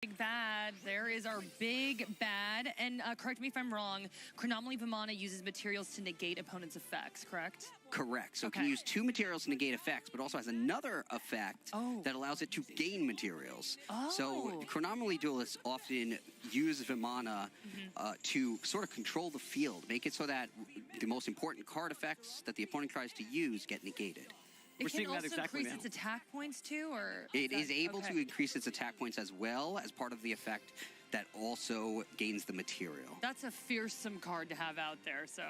Big bad. There is our big bad. And correct me if I'm wrong, Chronomaly Vimana uses materials to negate opponents' effects, correct? Correct. So it can use 2 materials to negate effects, but also has another effect that allows it to gain materials. So Chronomaly duelists often use Vimana to sort of control the field, make it so that the most important card effects that the opponent tries to use get negated. It can also increase its attack points too, or it is able to increase its attack points as well as part of the effect that also gains the material. That's a fearsome card to have out there, so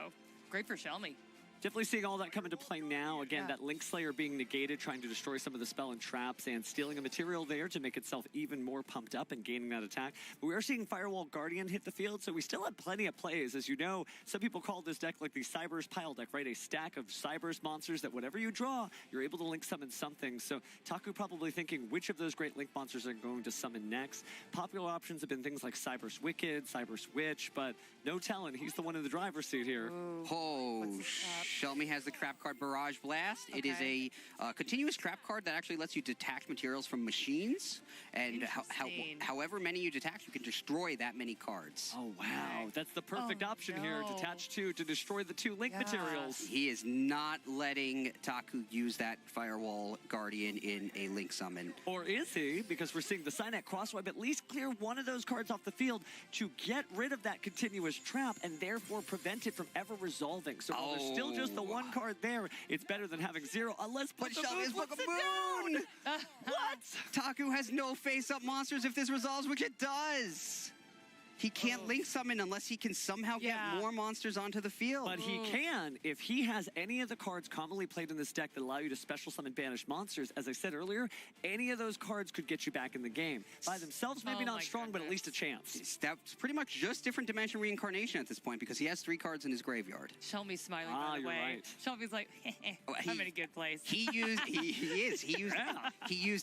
great for Shelmy. Definitely seeing all that come into play now. Again, that Link Slayer being negated, trying to destroy some of the spell and traps, and stealing a material there to make itself even more pumped up and gaining that attack. But we are seeing Firewall Guardian hit the field, so we still have plenty of plays. As you know, some people call this deck like the Cybers pile deck, right? A stack of Cybers monsters that whatever you draw, you're able to Link summon something. So Taku probably thinking which of those great Link monsters are going to summon next. Popular options have been things like Cybers Wicked, Cybers Witch, but no telling. He's the one in the driver's seat here. Shelmy has the trap card Barrage Blast. It is a continuous trap card that actually lets you detach materials from machines. And however many you detach, you can destroy that many cards. Oh, wow. That's the perfect option here. Detach 2 to destroy the 2 Link materials. He is not letting Taku use that Firewall Guardian in a Link summon. Or is he? Because we're seeing the Signet Crosswipe at least clear one of those cards off the field to get rid of that continuous trap and therefore prevent it from ever resolving. So while there's still just the one card there, it's better than having 0. Unless Shelmy is like a moon! What? Taku has no face-up monsters if this resolves, which it does. He can't Link summon unless he can somehow get more monsters onto the field. But he can if he has any of the cards commonly played in this deck that allow you to special summon banished monsters. As I said earlier, any of those cards could get you back in the game. By themselves, maybe not strong, but at least a chance. That's pretty much just different dimension reincarnation at this point because he has 3 cards in his graveyard. Shelmy's smiling by the way. Right. Shelby's like, I'm in a good place. He used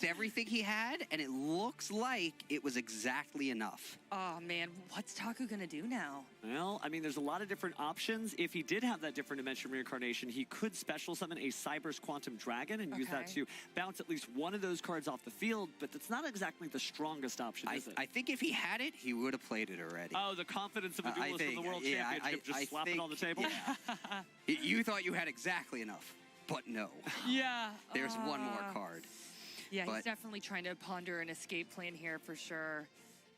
everything he had, and it looks like it was exactly enough. Oh man, what's Taku gonna do now? Well, I mean, there's a lot of different options. If he did have that different dimension reincarnation, he could special summon a Cybers Quantum Dragon and use that to bounce at least one of those cards off the field, but that's not exactly the strongest option, is it? I think if he had it, he would have played it already. Oh, the confidence of a duelist in the World Championship, just slap it on the table? You thought you had exactly enough, but no. There's one more card. Yeah, he's definitely trying to ponder an escape plan here for sure.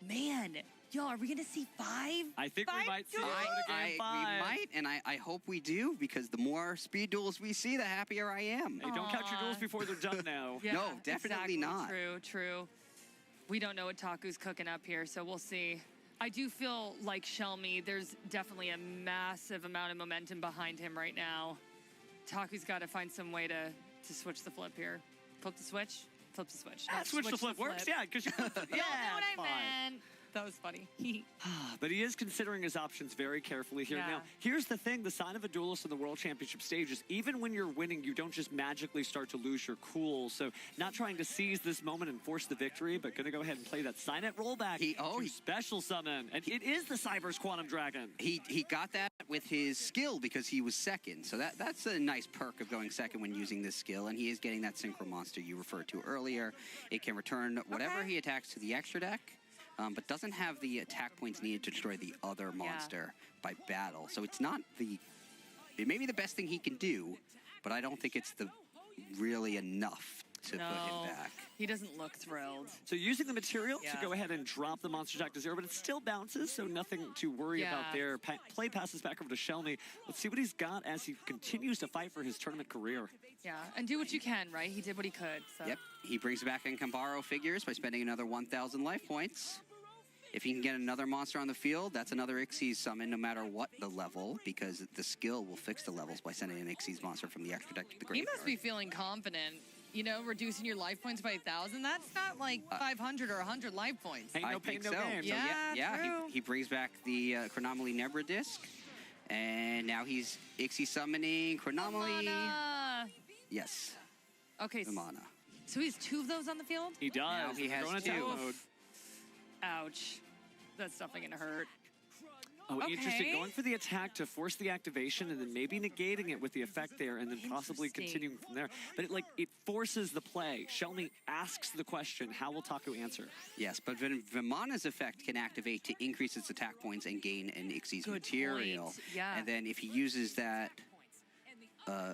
Man, yo, are we going to see 5? I think we might see it. We might, and I hope we do, because the more speed duels we see, the happier I am. Hey, don't count your duels before they're done now. No, definitely not. True. We don't know what Taku's cooking up here, so we'll see. I do feel like Shelmy, there's definitely a massive amount of momentum behind him right now. Taku's got to find some way to switch the flip here. Flip the switch? Flip the switch. Switch the flip works, yeah, because you flip it. You know what I meant. That was funny. But he is considering his options very carefully here. Now, here's the thing. The sign of a duelist in the World Championship stage is even when you're winning, you don't just magically start to lose your cool. So not trying to seize this moment and force the victory, but going to go ahead and play that Signet rollback to special summon. And it is the Cybers Quantum Dragon. He got that with his skill because he was second. So that's a nice perk of going second when using this skill. And he is getting that Synchro Monster you referred to earlier. It can return whatever he attacks to the extra deck. But doesn't have the attack points needed to destroy the other monster by battle. So it's not it may be the best thing he can do, but I don't think it's really enough to put him back. He doesn't look thrilled. So using the material to go ahead and drop the monster attack to 0, but it still bounces, so nothing to worry about there. Play passes back over to Shelmy. Let's see what he's got as he continues to fight for his tournament career. Yeah, and do what you can, right? He did what he could. So. Yep, he brings back in Kambaro figures by spending another 1,000 life points. If he can get another monster on the field, that's another Ixies summon no matter what the level, because the skill will fix the levels by sending an Ixies monster from the extra deck to the graveyard. He must be feeling confident. You know, reducing your life points by 1,000, that's not like 500 or 100 life points. Ain't no pain, no gain. Yeah, he brings back the Chronomaly Nebra disc, and now he's Ixie summoning Chronomaly. Yes. Okay. Vimana. So he has 2 of those on the field? He does. Now he has 2. Ouch. That's definitely going to hurt. Oh, interesting. Okay. Going for the attack to force the activation and then maybe negating it with the effect there and then possibly Interesting. continuing from there. But it forces the play. Shelmy asks the question, how will Taku answer? Yes, but Vimana's effect can activate to increase its attack points and gain an Xyz Good material. point. Yeah. And then if he uses that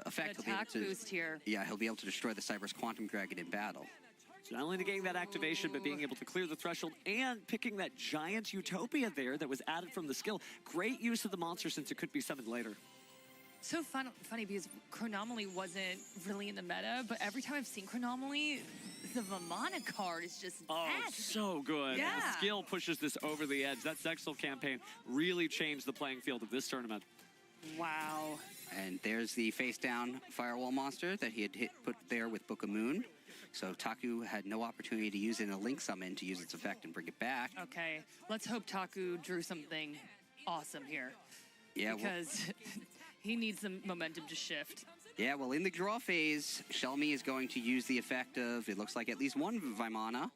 effect, he'll be able Attack to boost here. Yeah, he'll be able to destroy the Cyber's Quantum Dragon in battle. So not only negating that activation, but being able to clear the threshold and picking that giant Utopia there that was added from the skill. Great use of the monster since it could be summoned later. So funny because Chronomaly wasn't really in the meta, but every time I've seen Chronomaly, the Vimana card is just nasty. So good. Yeah. The skill pushes this over the edge. That Zexal campaign really changed the playing field of this tournament. Wow. And there's the face-down Firewall monster that he had put there with Book of Moon. So Taku had no opportunity to use it in a Link Summon to use its effect and bring it back. Okay, let's hope Taku drew something awesome here. Yeah, Because he needs some momentum to shift. Yeah, well, in the draw phase, Shelmy is going to use the effect of, it looks like at least one Vimana,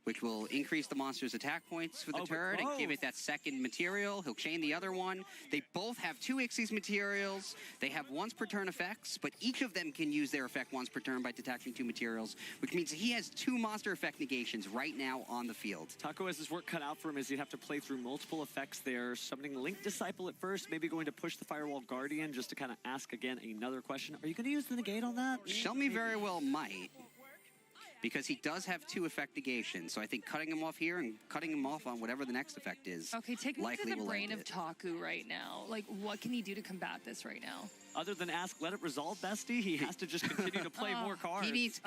which will increase the monster's attack points for the turn and give it that second material. He'll chain the other one. They both have 2 Xyz materials. They have once per turn effects, but each of them can use their effect once per turn by detaching 2 materials, which means he has 2 monster effect negations right now on the field. Taku has his work cut out for him as he'd have to play through multiple effects there. Summoning Link Disciple at first, maybe going to push the Firewall Guardian just to kind of ask again another question. Are you going to use the negate on that? Shelmy very well might, because he does have 2 effect negations. So I think cutting him off here and cutting him off on whatever the next effect is Okay, take me likely to the will brain end of it. Taku right now. Like, what can he do to combat this right now? Other than ask, let it resolve, bestie, he has to just continue to play more cards. He needs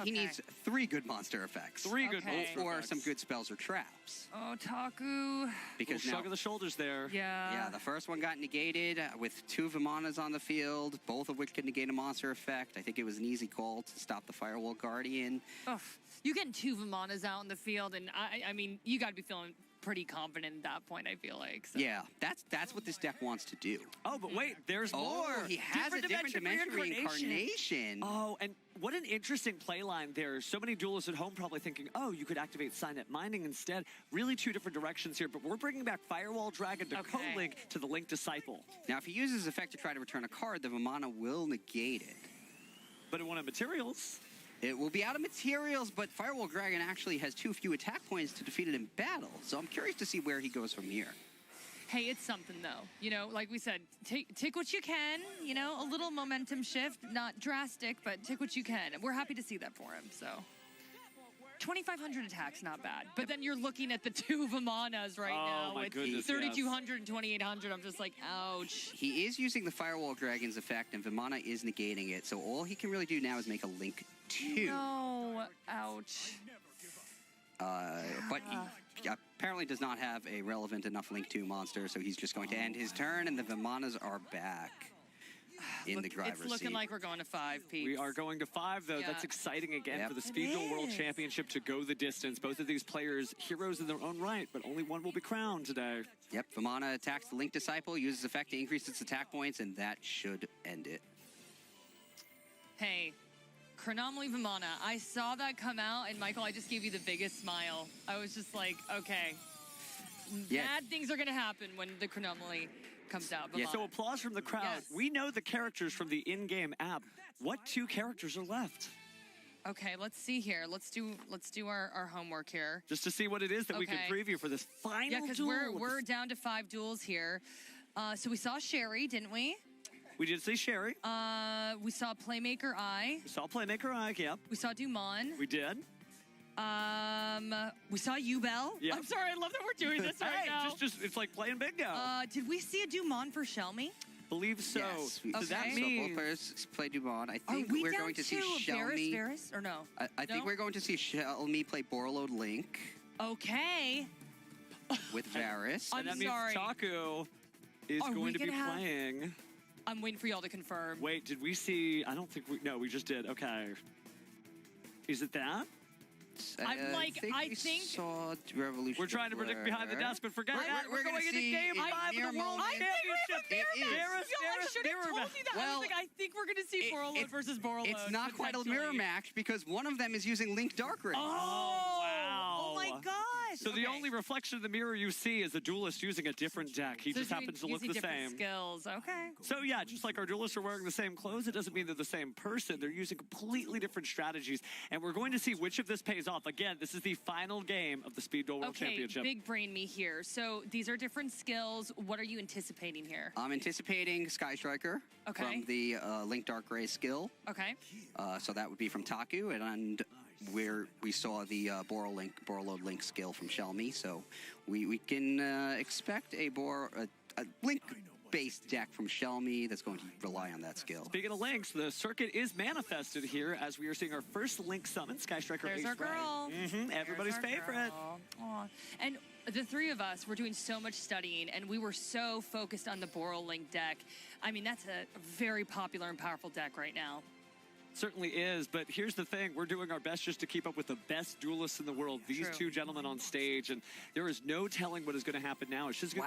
3 good monster effects. 3 good Okay. monster Or effects. some good spells or traps. Oh, Taku. Because Shrug now, of the shoulders there. yeah, the first one got negated with 2 Vimanas on the field, both of which could negate a monster effect. I think it was an easy call to stop the Firewall Guardian. Ugh. You getting 2 Vimanas out in the field, and I mean, you got to be feeling pretty confident at that point, I feel like. So. Yeah, that's what this deck wants to do. Oh, but wait, there's more. Oh, he has a different dimension reincarnation. Oh, and what an interesting play line there. So many duelists at home probably thinking, oh, you could activate Signet Mining instead. Really 2 different directions here, but we're bringing back Firewall Dragon to co-link to the Link Disciple. Now, if he uses his effect to try to return a card, the Vimana will negate it. But it won't have materials. It will be out of materials, but Firewall Dragon actually has 2 few attack points to defeat it in battle. So I'm curious to see where he goes from here. Hey, it's something though. You know, like we said, take what you can. You know, a little momentum shift, not drastic, but take what you can. We're happy to see that for him. So 2,500 attacks, not bad. But then you're looking at the 2 Vimanas right now my with goodness, 3,200 and 2,800. I'm just like, ouch. He is using the Firewall Dragon's effect, and Vimana is negating it. So all he can really do now is make a Link 2. No, ouch. But he apparently does not have a relevant enough Link 2 monster, so he's just going to end his turn, and the Vimanas are back in the driver's It's looking seat. like we're going to 5, Pete. We are going to 5, though. Yeah. That's exciting again Yep. for the Speed Duel World is. Championship to go the distance. Both of these players, heroes in their own right, but only one will be crowned today. Yep, Vimana attacks the Link Disciple, uses effect to increase its attack points, and that should end it. Hey, Chronomaly Vimana, I saw that come out, and Michael, I just gave you the biggest smile. I was just like, okay, Yeah. bad things are going to happen when the Chronomaly comes out. Yeah, Vimana. So applause from the crowd. Yes. We know the characters from the in-game app. What 2 characters are left? Okay, let's see here. Let's do our homework here. Just to see what it is that we can Okay. preview for this final Yeah, because duel. we're down to 5 duels here. So we saw Sherry, didn't we? We did see Sherry. We saw Playmaker I. We saw Playmaker Ike, yep. We saw Dumont. We did. We saw Ubel. Yep. I'm sorry, I love that we're doing this right Hey, now. just it's like playing bingo. Did we see a Dumont for Shelmy? Believe so. Yes, Does that Okay. so mean both players play Dumont. I Are think we we're down going to see to Shelmy. Varus, or no? I think No? we're going to see Shelmy play Borreload Link Okay. with Varus. I'm and that means sorry. Taku is Are we going to be gonna have- playing. I'm waiting for y'all to confirm. Wait, did we see? I don't think we. No, we just did. Okay. Is it that? I'm like, I we think- saw Revolution. We're trying to predict behind the desk, but forget We're- that. we're gonna going into see game it 5 of mirror the World moment. Championship. It is. Varus, Yo, I Varus, should have mirror told match. you that. I Well, was like, I think we're gonna see Borreload versus Borreload. It's not quite a mirror potentially. match because one of them is using Link Dark Ring. Oh, wow. Oh my God. gosh. So the only reflection in the mirror you see is a duelist using a different deck. He just happens to look the same. Skills. Okay. So yeah, just like our duelists are wearing the same clothes, it doesn't mean they're the same person. They're using completely different strategies. And we're going to see which of this pays off. Again, this is the final game of the Speed Duel World Championship. Big brain me here. So these are different skills. What are you anticipating here? I'm anticipating Sky Striker from the Link Dark Ray skill. Okay. So that would be from Taku, and where we saw the Borreload Link skill from Shelmy. So we can expect a Link-based deck from Shelmy that's going to rely on that skill. Speaking of links, the circuit is manifested here as we are seeing our first Link summon, Sky Striker There's Ace our girl. Everybody's favorite. And the three of us were doing so much studying, and we were so focused on the Borreload Link deck. I mean, that's a very popular and powerful deck right now. Certainly is, but here's the thing. We're doing our best just to keep up with the best duelists in the world, these two gentlemen on stage, and there is no telling what is going to happen now. Shizuku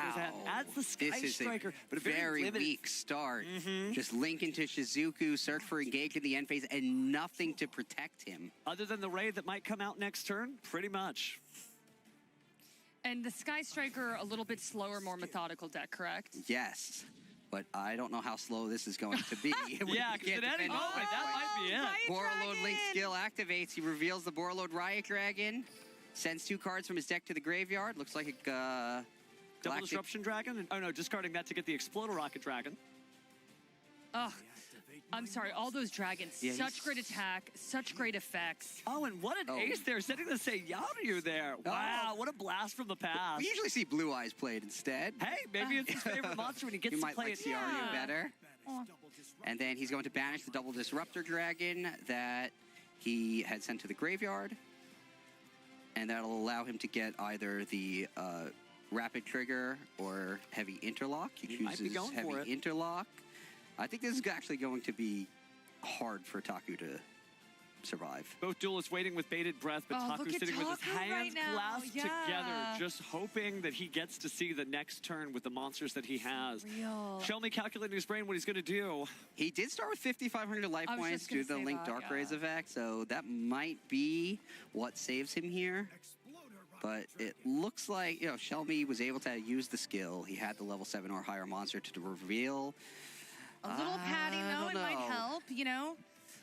adds the Sky Striker, but a very weak start. Just link into Shizuku, search for engage in the end phase, and nothing to protect him. Other than the raid that might come out next turn, pretty much. And the Sky Striker, a little bit slower, more methodical deck, correct? Yes. But I don't know how slow this is going to be. Yeah, because at any moment, that might be it. Borreload Link skill activates. He reveals the Borreload Riot Dragon, sends 2 cards from his deck to the graveyard. Looks like a Double Disruption Dragon? Oh no, discarding that to get the Exploder Rocket Dragon. Oh, I'm sorry, all those dragons, such great attack, such great effects. Oh, and what an ace there, setting the Seiyaryu there. Wow, what a blast from the past. We usually see Blue Eyes played instead. Hey, maybe it's his favorite monster when he gets to play it. Seiyaryu better. And then he's going to banish the Double Disruptor Dragon that he had sent to the graveyard. And that'll allow him to get either the Rapid Trigger or Heavy Interlock. He chooses Heavy Interlock. I think this is actually going to be hard for Taku to survive. Both duelists waiting with bated breath, but Taku's sitting with his hands clasped together, just hoping that he gets to see the next turn with the monsters that he has. Shelmy calculating his brain what he's going to do. He did start with 5,500 life points due to the Link Dark Rays effect, so that might be what saves him here. But it looks like, Shelmy was able to use the skill. He had the level 7 or higher monster to reveal. A little padding, though, it might help,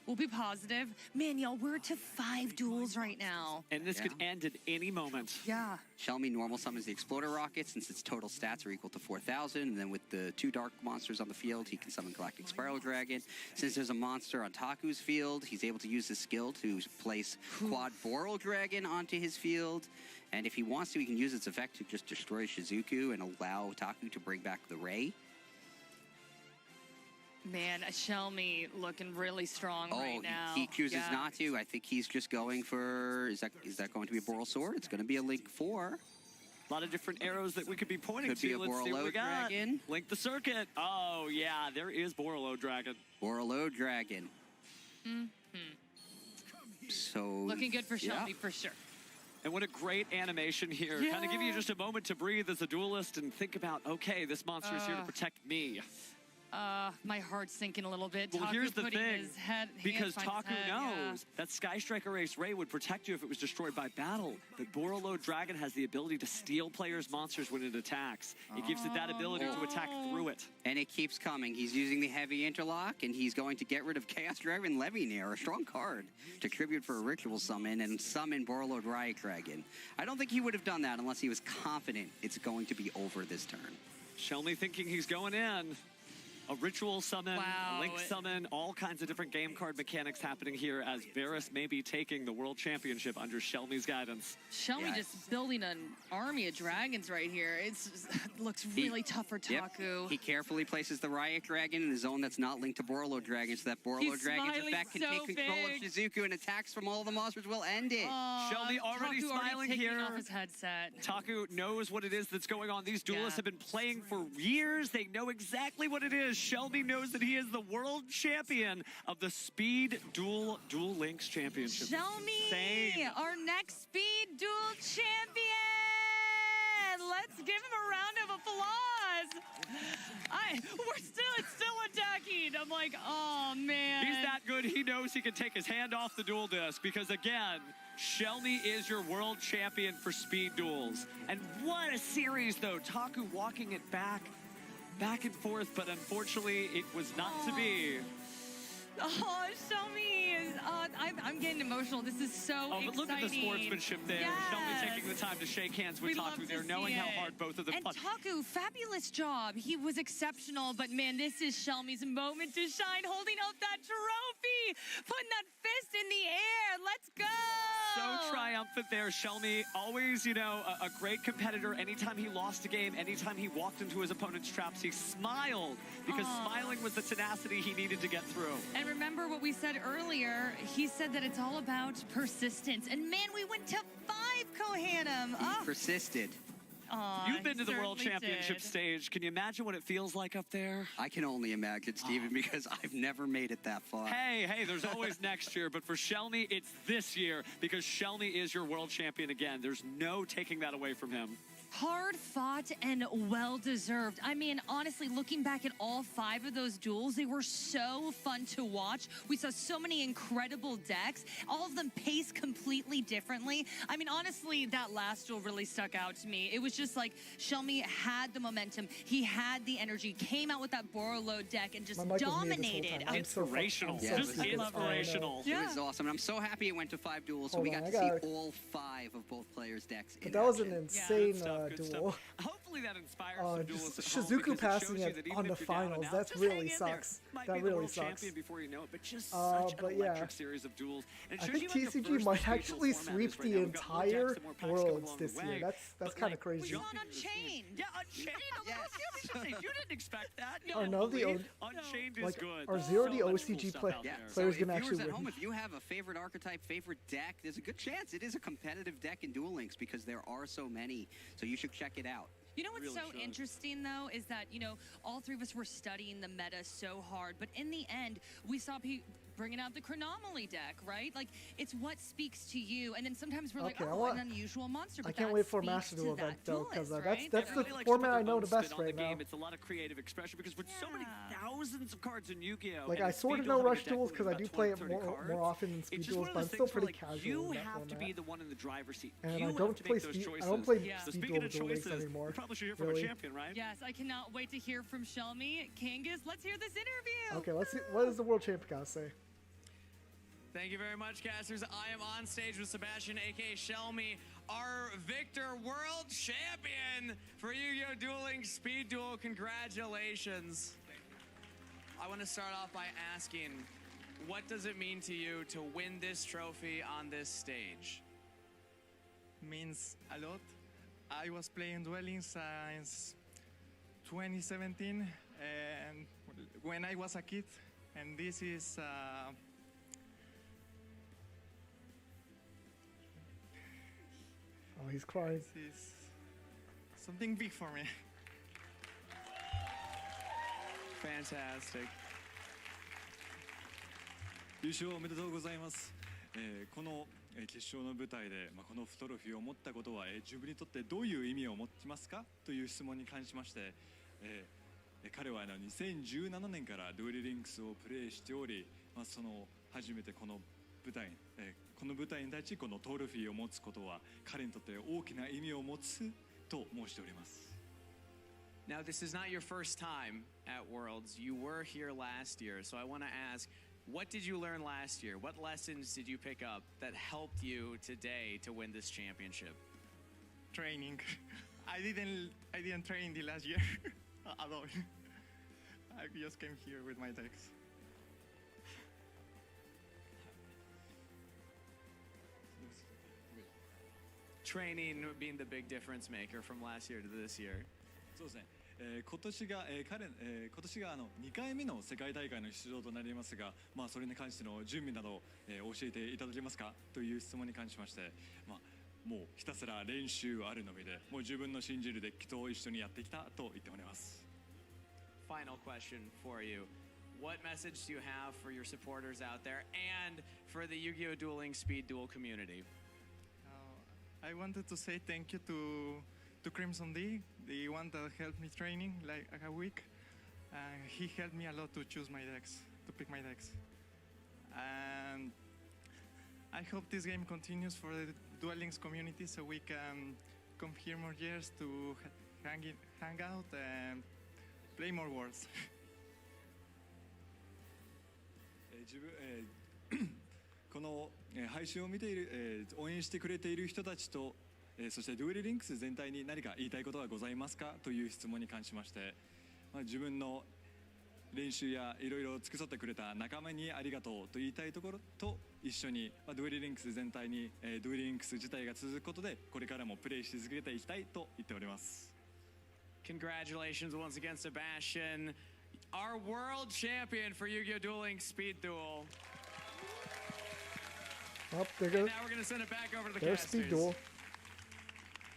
We'll be positive. Man, y'all, we're to 5 duels right now. And this could end at any moment. Yeah. Shelmy normal summons the Exploder Rocket since its total stats are equal to 4,000. And then with the 2 dark monsters on the field, he can summon Galactic Spiral Dragon. Since there's a monster on Taku's field, he's able to use his skill to place Quad Borreload Dragon onto his field. And if he wants to, he can use its effect to just destroy Shizuku and allow Taku to bring back the Ray. Man, Shelmy looking really strong right now. He chooses not to. I think he's just going for, is that going to be a Boral Sword? It's going to be a Link 4. A lot of different arrows that we could be pointing to. Could be a Let's see what we got. Dragon. Link the circuit. Oh, yeah, there is Borreload Dragon. Borreload Dragon. So looking good for Shelmy for sure. And what a great animation here. Kind of give you just a moment to breathe as a duelist and think about, okay, this monster is here to protect me. My heart's sinking a little bit. Well, Taku here's the putting thing, his head, because Taku knows that Sky Striker Ace Ray would protect you if it was destroyed by battle, but Borreload Dragon has the ability to steal players' monsters when it attacks. It gives it that ability to attack through it. And it keeps coming. He's using the Heavy Interlock, and he's going to get rid of Chaos Dragon Levineer, a strong card, to tribute for a Ritual Summon, and summon Borreload Riot Dragon. I don't think he would have done that unless he was confident it's going to be over this turn. Shelmy thinking he's going in. A Ritual Summon, a Link Summon, all kinds of different game card mechanics happening here as Varus may be taking the World Championship under Shelmy's guidance. Shelmy just building an army of dragons right here. It looks really tough for Taku. He carefully places the Riot Dragon in a zone that's not linked to Borreload Dragon, so that Borreload Dragon's effect can take control of Shizuku, and attacks from all the monsters will end it. Shelmy already smiling here. Off his headset. Taku knows what it is that's going on. These duelists have been playing for years. They know exactly what it is. Shelmy knows that he is the world champion of the Speed Duel Links Championship. Shelmy, our next Speed Duel champion. Let's give him a round of applause. It's still attacking. I'm like, oh man. He's that good, he knows he can take his hand off the duel disc because again, Shelmy is your world champion for speed duels. And what a series though, Taku walking it back and forth, but unfortunately it was not to be. Oh, Shelmy is, I'm getting emotional. This is so exciting. Look at the sportsmanship there. Yes. Shelmy taking the time to shake hands with Taku there, knowing how hard both of them And punch. Taku, fabulous job. He was exceptional, but man, this is Shelmy's moment to shine, holding up that trophy, putting that fist in the air. Let's go. So triumphant there. Shelmy, always, you know, a great competitor. Anytime he lost a game, anytime he walked into his opponent's traps, he smiled because smiling was the tenacity he needed to get through. And remember what we said earlier, he said that it's all about persistence. And man, we went to 5, Kohanam. He persisted. You've been to the World Championship stage. Can you imagine what it feels like up there? I can only imagine, Steven, because I've never made it that far. Hey, there's always next year. But for Shelmy, it's this year because Shelmy is your world champion again. There's no taking that away from him. Hard fought and well deserved. I mean, honestly, looking back at all 5 of those duels, they were so fun to watch. We saw so many incredible decks, all of them paced completely differently. I mean, honestly, that last duel really stuck out to me. It was just like Shelmy had the momentum, he had the energy, came out with that Borolo deck and just dominated. Inspirational. Yeah, just inspirational. It was awesome. And I'm so happy it went to 5 duels, so we got to see all 5 of both players' decks in That was action. an insane duel. Hopefully that inspires some duelists at home Shizuku because passing shows you it that even on the if you're down and finals, out, that just really hang in there. sucks. Might That be the really world sucks. champion before you know it, but just such but an yeah. electric series of duels. And it I shows think you what the TCG first might speed duel actually format sweep is right the now. We've got more decks entire and more packs coming worlds along this the year. way. That's But, kind of like, crazy. We're on Unchained. Yeah, Unchained. Yes. You didn't expect that. Oh, no, Unchained is like, good. are zero So the much cool OCG stuff play? out Yeah, there. so Players if can viewers actually at win. home, if you have a favorite archetype, favorite deck, there's a good chance it is a competitive deck in Duel Links because there are so many. So you should check it out. You know what's Really so should. interesting, though, is that, you know, all 3 of us were studying the meta so hard, but in the end, we saw people bringing out the Chronomaly deck, right? Like, it's what speaks to you, and then sometimes we're Okay, like, I oh, want- an unusual monster, but I can't that wait for a speaks Master to Duel that event, though, because duelist, that's right? the Everybody likes to format put I their know own the spin best on the right now. game. It's a lot of creative expression because with so many thousands of cards in Yu-Gi-Oh! Like, and I in sort of Speed know Duel having Rush a deck Duels with because I about do play 20, it 30 cards, more often than it's Speed just Duels, one but of I'm those still things where, pretty like, casual you in that have to format. be the one in the driver's seat. And You I have don't to play make those Speed. choices. I don't play Yeah. So Speed speaking of Duel Links choices, anymore. we probably should hear from really. a champion, right? Yes, I cannot wait to hear from Shelmy. Kangas, let's hear this interview. Okay, let's see. What does the world champion guy say? Thank you very much, casters. I am on stage with Sebastian, aka Shelmy, our Victor World Champion for Yu-Gi-Oh! Duel Links Speed Duel. Congratulations. I want to start off by asking, what does it mean to you to win this trophy on this stage? Means a lot. I was playing Duel Links since 2017, and when I was a kid, and this is Oh, he's crying. this is something big for me. Fantastic. 優勝おめでとうございます。この決勝の舞台で、このトロフィーを持ったことは、自分にとってどういう意味を持ちますかという質問に関しまして、彼は2017年からドゥエルリンクスをプレーしており、その初めてこの舞台、この舞台に立ちこのトロフィーを持つことは彼にとって大きな意味を持つと申しております。 Now, this is not your first time at Worlds. You were here last year, so I want to ask, what did you learn last year? What lessons did you pick up that helped you today to win this championship? Training. I didn't train the last year at all. I just came here with my decks. Training being the big difference maker from last year to this year. そうですね。今年が2回目の世界大会の出場となりますが、それに関しての準備などを、教えていただけますかという質問に関しまして、もうひたすら練習あるのみで、もう自分の信じるデッキと一緒にやってきたと言っております。 Final question for you. What message do you have for your supporters out there and for the Yu-Gi-Oh! Dueling Speed Duel community? I wanted to say thank you to to Crimson D, the one that helped me training like a week. He helped me a lot to choose my decks, to pick my decks. And I hope this game continues for the Duel Links community so we can come here more years to hang out and play more worlds. この配信を見ている、応援してくれている人たちと、そしてデュエルリンクス全体に何か言いたいことはございますかという質問に関しまして、自分の練習やいろいろ尽くさってくれた仲間にありがとうと言いたいところと一緒に、デュエルリンクス全体に、デュエルリンクス自体が続くことでこれからもプレイし続けていきたいと言っております。 Congratulations once again, Sebastian, our world champion for Yu-Gi-Oh! Duel Links Speed Duel. Oh, there And goes. now we're going to send it back over to the There's casters. Speed Duel.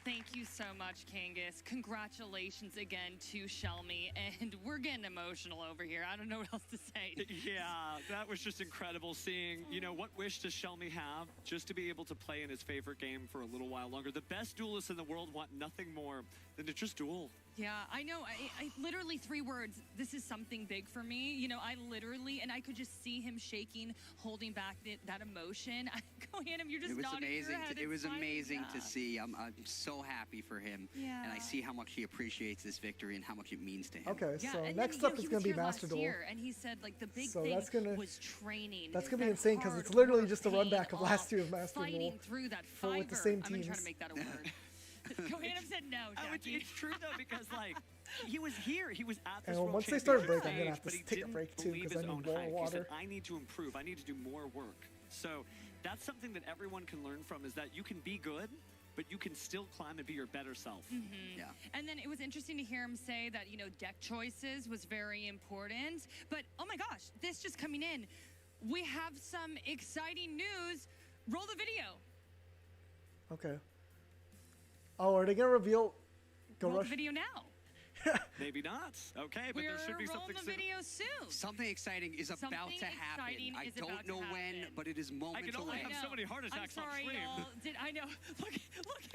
Thank you so much, Kangas. Congratulations again to Shelmy. And we're getting emotional over here. I don't know what else to say. Yeah, that was just incredible seeing, you know, what wish does Shelmy have? Just to be able to play in his favorite game for a little while longer. The best duelists in the world want nothing more than to just duel. Yeah, I know. I literally 3 words. This is something big for me. You know, I literally, and I could just see him shaking, holding back that emotion. I go, Hannah, you're just It was nodding amazing. your head It and was smiling. amazing Yeah. to see. I'm so happy for him, Yeah. and I see how much he appreciates this victory and how much it means to him. Okay, Yeah, so and next then, up he is going was to be here Master last Duel. year, and he said like the big So thing that's gonna- was training. That's is gonna be that insane 'cause hard it's literally work just a paying runback of last off, year's Master Duel fighting through that for fiber. with the same I'm gonna try teams. to make that a word. Johanna said no, Jackie. It's true though, because like he was here, he was at this And World once they start a break, Championship I'm gonna stage, have to but he take a didn't break too, believe 'cause I his need own more hype. He water. said, I need to improve, I need to do more work. So that's something that everyone can learn from, is that you can be good, but you can still climb and be your better self. Yeah. And then it was interesting to hear him say that, you know, deck choices was very important. But, oh my gosh, this just coming in. We have some exciting news. Roll the video. Okay. Oh, are they going to reveal Go Roll Rush? the video now. Maybe not. Okay, but We're there should be rolling something the soon. video soon. Something exciting is about Something to happen. exciting I is about don't to know when, happen. but it is I moments can only away. have so many heart attacks I'm on sorry, stream. y'all. I know. Look at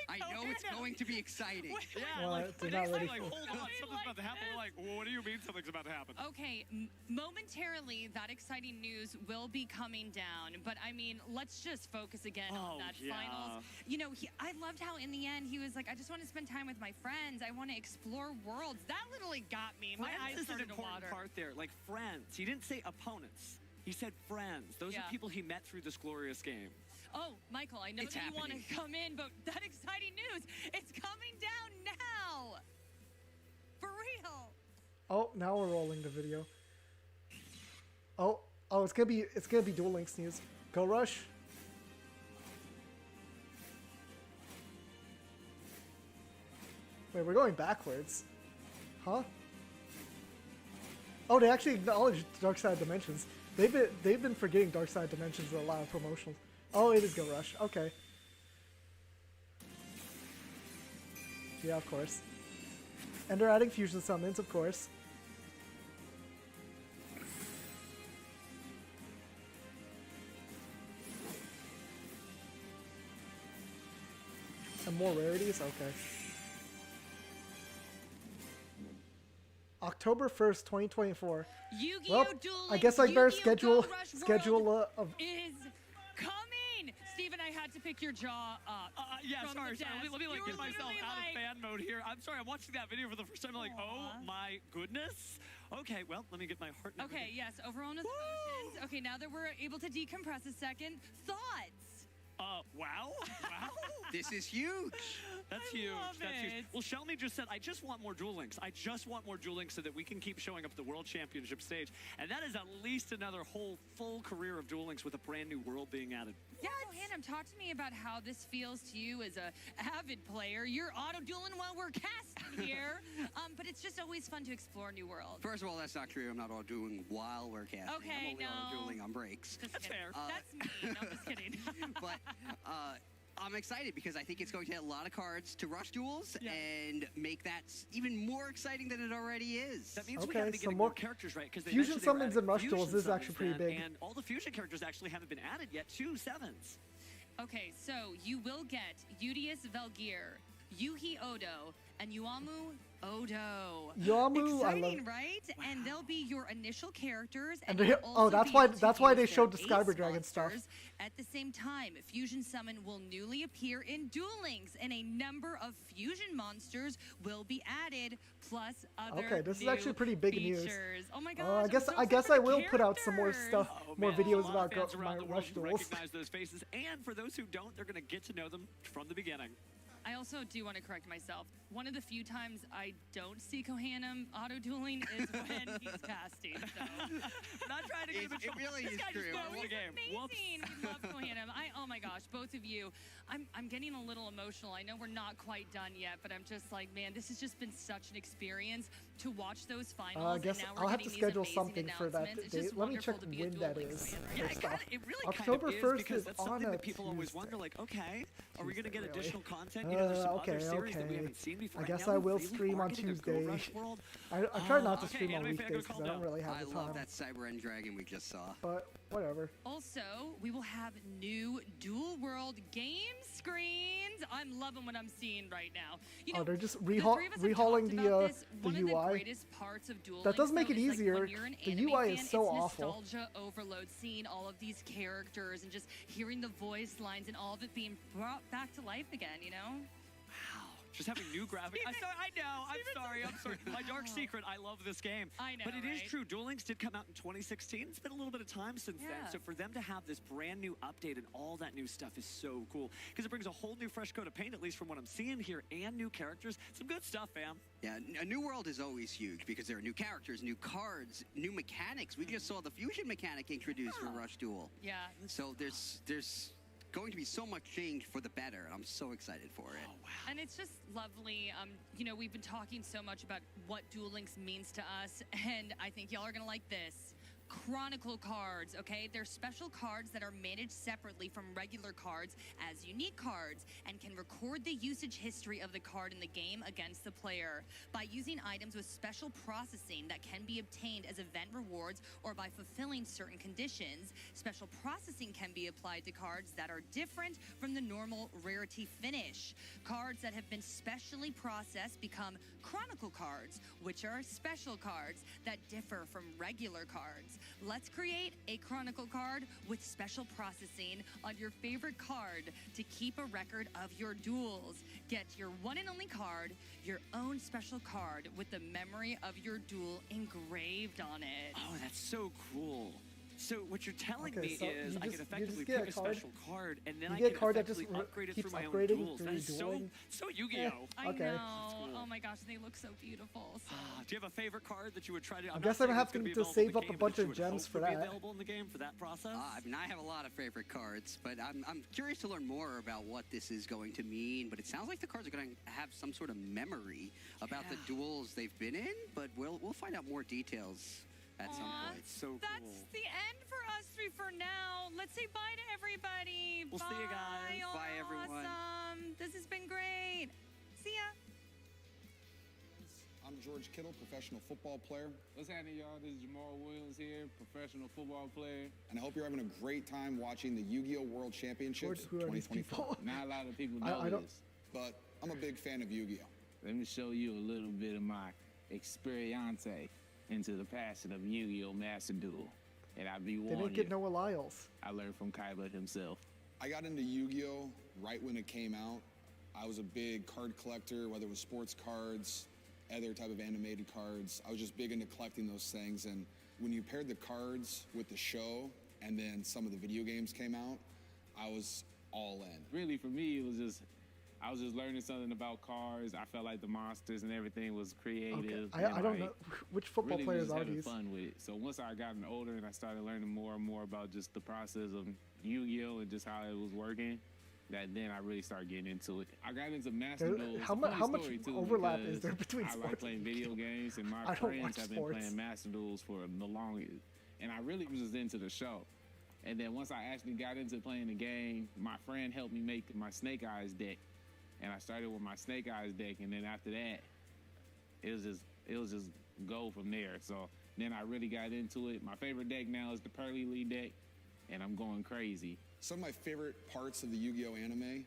I know it's Johanna. going to be exciting. Wait, Yeah, Well, like, they're when not they ready say, like, for it. hold on, Something something's about to like happen. We're like, well, what do you mean something's about to happen? Okay, momentarily, that exciting news will be coming down. But I mean, let's just focus again on Oh, that yeah. finals. You know, I loved how in the end he was like, I just want to spend time with my friends. I want to explore worlds. That literally got me. My eyes Friends is an started to important water. part there, like friends. He didn't say opponents. He said friends. Those Yeah. are people he met through this glorious game. Oh, Michael, I know It's that you want happening. to come in, but that exciting news, it's coming down now. For real. Oh, now we're rolling the video. Oh, it's gonna be Duel Links news. Go Rush. Wait, we're going backwards. Huh? Oh, they actually acknowledged Dark Side Dimensions. They've been forgetting Dark Side Dimensions in a lot of promotionals. Oh, it is Go Rush. Okay. Yeah, of course. And they're adding fusion summons, of course. And more rarities? Okay. October 1st, 2024. Yu-Gi-Oh! Well, Duel I Links guess I better Yu-Gi-Oh! schedule Gold Rush World of is coming. Steven, I had to pick your jaw up. Yeah, from sorry. the Let me, desk. let me like You get were myself literally out like- of fan mode here. I'm sorry. I'm watching that video for the first time. I'm like, oh Aw. my goodness. Okay, well, let me get my heart. Okay, yes, overall emotions. Okay, now that we're able to decompress a second, thoughts. Wow. Wow. This is huge. That's I huge. love That's huge. it. Well, Shelmy just said, I just want more Duel Links. I just want more Duel Links so that we can keep showing up at the World Championship stage. And that is at least another whole full career of Duel Links with a brand new world being added. Yeah, Johanna, talk to me about how this feels to you as a avid player. You're auto-dueling while we're casting here, but it's just always fun to explore new worlds. First of all, that's not true. I'm not all doing while we're casting. Okay, I'm only all no. dueling on breaks. Just That's kidding. fair. That's mean. I'm just kidding. But I'm excited because I think it's going to add a lot of cards to Rush Duels and make that even more exciting than it already is. That means we Okay, gotta be so getting more more characters, right? Because fusion summons and Rush Duels is actually pretty big. And all the fusion characters actually haven't been added yet to sevens. Okay, so you will get Udius Velgear, Yuhi Odo and Yuamu Odo. Yamu, I love. Exciting, right? And they'll be your initial characters. And you'll they- also oh, that's be why- able to that's why use they their showed the ace Skyber Dragon stuff. monsters. At the same time, Fusion Summon will newly appear in Duel Links, and a number of fusion monsters will be added, plus other Okay, this is new actually pretty big news. features. Oh my gosh! I I'm guess so I guess excited I for will the put out some more characters. stuff, Oh, more man, videos a lot of about fans around the world Rush who duels. recognize those faces, and for those who don't, they're going to get to know them from the beginning. I also do want to correct myself. One of the few times I don't see Kohanum auto-dueling is when he's casting. So, Not trying to get him in It trouble. really This is guy just true. won no, the he's game. Whoops. amazing. We love Kohanum. Oh my gosh, both of you. I'm getting a little emotional. I know we're not quite done yet, but I'm just like, man, this has just been such an experience to watch those finals. I guess and now we're I'll have to getting these schedule amazing something for that announcements. It's date. just Let me wonderful check to be a when Duel that Links is. fan right Yeah, now. First off. it really October kind of 1st because is that's on something a that people always Tuesday. wonder, like, okay, are we going to get Tuesday, additional really? content? You know, there's some Okay, other series that we okay. haven't seen before. I and guess now I we will really stream are on getting a Go Tuesday. Rush world. I try not to Okay, stream on anime fan weekdays got because I called don't really have I the love time. that Cyber End Dragon we just saw. But whatever. Also, we will have new Dual World game screens. I'm loving what I'm seeing right now. You know, Oh, they're just the three rehauling of us have talked about this. the One of UI. the greatest parts of Duel That does Links, make though, it is, like, easier. when you're an The anime UI is fan, so it's awful. nostalgia overload, seeing all of these characters and just hearing the voice lines and all of it being brought back to life again, you know? Wow. Just having new graphics. I know. I'm sorry. My dark secret. I love this game. I know, But it is right? true. Duel Links did come out in 2016. It's been a little bit of time since then. Yeah. So for them to have this brand new update and all that new stuff is so cool. Because it brings a whole new fresh coat of paint, at least from what I'm seeing here, and new characters. Some good stuff, fam. Yeah, a new world is always huge because there are new characters, new cards, new mechanics. We just saw the fusion mechanic introduced for Rush Duel. Yeah. So there's going to be so much change for the better, and I'm so excited for it. And it's just lovely. You know, we've been talking so much about what Duel Links means to us, and I think y'all are gonna like this. Chronicle cards, okay? They're special cards that are managed separately from regular cards as unique cards and can record the usage history of the card in the game against the player. By using items with special processing that can be obtained as event rewards or by fulfilling certain conditions, special processing can be applied to cards that are different from the normal rarity finish. Cards that have been specially processed become Chronicle cards, which are special cards that differ from regular cards. Let's create a Chronicle card with special processing on your favorite card to keep a record of your duels. Get your one and only card, your own special card with the memory of your duel engraved on it. Oh, that's so cool. So what you're telling Okay, me so is you I just- can you just effectively get a pick a card. special card, and then You I get can a card that just effectively upgrade it keeps through my own upgrading duels. through That's so dueling. Yu-Gi-Oh. I Okay. know. Oh my gosh, they look so beautiful. So. Do you have a favorite card that you would try to? I guess I'm having to save up a bunch of gems for that. Available in the game for that process. I mean, I have a lot of favorite cards, but I'm curious to learn more about what this is going to mean. But it sounds like the cards are going to have some sort of memory about the duels they've been in. But we'll find out more details at some Aw, point. So That's cool. the end for us three for now. Let's say bye to everybody. We'll see you guys. Y'all Bye, are everyone. Awesome. This has been great. See ya. I'm George Kittle, professional football player, What's happening, y'all? This is Jamal Williams here, professional football player. and I hope you're having a great time watching the Yu-Gi-Oh! World Championships Who are these 2024. people? Not a lot of people know I don't- this. But I'm a big fan of Yu-Gi-Oh! Let me show you a little bit of my experience into the passion of Yu-Gi-Oh! Master Duel. And I be They warning didn't get you, Noah Lyles. I learned from Kaiba himself. I got into Yu-Gi-Oh! Right when it came out. I was a big card collector, whether it was sports cards, other type of animated cards. I was just big into collecting those things. And when you paired the cards with the show and then some of the video games came out, I was all in. Really, for me, it was just, I was just learning something about cards. I felt like the monsters and everything was creative. Okay. I don't know which football really players just are having these. fun with it. So once I gotten older and I started learning more and more about just the process of Yu-Gi-Oh! And just how it was working, that then I really started getting into it. I got into Master There- Duels. how Funny much story, too, overlap is because there between I sports like playing and video Yu-Gi-Oh? games, and my I don't friends watch have been sports. playing Master Duels for the longest. And I really was just into the show. And then once I actually got into playing the game, my friend helped me make my Snake Eyes deck. And I started with my Snake Eyes deck, and then after that, it was just go from there. So then I really got into it. My favorite deck now is the Pearly Lee deck, and I'm going crazy. Some of my favorite parts of the Yu-Gi-Oh! Anime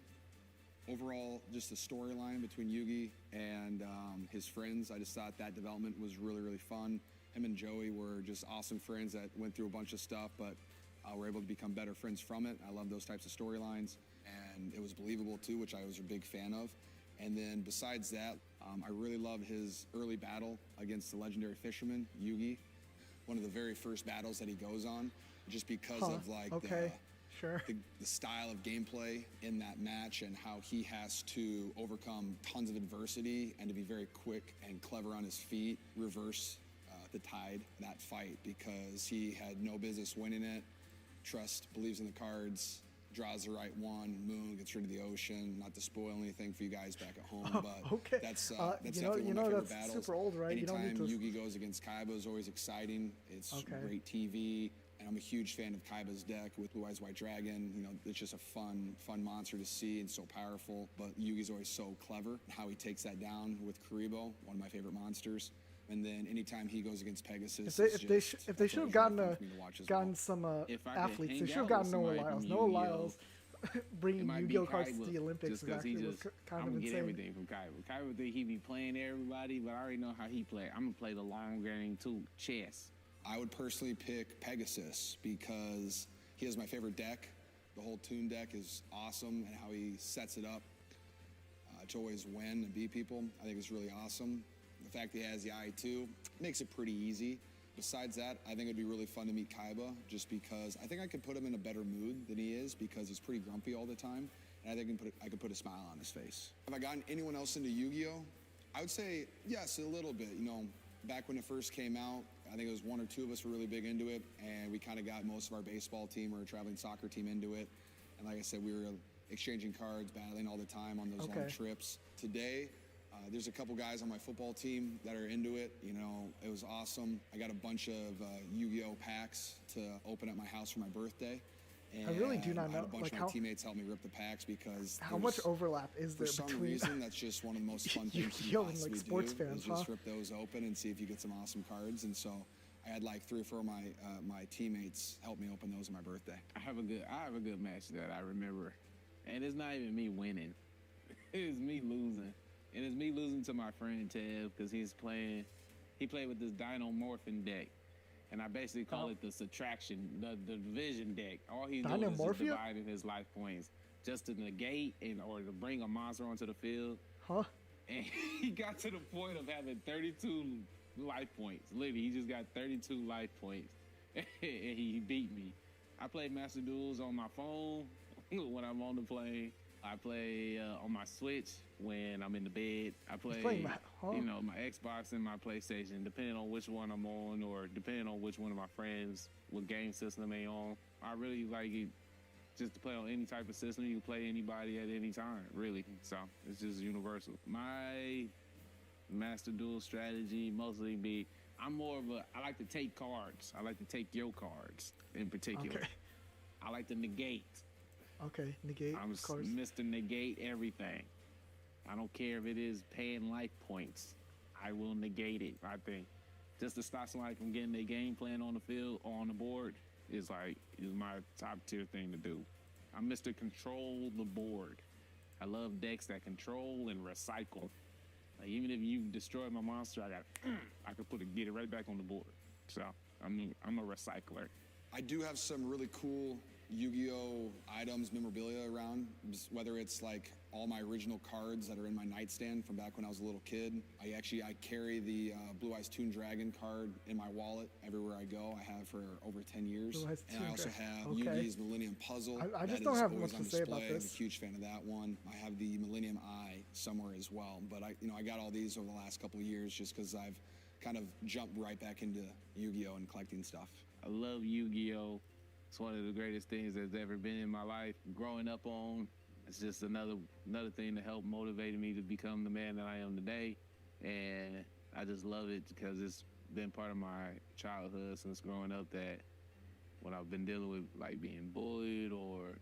Overall, just the storyline between Yugi and his friends, I just thought that development was really, really fun. Him and Joey were just awesome friends that went through a bunch of stuff, but were able to become better friends from it. I love those types of storylines, and it was believable too, which I was a big fan of. And then besides that, I really love his early battle against the legendary fisherman, Yugi. One of the very first battles that he goes on, just because of like the style of gameplay in that match and how he has to overcome tons of adversity and to be very quick and clever on his feet, reverse the tide, that fight, because he had no business winning it. Trust, believes in the cards, draws the right one, Moon gets rid of the ocean. Not to spoil anything for you guys back at home, but that's definitely one of my favorite battles. Super old, right? Anytime Yugi goes against Kaiba is always exciting. It's great TV, and I'm a huge fan of Kaiba's deck with Blue Eyes White Dragon. You know, it's just a fun monster to see and so powerful. But Yugi's always so clever. How he takes that down with Kuriboh, one of my favorite monsters. And then anytime he goes against Pegasus, if they should have gotten some athletes, they should have gotten Noah Lyles. Noah Lyles bringing Yu-Gi-Oh cards to the Olympics was kind of insane. Get everything from Kaiba. Kaiba think he be playing everybody, but I already know how he play. I'm gonna play the long game too, chess. I would personally pick Pegasus because he has my favorite deck. The whole Toon deck is awesome, and how he sets it up to always win and beat people, I think is really awesome. The fact that he has the I2 makes it pretty easy. Besides that, I think it'd be really fun to meet Kaiba, just because I think I could put him in a better mood than he is, because he's pretty grumpy all the time, and I think I could put a smile on his face. Have I gotten anyone else into Yu-Gi-Oh? I would say yes, a little bit. You know, back when it first came out, I think it was 1 or 2 of us were really big into it, and we kind of got most of our baseball team or traveling soccer team into it. And like I said, we were exchanging cards, battling all the time on those long trips. Today, there's a couple guys on my football team that are into it. You know, it was awesome. I got a bunch of Yu-Gi-Oh packs to open at my house for my birthday. And I really do not know. I had a bunch of my teammates help me rip the packs, because how much overlap is there between? For some reason, that's just one of the most fun things to like sports fans, just rip those open and see if you get some awesome cards. And so I had like 3 or 4 of my teammates help me open those on my birthday. I have a good match that I remember, and it's not even me winning. It's me losing. And it's me losing to my friend Tev, because he played with this Dino Morphin deck. And I basically call it the subtraction, the division deck. All he's doing is just dividing his life points just to negate or to bring a monster onto the field. And he got to the point of having 32 life points. Literally, he just got 32 life points. And he beat me. I play Master Duels on my phone when I'm on the plane. I play on my Switch when I'm in the bed. I play, you know, my Xbox and my PlayStation, depending on which one I'm on, or depending on which one of my friends, what game system they on. I really like it just to play on any type of system. You can play anybody at any time, really. So it's just universal. My Master Duel strategy mostly be, I like to take cards. I like to take your cards in particular. I like to negate. Negate. I'm Mr. Negate everything. I don't care if it is paying life points. I will negate it, I think. Just to stop somebody from getting their game plan on the field or on the board is my top tier thing to do. I'm Mr. Control the board. I love decks that control and recycle. Like, even if you destroy my monster, I could get it right back on the board. So I'm a recycler. I do have some really cool Yu-Gi-Oh items, memorabilia around, whether it's like all my original cards that are in my nightstand from back when I was a little kid. I carry the Blue Eyes Toon Dragon card in my wallet everywhere I go. I have for over 10 years. And I also have Yugi's Millennium Puzzle. I just don't have much to say about this. I'm a huge fan of that one. I have the Millennium Eye somewhere as well. But I got all these over the last couple of years just because I've kind of jumped right back into Yu-Gi-Oh and collecting stuff. I love Yu-Gi-Oh. It's one of the greatest things that's ever been in my life. Growing up on, it's just another thing that helped motivate me to become the man that I am today. And I just love it because it's been part of my childhood since growing up, that when I've been dealing with like being bullied or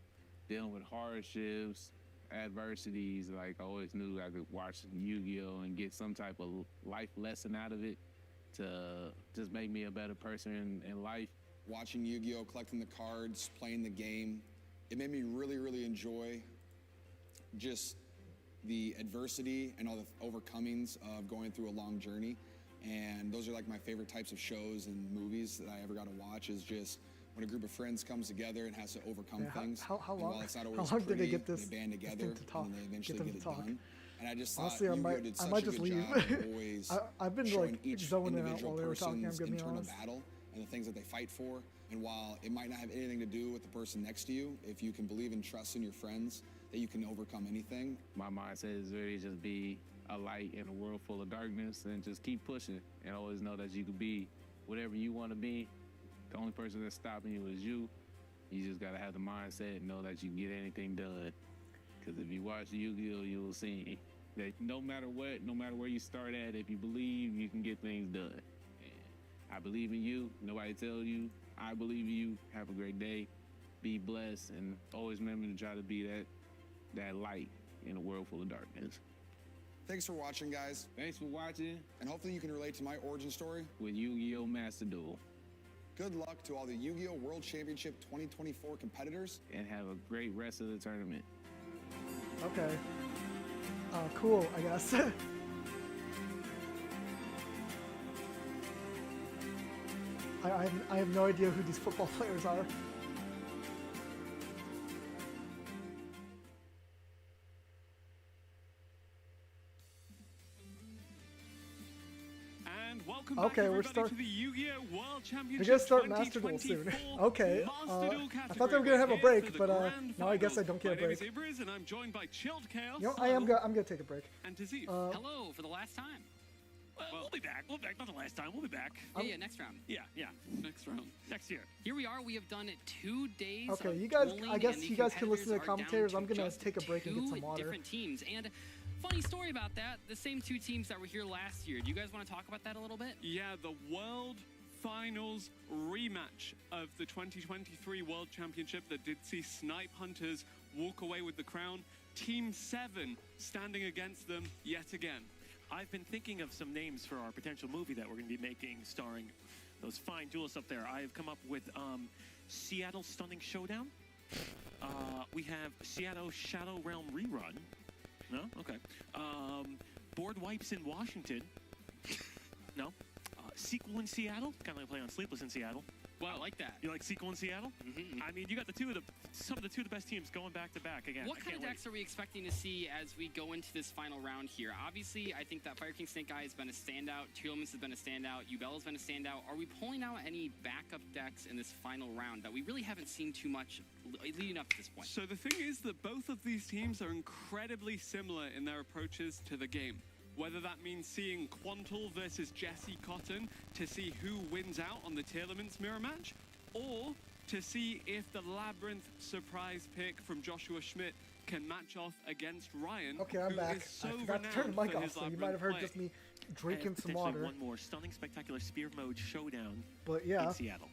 dealing with hardships, adversities, like I always knew I could watch Yu-Gi-Oh and get some type of life lesson out of it to just make me a better person in life. Watching Yu-Gi-Oh, collecting the cards, playing the game, it made me really, really enjoy just the adversity and all the overcomings of going through a long journey. And those are like my favorite types of shows and movies that I ever got to watch, is just when a group of friends comes together and has to overcome things. How and long? while it's not always How long pretty, did they get this? they band together to talk, and they eventually get it done. And I just thought honestly, Yu-Gi-Oh did such I might a just good leave. job of always I've been showing like each zoning out individual while they were talking. I'm person's gonna be internal honest. battle and the things that they fight for. And while it might not have anything to do with the person next to you, if you can believe and trust in your friends, that you can overcome anything. My mindset is really just be a light in a world full of darkness and just keep pushing and always know that you can be whatever you want to be. The only person that's stopping you is you. You just got to have the mindset and know that you can get anything done. Because if you watch Yu-Gi-Oh, you will see that no matter what, no matter where you start at, if you believe, you can get things done. And I believe in you. Nobody tells you. I believe in you. Have a great day. Be blessed. And always remember to try to be that light in a world full of darkness. Thanks for watching, guys. Thanks for watching. And hopefully you can relate to my origin story with Yu-Gi-Oh! Master Duel. Good luck to all the Yu-Gi-Oh! World Championship 2024 competitors. And have a great rest of the tournament. Okay. Cool, I guess. I have no idea who these football players are. And welcome Okay, back we're everybody to the Yu-Gi-Oh! World Championship. They're gonna start Master Duel soon. Okay. I thought they were gonna have a break, but now I guess I don't get a break. My name is Ibris, and I'm joined by Chilled Chaos. You know, I'm gonna take a break. And Tazif. Hello for the last time. Well, we'll be back. We'll be back. Not the last time. We'll be back. Yeah, next round. Yeah. Next round. Next year. Here we are. We have done 2 days. Okay, of you guys. dueling, I guess and you guys can listen to the competitors commentators. are I'm gonna down to take a break and get some two water. different teams. And funny story about that. The same 2 teams that were here last year. Do you guys want to talk about that a little bit? Yeah, the World Finals rematch of the 2023 World Championship that did see Snipe Hunters walk away with the crown. Team 7 standing against them yet again. I've been thinking of some names for our potential movie that we're going to be making starring those fine duelists up there. I've come up with Seattle Stunning Showdown. We have Seattle Shadow Realm Rerun. No? Okay. Board Wipes in Washington. No? Sequel in Seattle. Kind of like play on Sleepless in Seattle. Well, I like that. You like Sequel in Seattle? Mm-hmm. I mean, you got some of the two of the best teams going back to back again. What kind of decks are we expecting to see as we go into this final round here? Obviously, I think that Fire King Snake Eye has been a standout. Tearlaments has been a standout. Yubel has been a standout. Are we pulling out any backup decks in this final round that we really haven't seen too much leading up to this point? So the thing is that both of these teams are incredibly similar in their approaches to the game. Whether that means seeing Quantal versus Jesse Cotton to see who wins out on the Tearlaments mirror match, or to see if the Labyrinth surprise pick from Joshua Schmidt can match off against Ryan, Okay, I'm who back. is so I forgot to turn the renowned mic for off, his so you might Labyrinth have heard play. just me drinking And some potentially water. one more Stunning Spectacular Spear Mode Showdown But yeah. in Seattle.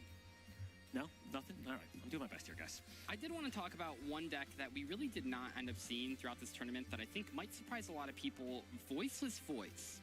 No? Nothing? All right. I'm doing my best here, guys. I did want to talk about one deck that we really did not end up seeing throughout this tournament that I think might surprise a lot of people. Voiceless Voice.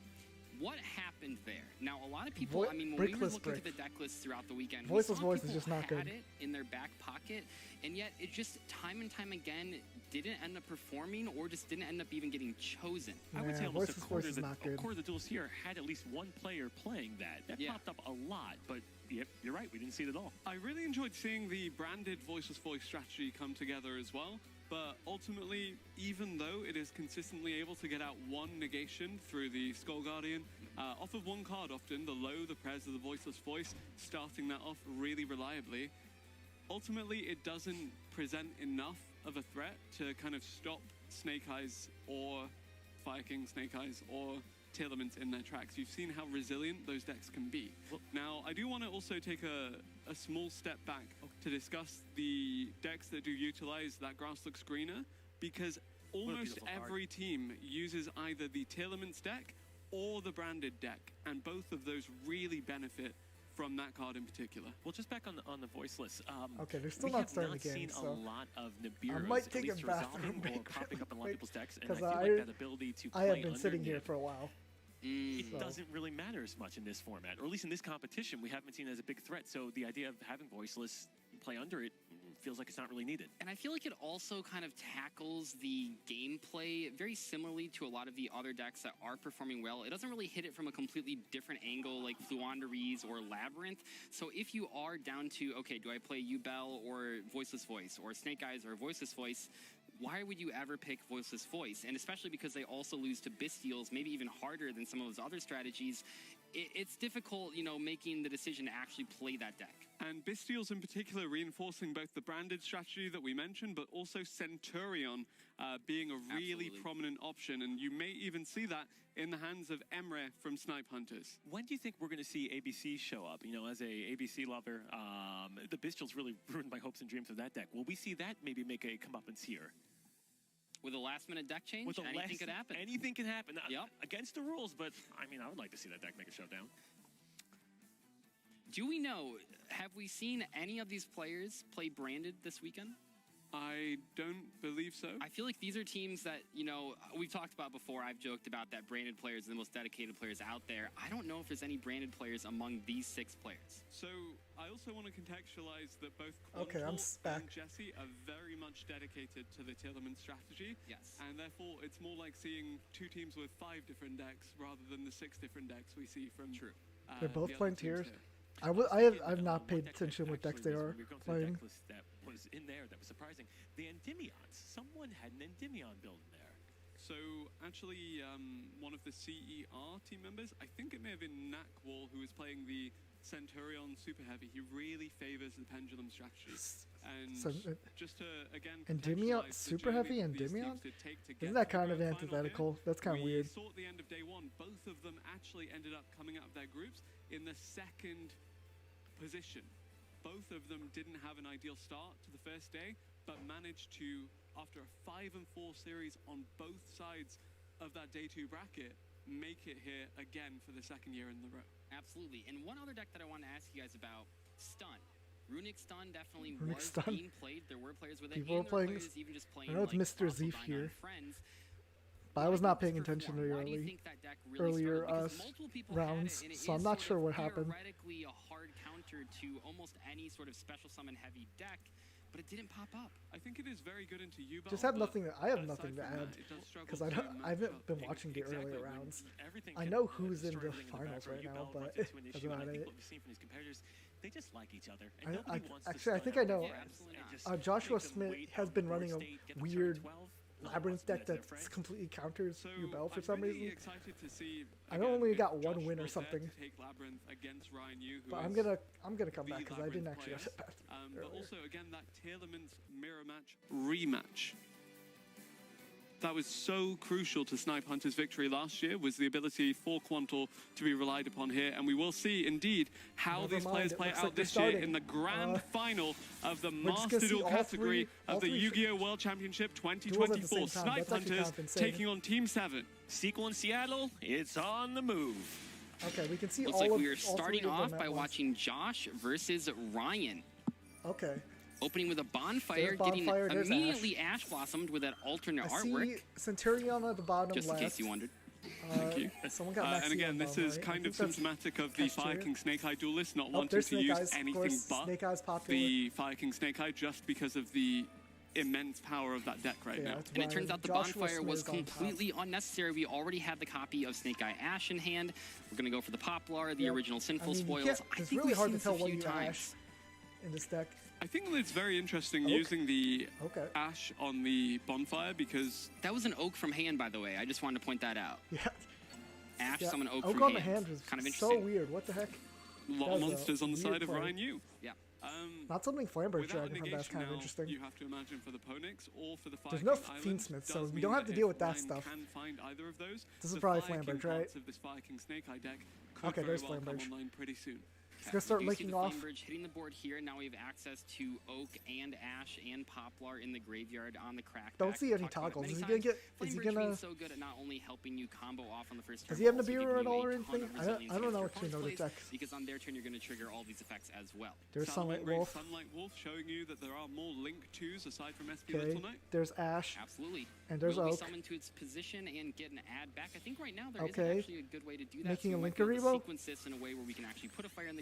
What happened there? Now, a lot of people, I mean, when we were looking at the deck lists throughout the weekend, Voiceless we saw Voice is people just not had good. it in their back pocket, and yet it just time and time again didn't end up performing or just didn't end up even getting chosen. I would say almost Voiceless a quarter Voice is not a good. quarter of the duels here had at least one player playing that. That popped up a lot, but yep, you're right. We didn't see it at all. I really enjoyed seeing the branded Voiceless Voice strategy come together as well. But ultimately, even though it is consistently able to get out one negation through the Skull Guardian, off of one card often, the low, the prayers of the Voiceless Voice, starting that off really reliably, ultimately it doesn't present enough of a threat to kind of stop Snake Eyes or Fire King Snake Eyes or Tearlaments in their tracks. You've seen how resilient those decks can be. Now, I do want to also take a small step back to discuss the decks that do utilize that grass looks greener, because almost every team uses either the Tearlaments deck or the branded deck, and both of those really benefit from that card in particular. Well, just back on the Voiceless. Okay, they're still not starting the game, We have not seen so a lot of Nibiru's, I might take at least a bathroom resolving break or popping up in a lot of people's decks, and I because feel like that ability to play I have been under sitting here Nib, for a while. it So. doesn't really matter as much in this format, or at least in this competition. We haven't seen it as a big threat, so the idea of having Voiceless play under it feels like it's not really needed. And I feel like it also kind of tackles the gameplay very similarly to a lot of the other decks that are performing well. It doesn't really hit it from a completely different angle like Fluandereeze or Labyrinth. So if you are down to, okay, do I play Yubel or Voiceless Voice or Snake Eyes or Voiceless Voice, why would you ever pick Voiceless Voice? And especially because they also lose to Bystials, maybe even harder than some of those other strategies, it's difficult, you know, making the decision to actually play that deck. And Bystials in particular reinforcing both the branded strategy that we mentioned, but also Centurion being a really prominent option. And you may even see that in the hands of Emre from Snipe Hunters. When do you think we're going to see ABC show up? You know, as a ABC lover, the Bystials really ruined my hopes and dreams of that deck. Will we see that maybe make a comeuppance here? With a last-minute deck change, anything could happen. Anything can happen. Yep. Against the rules, but I mean, I would like to see that deck make a showdown. Do we know, have we seen any of these players play branded this weekend? I don't believe so. I feel like these are teams that, you know, we've talked about before. I've joked about that branded players are the most dedicated players out there. I don't know if there's any branded players among these 6 players. So I also want to contextualize that both Okay, I'm back. and Jesse are very much dedicated to the Tillerman strategy. Yes. And therefore, it's more like seeing 2 teams with 5 different decks rather than the 6 different decks we see from True. They're both the playing other teams tiers. here. I've not paid attention what decks they are playing. That was in there that was surprising. The Endymions. Someone had an Endymion build in there. So actually, one of the CER team members, I think it may have been Nakwall, who was playing the Centurion Super Heavy. He really favors the pendulum strategy. And just to, again, Endymion, contextualize the Super Heavy journey these Endymion? teams did take to Isn't get that to the kind of grand final antithetical? here. That's kind of weird. We saw at the end of day 1, both of them actually ended up coming out of their groups in the 2nd position. Both of them didn't have an ideal start to the first day, but managed to, after a 5-4 series on both sides of that day 2 bracket, make it here again for the 2nd year in a row. Absolutely. And one other deck that I wanted to ask you guys about, Stun. Runic Stun definitely Runic was Stun. being played. There were players with it. People and were there were playing. players even just playing I know it's like Mr. Fossil Zeef Dino here, and Friends. but I was not paying attention to the Why do you think that deck really earlier struggled? Because multiple people rounds, had it, and it so I'm is not sort sure of what happened. theoretically a hard counter to almost any sort of special summon heavy deck, but it didn't pop up. I think it is very good into Yubel. Just have but nothing. I have aside nothing to from that, add it does struggle because to I match haven't up been watching the Exactly, earlier when rounds. everything I can know who's in destroy the everything finals background. right now, Yubel but runs into an that's issue, and about I think it. what we've seen from these competitors, they just like each other. And I- nobody I- wants to actually, I stun think I other know. players and just Joshua make them Smith wait has on been the running board a state, get them weird 12. labyrinth deck their that friends. completely counters So Yubel for I'm some really reason. excited to see. I again, only if got one Josh win or will dare something. to take Labyrinth against Ryan Yu, who But is I'm gonna come the back because I didn't Labyrinth actually player. have it But earlier. also, again, that Tailorman's mirror match rematch. That was so crucial to Snipe Hunter's victory last year, was the ability for Quantal to be relied upon here. And we will see, indeed, how Never these mind, players it play looks out like they're this year starting. in the grand final of the we're just Master gonna see Duel all category all of the three Yu-Gi-Oh! World Championship duels at the same 2024. time. Snipe That's actually kind Hunters of insane. taking on Team 7. Sequel in Seattle, it's on the move. Okay, we can see Looks all like of we are all three starting of them off at by once. watching Josh versus Ryan. Okay. Opening with a bonfire, There's Bonfire, getting there's immediately Ash Blossomed with that alternate I artwork. see Centurion at the bottom Just in left. case you wondered. Thank you. Someone got Maxi and again, on this bottom is right. I kind of think that's symptomatic of the Fire Casteria. King Snake Eye duelist not Oh, wanting there's to Snake use Eyes. Of anything course, but Snake Eyes popular. the Fire King Snake Eye just because of the immense power of that deck right Yeah, now. it's And it turns out the Joshua bonfire was Smith on top. completely unnecessary. We already had the copy of Snake Eye Ash in hand. We're going to go for the Poplar, the Yep. original Sinful I mean, you Spoils. can't- I it's think really we've hard seen to this tell a what few you times. Ash in this deck. I think that it's very interesting Oak? using the Okay. Ash on the bonfire because That was an oak from hand, by the way. I just wanted to point that out. Yeah. Ash Yeah. summon oak Oak from on the hand. hand was Kind of so interesting. weird. What the heck? a lot That of was a monsters on the weird side of play. Ryan Yu. Yeah. Not something Flamberg Without Dragon Hunt, that's negation kind of now, interesting. you have to imagine for the Ponix or for the Fire There's no King Island Fiendsmith, so does we mean don't have to that deal if with that Ryan stuff. Can find either of those, This is the probably Fire King Flamberg, right? parts of this Fire King Snake Eye deck could Okay, very there's well come Flamberg. online pretty soon. It's gonna start We do see licking the off. Flamebridge hitting the board here. Now we have access to Oak and Ash and Poplar in the graveyard on the crack. Don't pack. see We've any talked about it toggles. many Is he gonna times. get? Is he Flamebridge gonna? being so good at not only helping you combo off on the first turn, Does he have but also Nibiru giving at you all a or ton of anything? I resilience don't against know your actually know opponent's the plays, decks. because on their turn you're going to trigger all these effects as well. There's Sunlight Ray, Wolf. Sunlight Wolf showing you that there are more Link 2s aside from SP Okay. Little Knight. There's Ash. Absolutely. And there's Will be Oak. summoned to its position and get an add back. I think right now there Okay. isn't actually a good way to do that. Making so a we might Linker be able to Revo? sequence this in a way where we can actually put a fire in the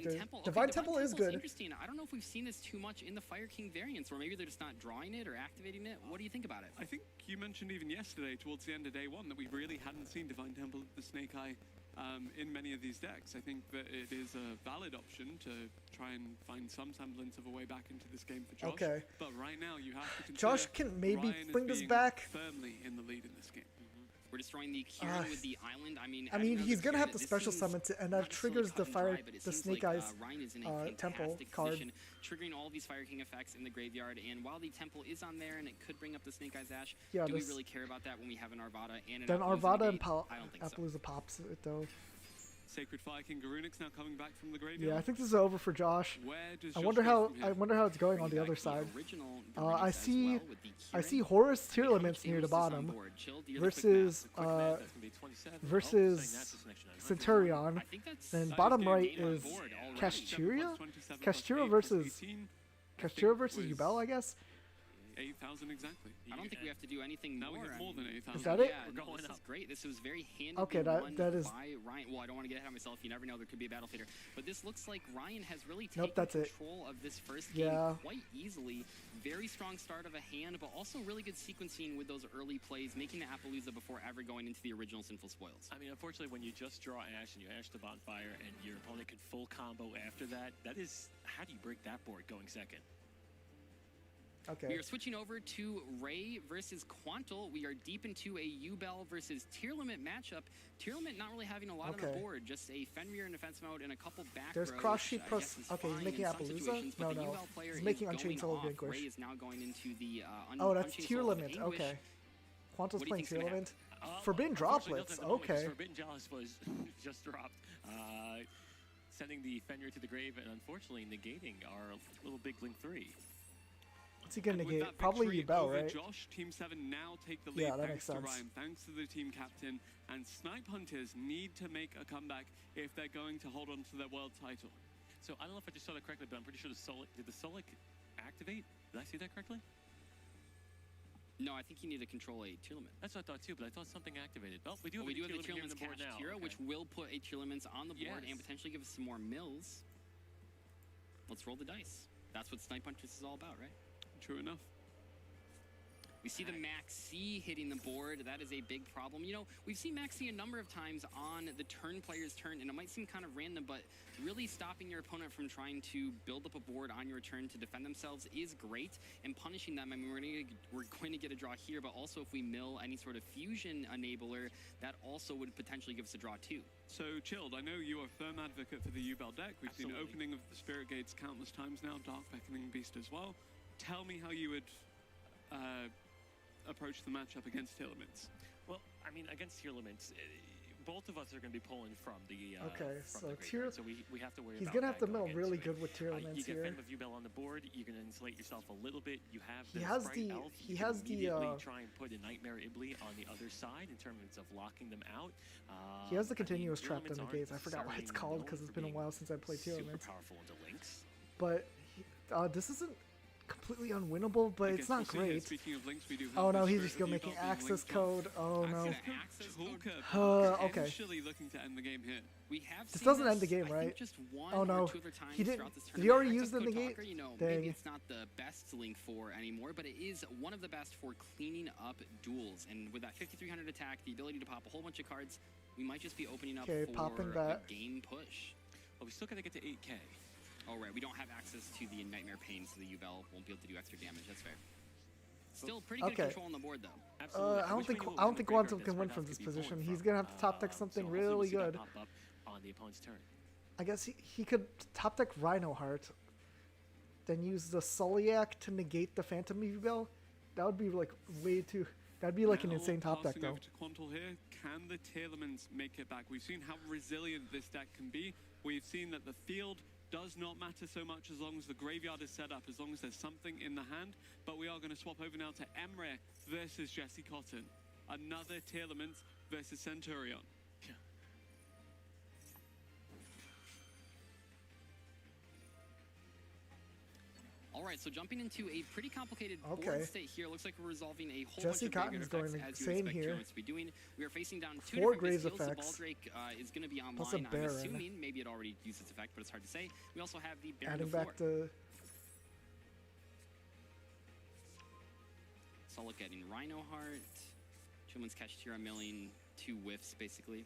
character. Temple. Okay, Divine Temple is good. Interesting. I don't know if we've seen this too much in the Fire King variants, or maybe they're just not drawing it or activating it. What do you think about it? I think you mentioned even yesterday, towards the end of day one, that we really hadn't seen Divine Temple of the Snake Eye in many of these decks. I think that it is a valid option to try and find some semblance of a way back into this game for Josh. Okay. But right now, you have to consider Josh can maybe Ryan bring as this being back. firmly in the lead in this game. We're destroying the Kieran with the island. I mean, he's gonna have to this special seems summon it, and not that triggers the necessarily cut and fire, dry, but it the seems Snake like, Eyes Ryan is in a temple fantastic card. position, triggering all these Fire King effects in the graveyard. And while the temple is on there and it could bring up the Snake Eyes Ash, Yeah, do we this- really care about that when we have an Arvada and an Then Appaloosa Arvada and negate? I don't think so. Appaloosa pops it though. Sacred Fire King Garunix now coming back from the graveyard. Yeah, I think this is over for Josh. Where does I Josh wonder go how from here? I wonder how it's going on Bring the other back the side. original I Garunix see as well with the I see Kieran. Horus tier How much limits near the damage is this on bottom board? Chill, do your versus quick math. That's gonna be 27. versus Centurion. I think that's Then size bottom game right game on is board already. Casturia. 27 plus Casturia 8 plus versus 18, I think Casturia versus was Yubel, I guess. 8,000 exactly. I don't think we have to do anything Now more. we have more than 8,000. Is that it? Yeah, no, this is great. This was very handedly Okay, won that is- by Ryan. Well, I don't want to get ahead of myself. You never know. There could be a battle fader. But this looks like Ryan has really taken Nope, that's it. control of this first Yeah. game quite easily. Very strong start of a hand, but also really good sequencing with those early plays, making the Appaloosa before ever going into the original Sinful Spoils. I mean, unfortunately, when you just draw Ash and you Ash the Bonfire and your opponent can full combo after that, that is, how do you break that board going second? We Okay. are switching over to Ray versus Quantal. We are deep into a U-Bell versus Tier Limit matchup. Tier Limit not really having a lot on the Okay. board, just a Fenrir in defense mode and a couple back There's row, cross which sheet I plus. guess is Okay, he's fine making in some Appaloosa. situations, but No, the no. U-Bell player He's making is Unchained going Soul of off. Vanquish. Ray is now going into the Oh, that's Unchained tier Soul of limit. Anguish. Okay. Quantal's What do you playing think's tier gonna limit. Forbidden Unfortunately, droplets. nothing at the moment, 'cause Okay. Forbidden Chalice was just dropped, sending the Fenrir to the grave and unfortunately negating our little big Blink 3. What's he gonna And with negate? that Probably victory Yubel, over right? Josh, Team 7 now take the lead Yeah, that thanks makes to sense. Ryan, thanks to the team captain. And Snipe Hunters need to make a comeback if they're going to hold on to their world title. So I don't know if I just saw that correctly, but I'm pretty sure did the Solic activate? Did I see that correctly? No, I think you need to control a Tier Limit. That's what I thought too, but I thought something activated. Oh, we do Well, have, we do have the Tier Tier Limit here on Limits the board Cash now. Tira, Okay. which will put a Tier Limits on the board and Yes. potentially give us some more mills. Let's roll the dice. That's what Snipe Hunters is all about, right? True enough. We see the Max C hitting the board. That is a big problem. You know, we've seen Max C a number of times on the turn player's turn, and it might seem kind of random, but really stopping your opponent from trying to build up a board on your turn to defend themselves is great, and punishing them, I mean, we're going to get a draw here, but also if we mill any sort of fusion enabler, that also would potentially give us a draw too. So, Chilled, I know you are a firm advocate for the U-Bell deck. We've seen Absolutely. opening of the Spirit Gates countless times now, Dark Beckoning Beast as well. Tell me how you would approach the matchup against Tier Limits. Well, I mean, against Tier Limits, both of us are going to be pulling from the Okay, from so the Tier- graveyard, so we have to worry He's about gonna have that to mill going really into it. good with Tier You Limits get here. Phantom of U-Bell on the board, you're going to insulate yourself a little bit. You have He the has Sprite the- Elf. he You has can the, immediately try and put a Nightmare Ibli on the other side in terms of locking them out. He has the I mean, continuous Tier trap Limits on the aren't gates. I forgot what it's necessarily called known because it's for been a being while since I played Tier super Limits. powerful into links. But this isn't completely unwinnable, but I it's guess not we'll see here. great. Speaking of links, we do have Oh no, the he's Spirit just of gonna U-Bell making being access linked on. code. Oh no. Access code. Talker Okay. potentially looking to end the game here. We have This seen doesn't end the game, I think right? just one Oh, no. or two other times He didn't- throughout this did he tournament. already Access use the code negate? Talker, you know, Dang. maybe it's not the best link for anymore, but it is one of the best for cleaning up duels. And with that 5300 attack, the ability to pop a whole bunch of cards, we might just be opening up Okay, for popping a that. game push. Well, we still got to get to 8K. Oh, right, we don't have access to the Nightmare Pain, so the U-Bell won't be able to do extra damage. That's fair. Still pretty good Okay. control on the board, though. Absolutely. I don't Which think way you I don't move think from the Quantum graveyard, can win that's from where this it has to be position. pulling He's from. gonna have to top deck So something hopefully we'll really see that good. pop up on the opponent's turn. I guess he could top deck Rhino Heart, then use the Soliac to negate the Phantom Evil. That would be like way too. That'd be like an Now, insane top deck passing though. over to Quantal here, can the Tier Limits make it back? We've seen how resilient this deck can be. We've seen that the field does not matter so much as long as the graveyard is set up, as long as there's something in the hand. But we are going to swap over now to Emre versus Jesse Cotton. Another Tier Limits versus Centurion. All right, so jumping into a pretty complicated Okay. board state here. Looks like we're resolving a whole Jesse bunch of Cotton's graveyard going effects, as you insane expect here. Tier Limits to be doing. We are facing down two 4 different Graves Bestials. The effects. Baldrake is going to be Plus a online. I'm Baron. assuming maybe it already used its effect, but it's hard to say. We also have the Baron Adding to floor. back to Solic getting Rhino Heart. Chillman's Kashtira milling 2 whiffs, basically.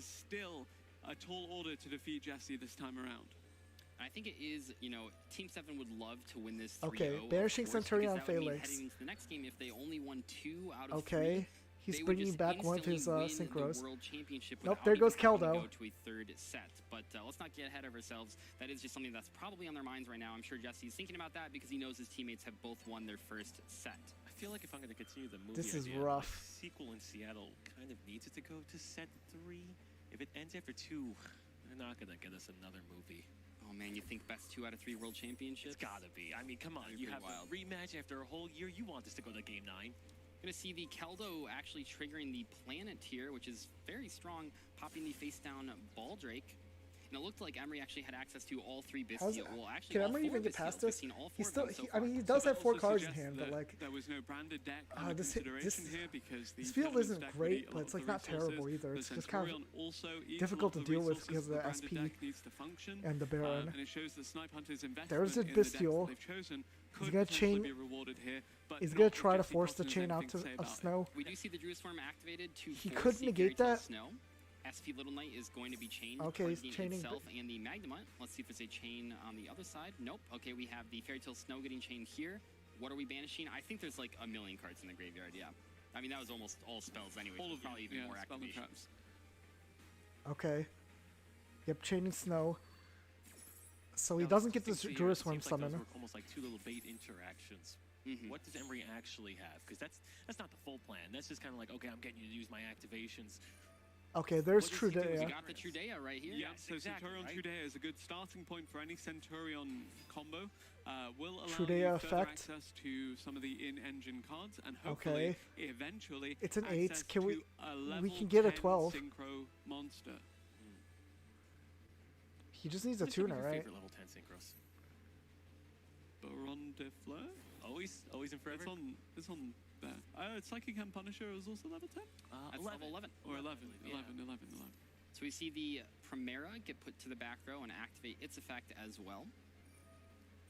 is still a tall order to defeat Jesse this time around. I think it is, you know, Team 7 would love to win this 3-0. Okay, banishing Centurion Fele. Felix. Heading into the next game if they only won 2 out of 3. Okay. He's they would bringing just back one of his instantly win synchros. the World Championship Nope, without there goes even having to Keldo. go to a third set. But let's not get ahead of ourselves. That is just something that's probably on their minds right now. I'm sure Jesse's thinking about that because he knows his teammates have both won their first set. I feel like if I'm going to continue the movie This is idea, rough. the sequel in Seattle kind of needs it to go to set 3. If it ends after 2, they're not going to get us another movie. Oh man, you think best 2 out of 3 World Championships? It's got to be. I mean, come on. That'd be You have pretty wild. a rematch after a whole year. You want this to go to Game 9. Gonna see the Keldo actually triggering the Planeteer, which is very strong, popping the face down Baldrake. And it looked like Emery actually had access to all 3 Bistio. Well, actually, Can all Emery 4 even get Bistios. past We've this? seen all 4 He's of still. them so I mean, far. he does So have that 4 also cards in suggests hand, but that like, there was no branded deck under this consideration here because the this field tournament's isn't deck great, really, a but lot it's of like the not terrible resources, either. the It's just kind Centurion also eats difficult a to lot of deal with resources because of the the branded SP deck needs to function, and the Baron. and it shows that Snipe Hunter's investment There's a in the decks that Bistio. they've chosen He's could gonna potentially chain. be rewarded here, but He's not gonna if try to Jesse force the Cotton has chain out anything to, say of about it. snow. We do see the Druid Swarm activated to He force couldn't the negate Fairy Tail that? Snow. SP Little Knight is going to be chained, Okay, he's targeting chaining itself and the Magnemite. Let's see if there's a chain on the other side. Nope. Okay, we have the Fairy Tail Snow getting chained here. What are we banishing? I think there's like a million cards in the graveyard, yeah. I mean, that was almost all spells anyway. All of them, probably even yeah, more spell and activations. traps. Okay. Yep, chaining snow. So he Now, doesn't get the this thing here, Druid it Swarm seems like those summon. were almost like 2 little bait interactions. What does Emery actually have? Because that's not the full plan. That's just kind of like, okay, I'm getting you to use my activations. Okay, there's What does he do? Trudea. We got the Trudea right here. Yeah, Yes, so exactly, Centurion right? Trudea is a good starting point for any Centurion combo. Will allow Trudea you further effect. access to some of the in-engine cards, and hopefully, Okay. eventually, It's an 8. access Can we? to a level We can get a 10 12. synchro monster. He just needs a Who's some of tuner, your right? favorite level 10 synchros? Baron de Fleur? Always in It's forever? on there. Psychic Hand Punisher is also level 10? That's level 11. Or 11. Yeah. 11. So we see the Primera get put to the back row and activate its effect as well.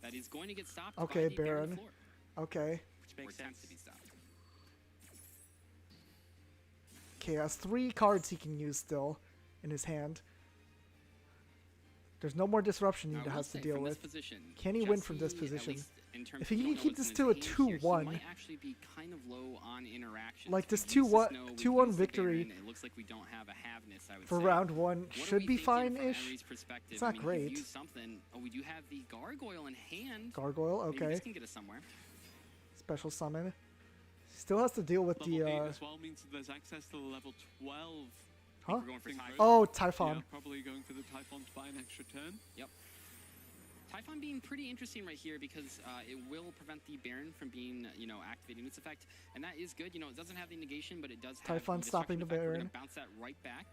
That is going to get stopped Okay, by the Baron Baron. floor. Okay. Which Or makes attempts sense. to be stopped. Okay, has 3 cards he can use still in his hand. There's no more disruption Now, he I will has to say, deal from with. this position, Can he win from this Jesse, at position? least in terms If of he we can don't know keep what's this in to a his hand here, 2-1. he might actually be kind of low on interactions. Like this We use the 2-1 Snow, we 2-1 use the victory Baron, it looks like we don't have a haveness, I would for say. round 1 What are should we be thinking from fine-ish. Emery's perspective? It's not I mean, great. He used something. Oh, we do have the Gargoyle in hand. Gargoyle, Maybe okay. this can get us somewhere. Special summon. Still has to deal with Level the 8 as well means that there's access to the level 12. Huh? We're going for Typhon. Oh, Typhon. Yeah, probably going for the Typhon to buy an extra turn. Yep. Typhon being pretty interesting right here because it will prevent the Baron from being, activating its effect. And that is good. It doesn't have the negation, but it does have Typhon the stopping destruction the effect. We're Baron. gonna bounce that right back.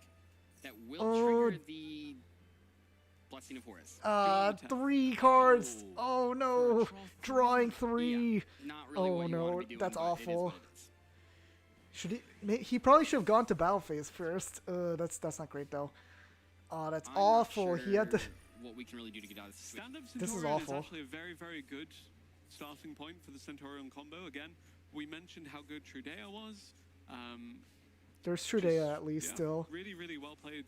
That will Oh. trigger the Blessing of Horus. 3 cards. Oh no. For a draw Drawing three. 3. Not really Oh what you no, want to be doing, that's but it is awful. what it is. Should he probably should have gone to battle phase first. That's not great though. Oh, that's I'm not awful. He had to sure what we can really do to get out of this situation. Stand-up This is Centurion is awful. actually a very, very good starting point for the Centurion combo. Again, we mentioned how good Trudea was. There's Trudea at least Yeah, still. really, really well played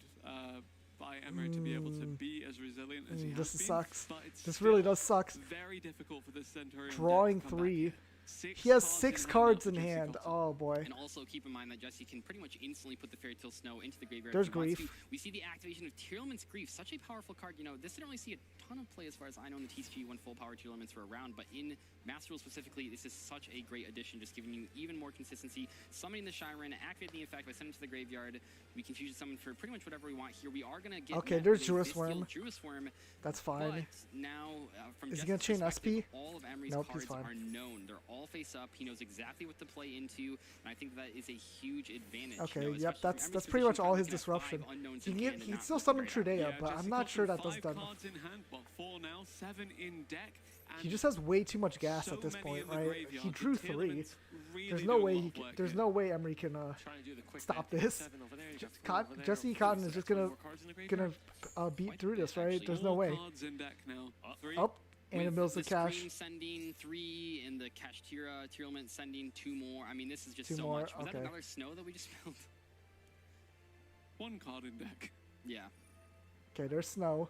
by Emery to be able to be as resilient as he has This been. sucks. But it's This really still does suck. very difficult for this Centurion Drawing deck to come back 3. here. 6 He has cards 6 in cards hand in for Jesse hand. Cotton. Oh boy. And also keep in mind that Jesse can pretty much instantly put the Fairy Tail Snow into the graveyard. There's if he wants Grief. to. We see the activation of Tearlament's Grief, such a powerful card. This didn't really see a ton of play as far as I know in the TCG when full power Tearlaments were around, but in Master Rules specifically, this is such a great addition, just giving you even more consistency. Summoning the Shyren, activating the effect by sending it to the graveyard. We can fusion summon for pretty much whatever we want here. We are going to get Okay, met there's with a Druid Bestial Swarm. Druid Swarm. That's fine. But now, from Is he Jesse's gonna chain perspective, SP? all of Emery's Nope, he's cards fine. are known. They're all face up. He knows exactly what to play into, and I think that is a huge advantage. Okay, especially yep, for that's Emery's pretty much position, all probably his looking at disruption. 5 unknowns He in can hand get, and he'd not still feel summon great at it. Trudea, but I'm not sure that does 5 done. cards in hand, well, 4 now, 7 in deck. He and just has way too much gas so at this many point, in the right? graveyard. He The drew 3. Tearlaments really There's do no a way lot he of can, work there's here. no way Emery can Trying to do the quick stop math. this. 7 over there, you got 4 over there. Jesse Okay, Cotton so is just that's 4 gonna more cards in the graveyard. beat Quite through a bit, this, right? actually. There's no 4 way. cards in deck now. 3. Oh, and it With mills the cash. Scream sending 3 and the Kashtira Tearlament sending 2 more. I mean, this is just 2 so more, much. Was that okay. another snow that we just spilled? 1 card in deck. Yeah. Okay, there's Snow.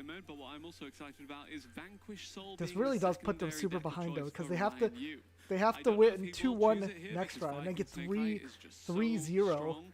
player mode, but what I'm also excited about is Vanquish Soul. This being really the does put them secondary super deck of behind though, choice because for they have to Ryan Yu. they have I to don't know if win he will 2-1 choose it here next because round and then get Viking Snake Eye is just so 3-0. strong.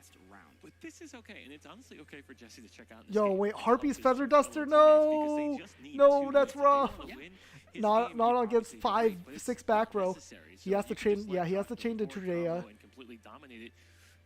last round. But this is okay, and it's honestly okay for Jesse to check out. Yo, wait, Harpy's Feather Duster? No! No, that's wrong. Not against 5-6 back row. He has to chain, yeah, he has to chain to Trudea. And completely dominate it.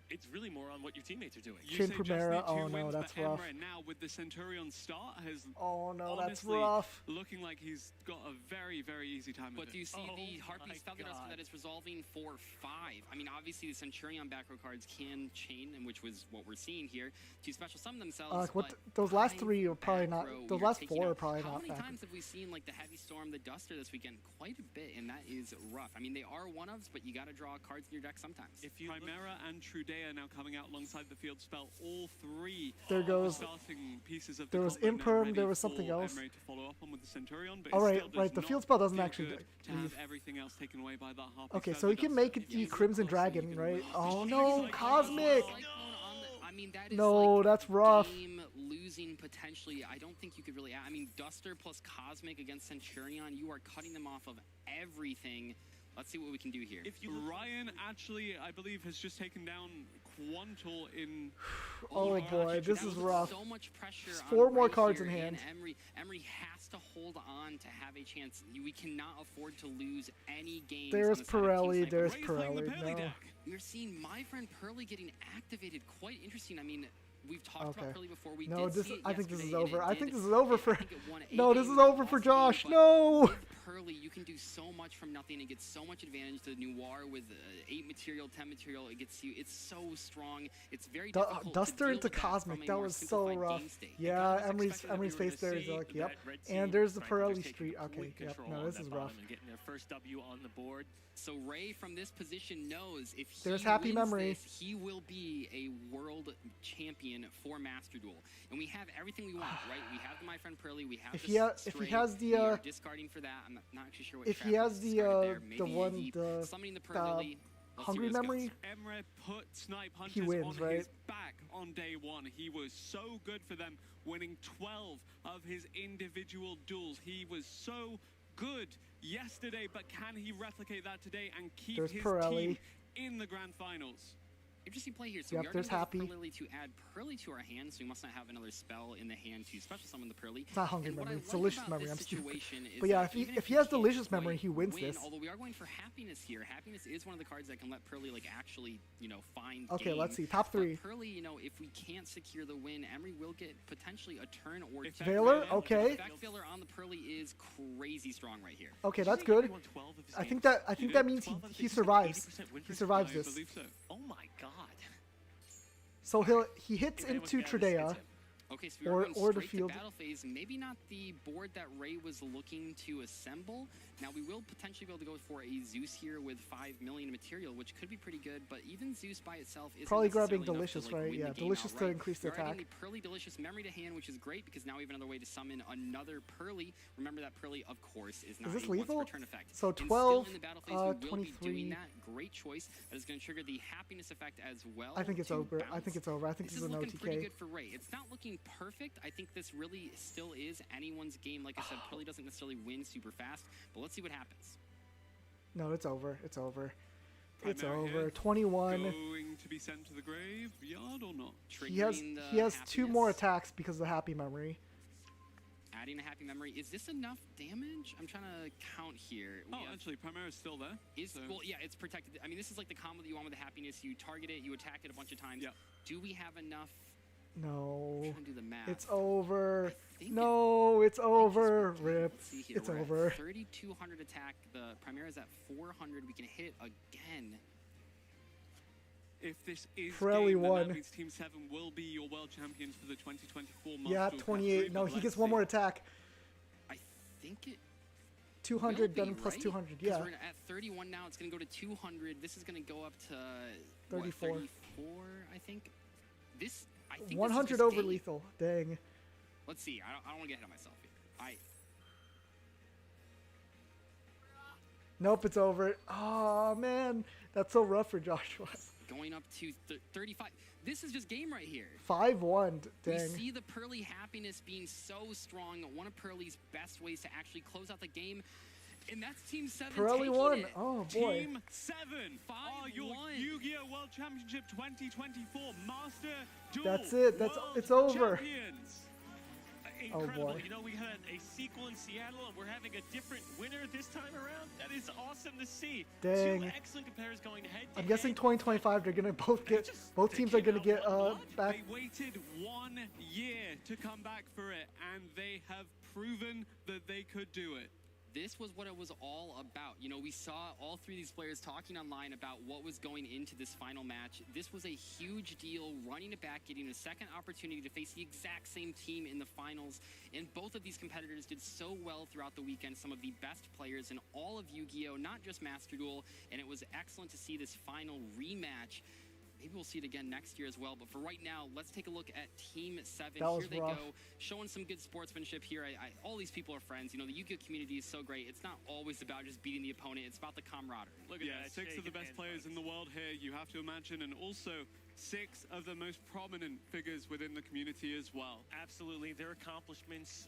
it's really more on what your teammates are doing. Chin Primera, oh no, that's rough. Now with the Centurion start has Oh no, that's honestly rough. looking like he's got a very, very easy time with But do you see the Harpy's Feather Duster that is resolving for 5? I mean, obviously the Centurion back row cards can chain, and which was what we're seeing here, to special summon themselves. Those last 3 are probably not. Those last 4 are probably How not. many times have we seen like the Heavy Storm, the Duster this weekend? Quite a bit, and that is rough. I mean, they are one-ofs, but you got to draw cards in your deck sometimes. If you Chimera and Trudea now coming out alongside the field spell, all 3 there goes starting pieces of there was Imperm, there was something else. To follow up on with the Centurion, but right, the field spell doesn't actually to have everything else taken away by that Harpy's Okay, so Feather he can Duster. make it the Crimson Dragon, right? Oh no, Cosmic! I mean, that is No, that's rough. Game losing potentially. I don't think you could really. I mean, Duster plus Cosmic against Centurion, you are cutting them off of everything. Let's see what we can do here. Ryan actually, I believe, has just taken down Quantal in. Oh boy, this is rough. So much pressure. 4 more Ray cards here in hand. and Emery has to hold on to have a chance. We cannot afford to lose any games. There's on the side of Pirelli, Team there's Sniper. Pirelli. No. We're seeing my friend Pearly getting activated. Quite interesting. I mean, we've talked about Pearly before. We No, did this see it I think this is yesterday, and over. it I did- think this is over for. I think it won a No, this game, is over lost for a game, Josh. but No. with Pearly, you can do so much from nothing and get so much advantage. The Noir with 8 material, 10 material, it gets you. It's so strong. It's very difficult Duster to deal into with that from Cosmic. a That more was so simplified rough. game state. Yeah, Emery's face there is like, yep. And there's the Pirelli Street. Okay, yep. No, this is rough. And getting their first W on the board. So Ray from this position knows if he There's Happy wins Memory. this, he will be a world champion for Master Duel. And we have everything we want, right? We have the My Friend Pearly, we have If the he has Stray, the we are discarding for that. I'm not actually sure what if trap he has is discarded there. the Maybe one he the summoning the Pearly. Let's see Hungry where this Memory. goes. Emre put Snipe Hunters He wins, on right? his back on day 1. He was so good for them, winning 12 of his individual duels. He was so good yesterday, but can he replicate that today and keep There's his Pirelli. team in the grand finals? Interesting play here. So Yep, we are there's going Happy. to Pearly to add Pearly to our hand, so we must not have another spell in the hand to special summon the Pearly. It's not Hungry And what Memory, I it's like Delicious about Memory. this I'm stupid. situation is But yeah, that if even he has can't Delicious quite Memory, he wins win, this. Although we are going for Happiness here. Happiness is one of the cards that can let Pearly like actually, find Okay, game. let's see. Top 3. But Pearly, if we can't secure the win, Emery will get potentially a turn or two. Veiler, okay. Effect Veiler on the Pearly is crazy strong right here. Okay, that's good. I think that means he survives. He survives this. Oh my god. So he hits into Trudea. Okay, so we are going or the straight field. to battle phase. Maybe not the board that Ray was looking to assemble. Now we will potentially be able to go for a Zeus here with 5 million material, which could be pretty good. But even Zeus by itself isn't Probably grabbing necessarily enough Delicious, to, like, right? win Yeah, the game Delicious to outright. increase the We're adding attack. the Pearly Delicious Memory to hand, which is great because now we have another way to summon another Pearly. Remember that Pearly, of course, is not this a lethal? once per turn effect. So And still 12, in the battle phase, we will be 23. doing that. Great choice. That is going to trigger the Happiness effect as well. I think it's to over. I bounce. think it's over. I think this is an looking pretty OTK. good for Ray. It's not looking perfect. I think this really still is anyone's game. Like I said, Pearly doesn't necessarily win super fast, but let's see what happens. No, it's over. It's over. It's Chimera over. here, 21. Going to be sent to the graveyard or not? He has Triggering the he has 2 more happiness. attacks because of the Happy Memory. Adding a Happy Memory. Is this enough damage? I'm trying to count here. We Oh, have- actually, Primera's still there. Well, yeah, it's protected. I mean, this is like the combo that you want with the Happiness. You target it, you attack it a bunch of times. Yeah. Do we have enough? No. I'm trying to do the math. It's over. think No, it's over. Let's Rip. see here. It's We're over. At 3,200 attack. The Primera's at 400. We can hit it again. If this is Pirelli game, then won. that means Team 7 will be your world champions for the 2024 Yeah, Master Duel 28. category, No, but he let's gets one see. more attack. I think it 200, will be, then plus right? 200. 'Cause Yeah. we're at 31 now. It's going to go to 200. This is going to go up to what, 34. 34, I think. I think 100 this is just over game. lethal. Dang. Let's see. I don't want to get ahead of myself here. Nope, it's over. Oh, man. That's so rough for Joshua. Going up to 35. This is just game right here. 5-1. We Dang. see the Pearly Happiness being so strong. One of Pearly's best ways to actually close out the game. And that's Team 7 Pirelli taking won. it. Oh, boy. Team 7 are your 5-1. Yu-Gi-Oh! World Championship 2024 Master Duel That's it. World It's over. Champions. incredible. boy. You know, we had a sequel in Seattle, and we're having a different winner this time around. That is awesome to see. Dang. Two excellent competitors going head to I'm guessing head. 2025 they're gonna both teams are gonna get back. They waited 1 year to come back for it, and they have proven that they could do it. This was what it was all about. You know, we saw all three of these players talking online about what was going into this final match. This was a huge deal, running it back, getting a second opportunity to face the exact same team in the finals. And both of these competitors did so well throughout the weekend, some of the best players in all of Yu-Gi-Oh!, not just Master Duel. And it was excellent to see this final rematch. Maybe we'll see it again next year as well. But for right now, let's take a look at Team 7. Here they go, showing some good sportsmanship here. All these people are friends. You know, the Yu-Gi-Oh! Community is so great. It's not always about just beating the opponent. It's about the camaraderie. Look at that. 6 of the best players in the world here, you have to imagine, and also 6 of the most prominent figures within the community as well. Absolutely. Their accomplishments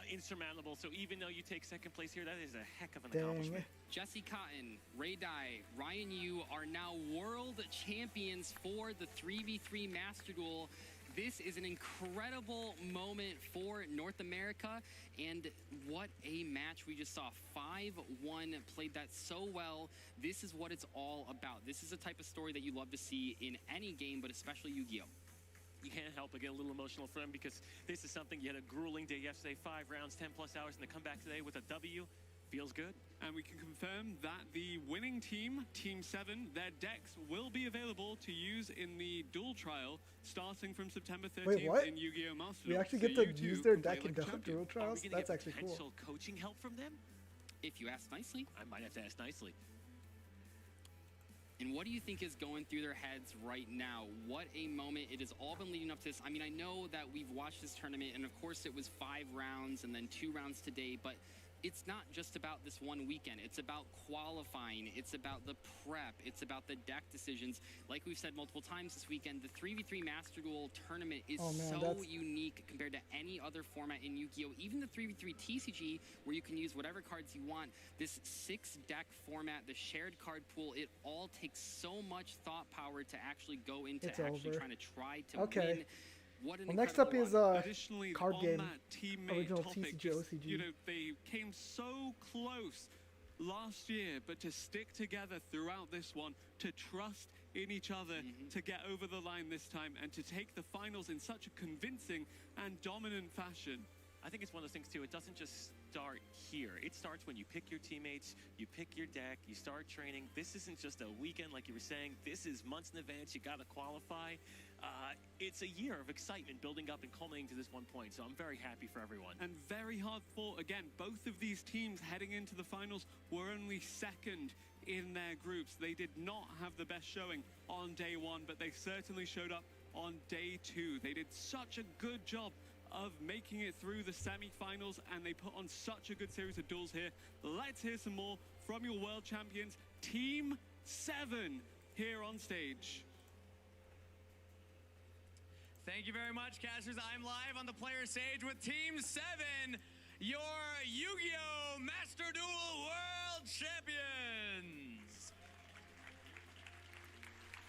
insurmountable. So even though you take second place here, that is a heck of an accomplishment. Jesse Cotton, Ray Dai, Ryan Yu are now world champions for the 3v3 Master Duel. This is an incredible moment for North America, and what a match we just saw. 5-1, played that so well. This is what it's all about. This is the type of story that you love to see in any game, but especially Yu-Gi-Oh! You can't help but get a little emotional for them because this is something, you had a grueling day yesterday, 5 rounds, 10 plus hours, and to come back today with a W feels good. And we can confirm that the winning team, Team 7, their decks will be available to use in the duel trial starting from September 13th in Yu-Gi-Oh! Master Duel. We actually get to use their deck in duel trials? That's actually cool. Potential coaching help from them? If you ask nicely. I might have to ask nicely. And what do you think is going through their heads right now? What a moment. It has all been leading up to this. I mean, I know that we've watched this tournament, and of course it was 5 rounds and then 2 rounds today, but it's not just about this one weekend. It's about qualifying. It's about the prep. It's about the deck decisions. Like we've said multiple times this weekend, the 3v3 Master Duel tournament is so unique compared to any other format in Yu-Gi-Oh! Even the 3v3 TCG, where you can use whatever cards you want, this 6-deck format, the shared card pool, it all takes so much thought power to actually go into actually trying to try to win. What an next up is Additionally, card on game, that teammate original topic, TCG, OCG. you know, they came so close last year, but to stick together throughout this one, to trust in each other, to get over the line this time, and to take the finals in such a convincing and dominant fashion. I think it's one of those things too, it doesn't just start here. It starts when you pick your teammates, you pick your deck, you start training. This isn't just a weekend like you were saying. This is months in advance. You got to qualify. It's a year of excitement building up and culminating to this one point, so I'm very happy for everyone. And very hard fought. Again, both of these teams heading into the finals were only second in their groups. They did not have the best showing on day 1, but they certainly showed up on day 2. They did such a good job of making it through the semi-finals, and they put on such a good series of duels here. Let's hear some more from your world champions, Team 7, here on stage. Thank you very much, casters. I'm live on the player stage with Team 7, your Yu-Gi-Oh! Master Duel World Champions.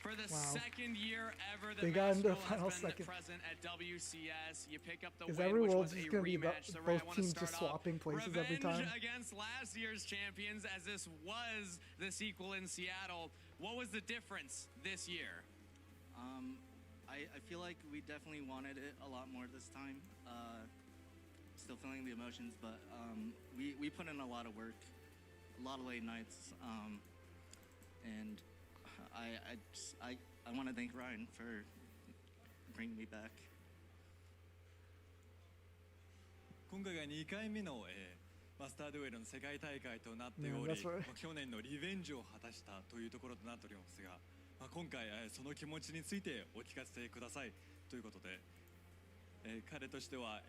For the second year ever, the Master Duel has been present at WCS. You pick up the Is win, every which world's was just a going to be rematch. So both teams just swapping places every time? Against last year's champions, as this was the sequel in Seattle. What was the difference this year? I feel like we definitely wanted it a lot more this time. Still feeling the emotions, but we put in a lot of work, a lot of late nights, and I want to thank Ryan for bringing me back. 今回が2回目の、マスターデュエルの世界大会となっており、去年のリベンジを果たしたというところとなっておりますが、今回、その気持ちについてお聞かせくださいということで、彼としては、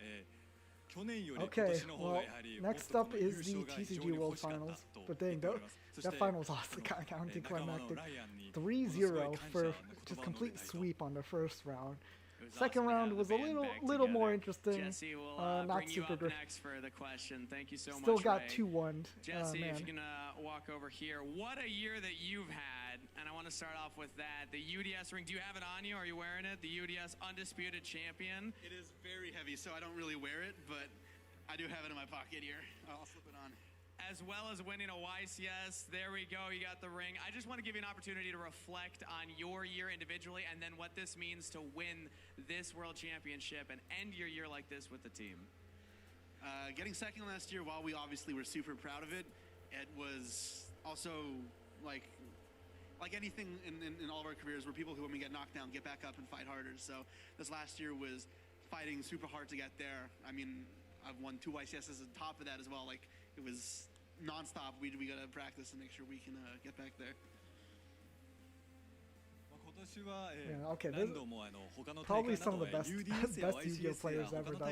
去年より今年の方がやはり next up is the TCG World Finals, but dang, that finals also got anticlimactic. 3-0 for just complete sweep on the first round. Second round was a little more interesting. Jesse will not bring you super up great. next for the question. Thank you so much. Still got Ray. 2-1. Jesse, man. if you can walk over here. What a year that you've had. And I want to start off with that. The UDS ring. Do you have it on you? Are you wearing it? The UDS Undisputed Champion. It is very heavy, so I don't really wear it, but I do have it in my pocket here. I'll slip it on. As well as winning a YCS. There we go. You got the ring. I just want to give you an opportunity to reflect on your year individually and then what this means to win this World Championship and end your year like this with the team. Getting second last year, while we obviously were super proud of it, it was also like anything in all of our careers, where people who, when we get knocked down, get back up and fight harder. So this last year was fighting super hard to get there. I mean, I've won 2 YCSs on top of that as well. Like, it was nonstop. We got to practice and make sure we can get back there. Yeah, okay, this is probably some of the best Yu-Gi-Oh players ever, though.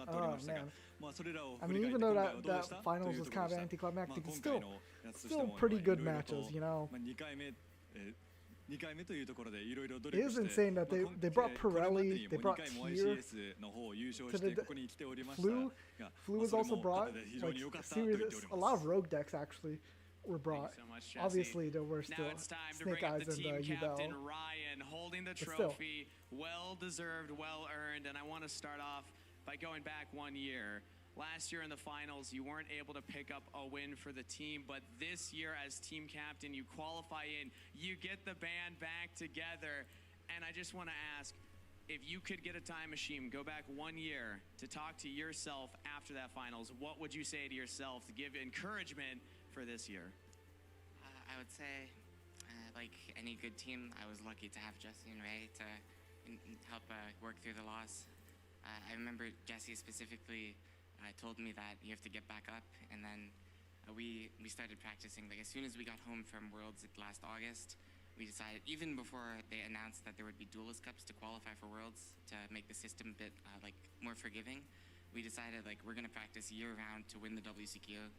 Oh, man. I mean, even though that finals was kind of anticlimactic, it's still pretty good matches, you know. It is insane that they brought Pirelli, they brought Tier to the Flu. Flu was also brought, like, a lot of rogue decks actually were brought. So much, Obviously, there were still now it's time to Snake bring up Eyes the team and captain, Yubel. Ryan, holding the But still. trophy. Well deserved, well earned. And I want to start off by going back 1 year. Last year in the finals, you weren't able to pick up a win for the team, but this year as team captain, you qualify in, you get the band back together. And I just want to ask, if you could get a time machine, go back 1 year to talk to yourself after that finals, what would you say to yourself to give encouragement for this year? I would say, like any good team, I was lucky to have Jesse and Ray to help work through the loss. I remember Jesse specifically told me that you have to get back up, and then we started practicing. Like, as soon as we got home from Worlds last August, we decided, even before they announced that there would be duelist cups to qualify for Worlds to make the system a bit like more forgiving, we decided like we're gonna practice year round to win the WCQ.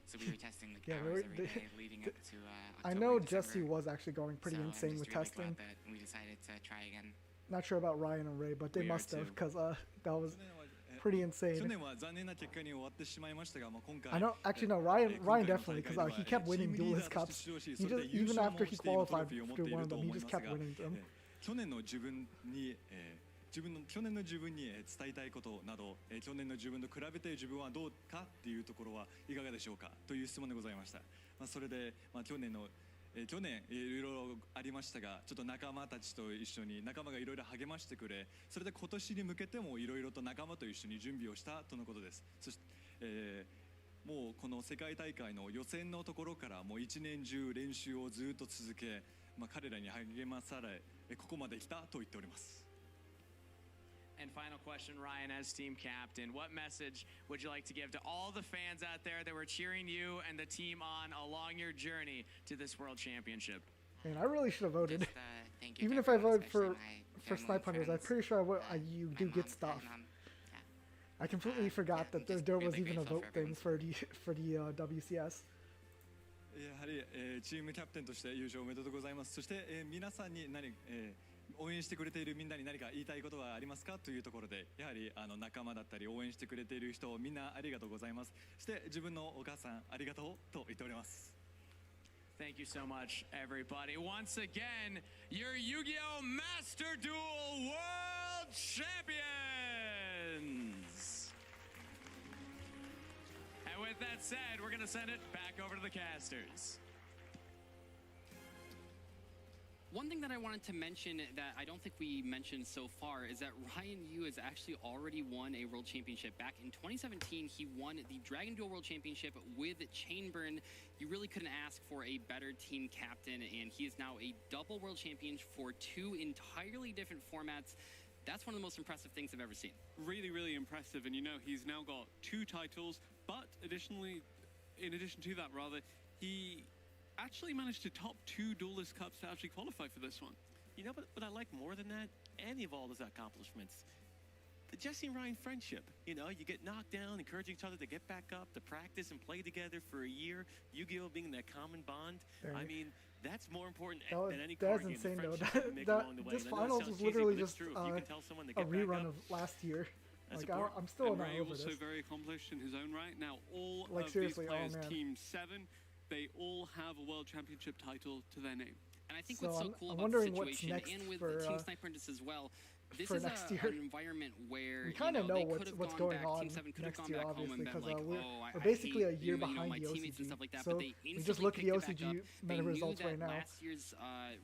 So we were testing like hours every day leading up to October, I know December. Jesse was actually going pretty insane with really testing. glad that we decided to try again. Not sure about Ryan and Ray, but they We must are have, too. because that was pretty insane. I know, actually no, Ryan definitely, because he kept winning duelist cups. He just, even after he qualified through one of them, he just kept winning them. 去年の自分に去年の自分に伝えたいことなど、去年の自分と比べて自分はどうかっていうところはいかがでしょうかという質問でございました。それで、去年いろいろありましたが、ちょっと仲間たちと一緒に仲間がいろいろ励ましてくれ、それで今年に向けてもいろいろと仲間と一緒に準備をしたとのことです。そして、もうこの世界大会の予選のところからもう一年中練習をずっと続け、彼らに励まされ、ここまで来たと言っております。And final question, Ryan, as team captain, what message would you like to give to all the fans out there that were cheering you and the team on along your journey to this World Championship? Man, I really should have voted. Just, thank you Even to if I everyone, voted for especially my Snipe Hunters, I'm friends, pretty sure you do get mom, stuff. yeah. I completely forgot that there was really even a grateful vote for thing for the WCS. やはり、チームキャプテンとして優勝おめでとうございます。そして、皆さんに応援してくれているみんなに何か言いたいことはありますかというところで、やはり仲間だったり応援してくれている人みんなありがとうございます。そして自分のお母さんありがとうと言っております。Thank you so much, everybody. Once again, your Yu-Gi-Oh! Master Duel World Champions! And with that said, we're going to send it back over to the casters. One thing that I wanted to mention that I don't think we mentioned so far is that Ryan Yu has actually already won a World Championship. Back in 2017, he won the Dragon Duel World Championship with Chainburn. You really couldn't ask for a better team captain, and he is now a double World Champion for 2 entirely different formats. That's one of the most impressive things I've ever seen. Really, really impressive. And you know, he's now got 2 titles, but in addition to that, he actually managed to top 2 duelist cups to actually qualify for this one. You know what I like more than that? Any of all those accomplishments. the Jesse and Ryan friendship. You know, you get knocked down, encourage each other to get back up, to practice and play together for a year. Yu-Gi-Oh being that common bond. I mean, that's more important than any card game. That's insane, though. This I know finals was cheesy, literally but it's just true. If you can tell someone to a get back rerun up, of last year. that's Like, important. I'm still and not Ray over also this. very accomplished in his own right. Now, all Like, of seriously, these oh, players, man. Team 7, they all have a World Championship title to their name. And I think So what's so I'm- cool I'm about the wondering what's situation, next and with for, Team Sniper as well, this for is next an year. environment where We kind of know they what's could have what's gone going back, on Team 7 could have next gone year, back home obviously, and been because like, we're oh, basically I a hate year you know, behind my the teammates and OCG. stuff like that, So but they we just instantly look at the picked it back OCG up. meta They knew results that right now. last year's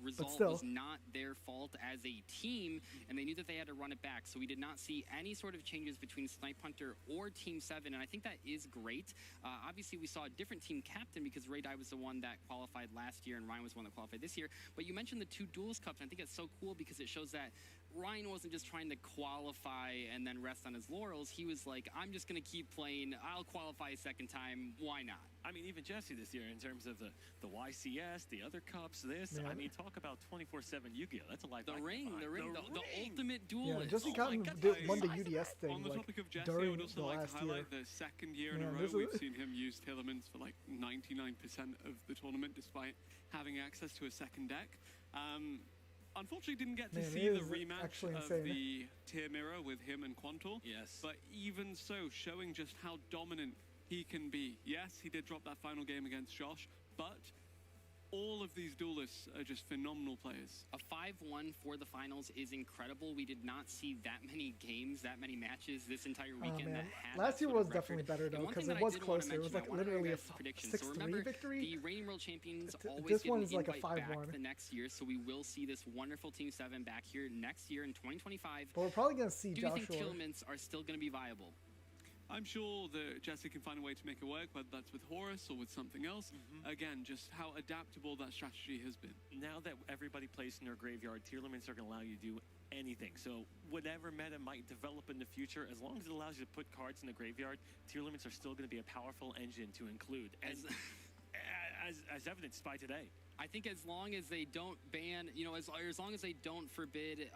result still. was not their fault as a team, and they knew that they had to run it back. So we did not see any sort of changes between Snipe Hunter or Team 7, and I think that is great. Obviously, we saw a different team captain because Ray Dye was the one that qualified last year, and Ryan was the one that qualified this year. But you mentioned the 2 duels cups, and I think it's so cool because it shows that Ryan wasn't just trying to qualify and then rest on his laurels. He was like, I'm just going to keep playing. I'll qualify a second time. Why not? I mean, even Jesse this year in terms of the YCS, the other cups, this. Man. I mean, talk about 24/7 Yu-Gi-Oh. That's a life. The ring, the ultimate Yeah, duelist. Jesse Oh got my him God, won the guys. UDS thing On the like topic of Jesse, I during would the also like to last year. highlight the second year in a Man, row this we've is- seen him use Tillermans for like 99% of the tournament, despite having access to a second deck. Unfortunately, didn't get to Man, see it the is rematch actually of insane. the tier mirror with him and Quantor. Yes. But even so, showing just how dominant he can be. Yes, he did drop that final game against Josh, but all of these duelists are just phenomenal players. A 5-1 for the finals is incredible. We did not see that many games, that many matches this entire weekend. Man. That had Last that year sort was of definitely record. better, And though, one thing because that it I was did wanna closer. It was mention, I like wanna hear literally a your guys' predictions. So 6-3 remember, victory. the reigning world champions always this get one an is like a invite back 5-1. the next year, so we will see this wonderful Team 7 back here next year in 2025. But we're probably going to see Do you think Joshua. Tillmans are still going to be viable? I'm sure that Jesse can find a way to make it work, whether that's with Horus or with something else. Again, just how adaptable that strategy has been. Now that everybody plays in their graveyard, tier limits are going to allow you to do anything. So whatever meta might develop in the future, as long as it allows you to put cards in the graveyard, tier limits are still going to be a powerful engine to include, as evidenced by today. I think as long as they don't ban, you know, as long as they don't forbid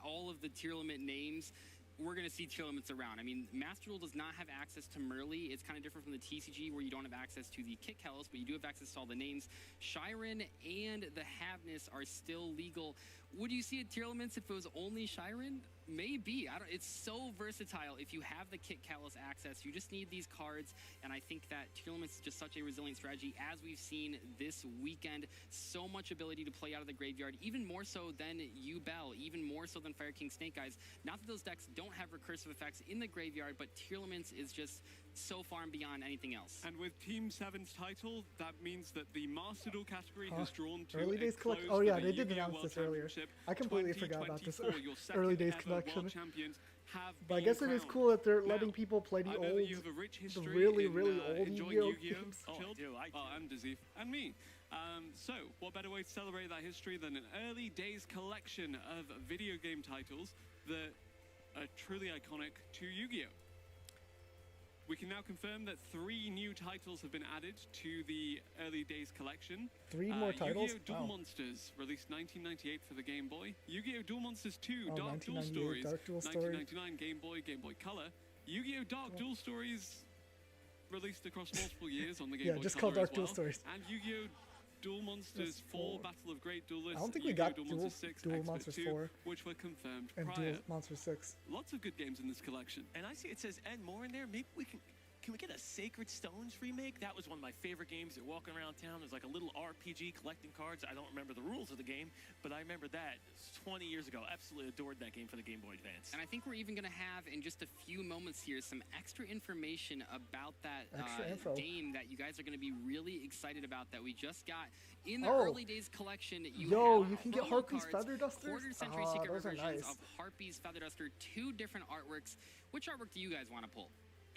all of the tier limit names, we're going to see tier limits around. I mean, Master Duel does not have access to Merly. It's kind of different from the TCG where you don't have access to the Kit Kalos, but you do have access to all the names. Shiren and the Havness are still legal. Would you see a tier limits if it was only Shiren? Maybe. It's so versatile. If you have the Kit Kalos access, you just need these cards, and I think that tier limits is just such a resilient strategy, as we've seen this weekend. So much ability to play out of the graveyard, even more so than Yubel, even more so than Fire King Snake Eyes. Not that those decks don't have recursive effects in the graveyard, but tier limits is just so far and beyond anything else. And with Team 7's title, that means that the Master Duel category has drawn to Early a days close collect. Oh for yeah, the they did Yu-Gi-Oh! announce World this earlier. Championship. I completely forgot about this 2024, your second early days ever connection. World champions have But I been guess it is crowned. cool that they're Now, letting people play the I know that old, you have a rich the history really, in, really old enjoying Yu-Gi-Oh Yu-Gi-Oh! games. Chilled? And Dazif, and me. So, what better way to celebrate that history than an early days collection of video game titles that are truly iconic to Yu-Gi-Oh! We can now confirm that 3 new titles have been added to the early days collection. 3 more titles? Yu-Gi-Oh! Duel Wow. Monsters, released 1998 for the Game Boy. Yu-Gi-Oh! Duel Monsters 2, Oh, Dark Duel 1998 Stories, Dark Duel Story. 1999 Game Boy Color. Yu-Gi-Oh! Dark Duel Stories, released across multiple years on the Game Yeah, Boy just Color called Dark as Duel well. Stories. And Yu-Gi-Oh! Duel Monsters 4, Battle of Great Duelists. I don't think we Yu-Gi-Oh! got Duel Duel Monsters 6, Duel Expert Monsters 2, 4 which were confirmed and prior. Duel Monster 6. Lots of good games in this collection. And I see it says and more in there. Maybe we can we get a Sacred Stones remake? That was one of my favorite games. You're walking around town. There's like a little RPG collecting cards. I don't remember the rules of the game, but I remember that 20 years ago. Absolutely adored that game for the Game Boy Advance. And I think we're even going to have, in just a few moments here, some extra information about that info. game that you guys are going to be really excited about that we just got in the Oh. early days collection. Yo, have you can get promo Harpy's cards, Feather Dusters? Quarter Century Ah, Secret those are versions nice. of Harpy's Feather Duster, 2 different artworks. Which artwork do you guys want to pull?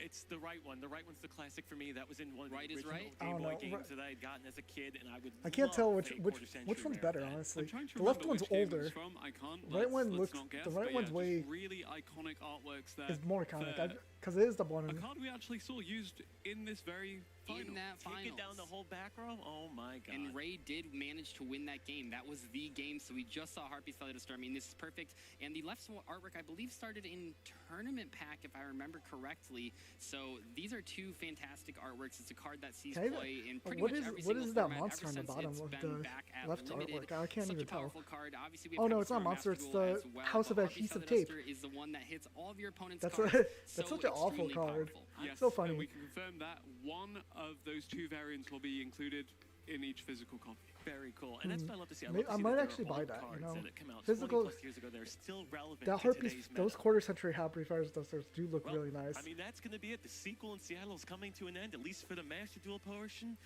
It's the right one. The right one's the classic for me. That was in one of Right the is original right? I Game don't Boy know. games that I had gotten as a kid, and I would. I can't tell love which a which Quarter Century which one's rare better, of that. honestly. I'm trying to The left remember one's which game it older. was from. I can't. Right one let's looks. not guess, The right but one's yeah, way just really iconic artworks there. is more iconic. for Because it is the one. A card we actually saw used in this very final. In that Take it down finals. the whole back row? Oh my god. And Ray did manage to win that game. That was the game, so we just saw Harpy's Failure to Start. I mean, this is perfect. And the left artwork, I believe, started in Tournament Pack, if I remember correctly. So these are two fantastic artworks. It's a card that sees play in pretty much every single What is that format monster ever on the since bottom it's of been the back at left Limited. artwork? I can't Such even a tell. powerful card. Obviously, we Oh have no, it's not Master monster. It's Duel the as well, House of but Harpy's Adhesive Failure Tape. to Duster is the one that hits all of your opponent's That's cards. that's So such an awful extremely card. powerful. Yes, So funny. and we can confirm that one of those two variants will be included in each physical copy. Very cool. And that's what I love to see. I, Maybe- love to I see might that there actually are buy old that, cards you know. that come out Physical- 20 plus years ago. They're still relevant That to Harpy's, today's those meta. quarter century Happy Fires Dusters do look Well, really nice. I mean, that's going to be it. The sequel in Seattle is coming to an end, at least for the Master Duel portion.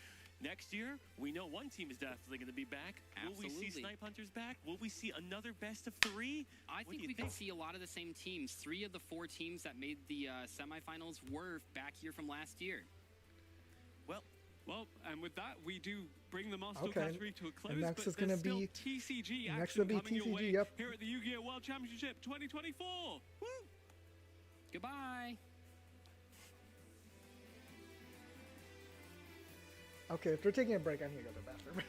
Next year, we know one team is definitely going to be back. Will we see Absolutely. Snipe Hunters back? Will we see another best of 3? I What do think you we can see a lot of the same teams. 3 of the 4 teams that made the semifinals were back here from last year. Well, and with that, we do bring the Master Duel Okay, category to a close. and next but is gonna there's still be- TCG next action will be coming your TCG, way yep. here at the Yu-Gi-Oh! World Championship 2024. Woo! Goodbye. Okay, if they're taking a break, I need to go to the bathroom.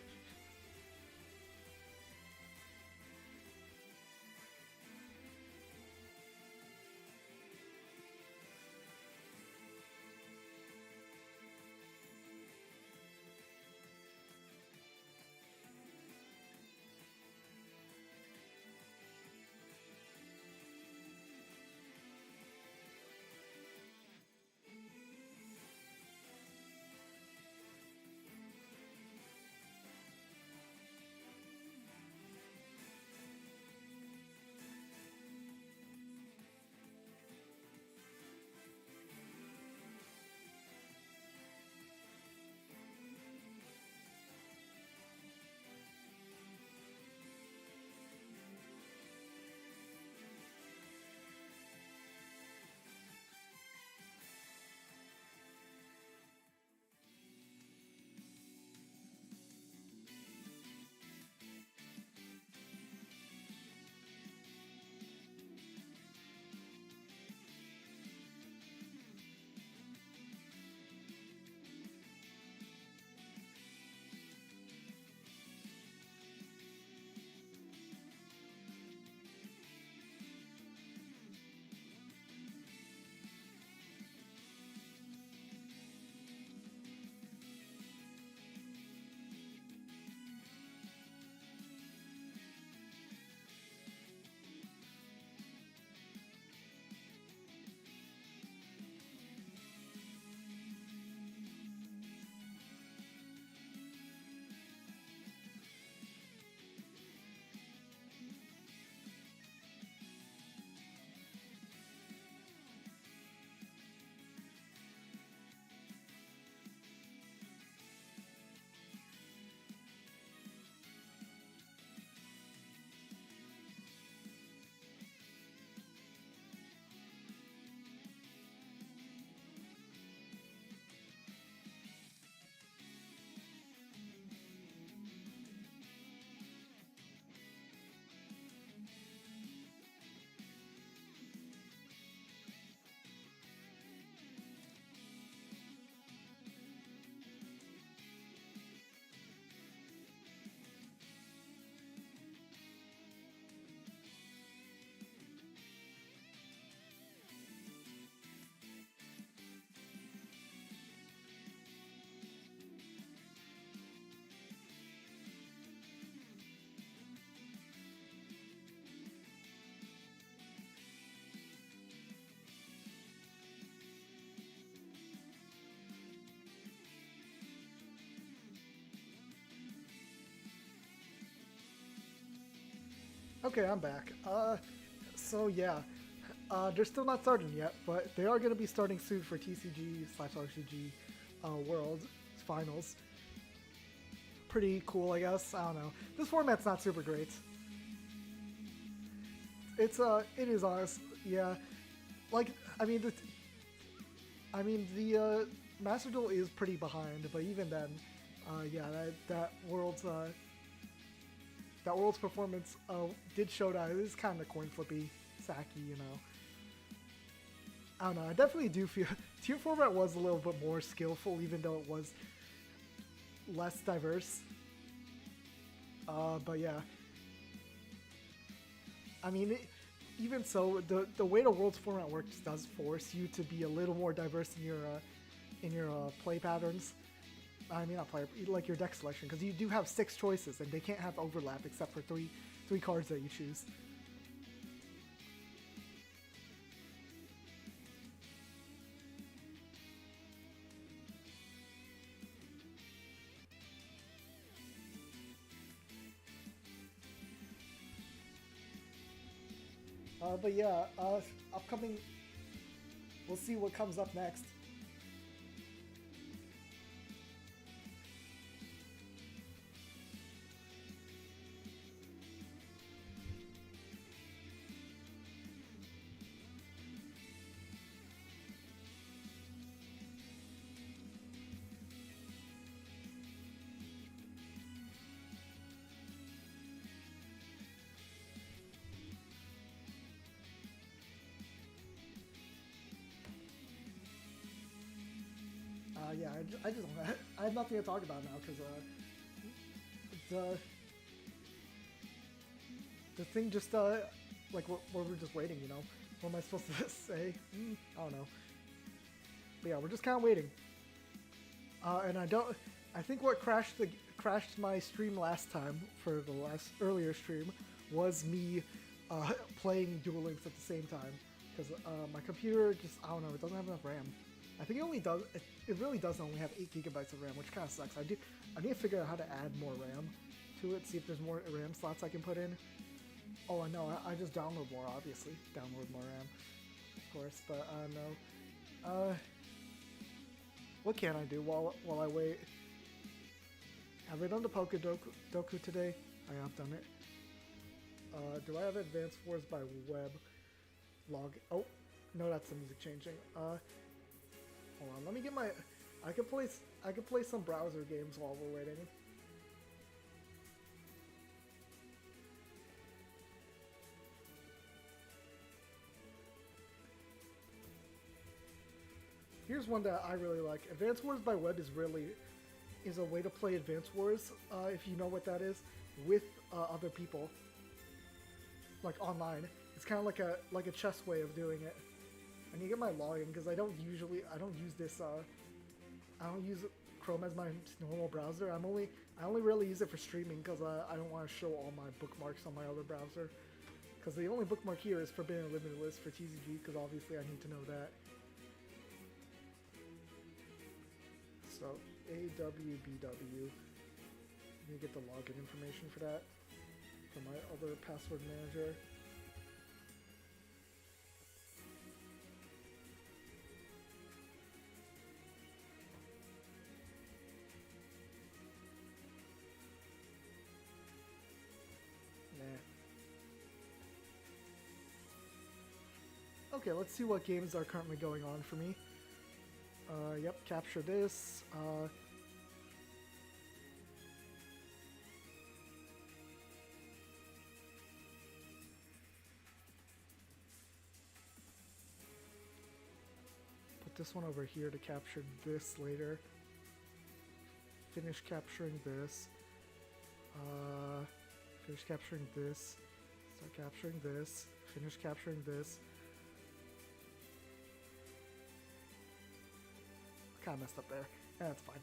Okay, I'm back. So yeah, they're still not starting yet, but they are going to be starting soon for TCG/RCG World Finals. Pretty cool, I guess. I don't know. This format's not super great. It is honest. Yeah, like the Master Duel is pretty behind, but even then, yeah, that World's performance did show that it is kind of coin flippy, sacky, you know. I don't know. I definitely do feel tier format was a little bit more skillful, even though it was less diverse. But yeah, I mean, even so, the way the Worlds format works does force you to be a little more diverse in your play patterns. I mean, not play, like your deck selection, because you do have 6 choices, and they can't have overlap except for three cards that you choose. But yeah, upcoming, we'll see what comes up next. Yeah, I just I have nothing to talk about now because the thing just like we're just waiting, you know. What am I supposed to say? I don't know. But yeah, we're just kind of waiting. And I think what crashed my stream last time for the earlier stream was me playing Duel Links at the same time because my computer just, I don't know, it doesn't have enough RAM. I think it really does only have 8 gigabytes of RAM, which kind of sucks. I need to figure out how to add more RAM to it, see if there's more RAM slots I can put in. Oh, I know, I just download more, obviously. Download more RAM, of course, but no. What can I do while I wait? Have I done the Pokedoku today? I have done it. Do I have Advanced Wars by Web log? Oh, no, that's the music changing. Hold on, let me get my. I could play some browser games while we're waiting. Here's one that I really like. Advance Wars by Web is a way to play Advance Wars, if you know what that is, with other people, like online. It's kind of like a chess way of doing it. I need to get my login because I don't use this. I don't use Chrome as my normal browser. I only really use it for streaming because I don't want to show all my bookmarks on my other browser. Because the only bookmark here is Forbidden Limited List for TCG because obviously I need to know that. So AWBW. Let me get the login information for that from my other password manager. Okay, let's see what games are currently going on for me. Yep, capture this. Put this one over here to capture this later. Finish capturing this. Finish capturing this. Start capturing this. Finish capturing this. Kind of messed up there. Yeah, that's fine.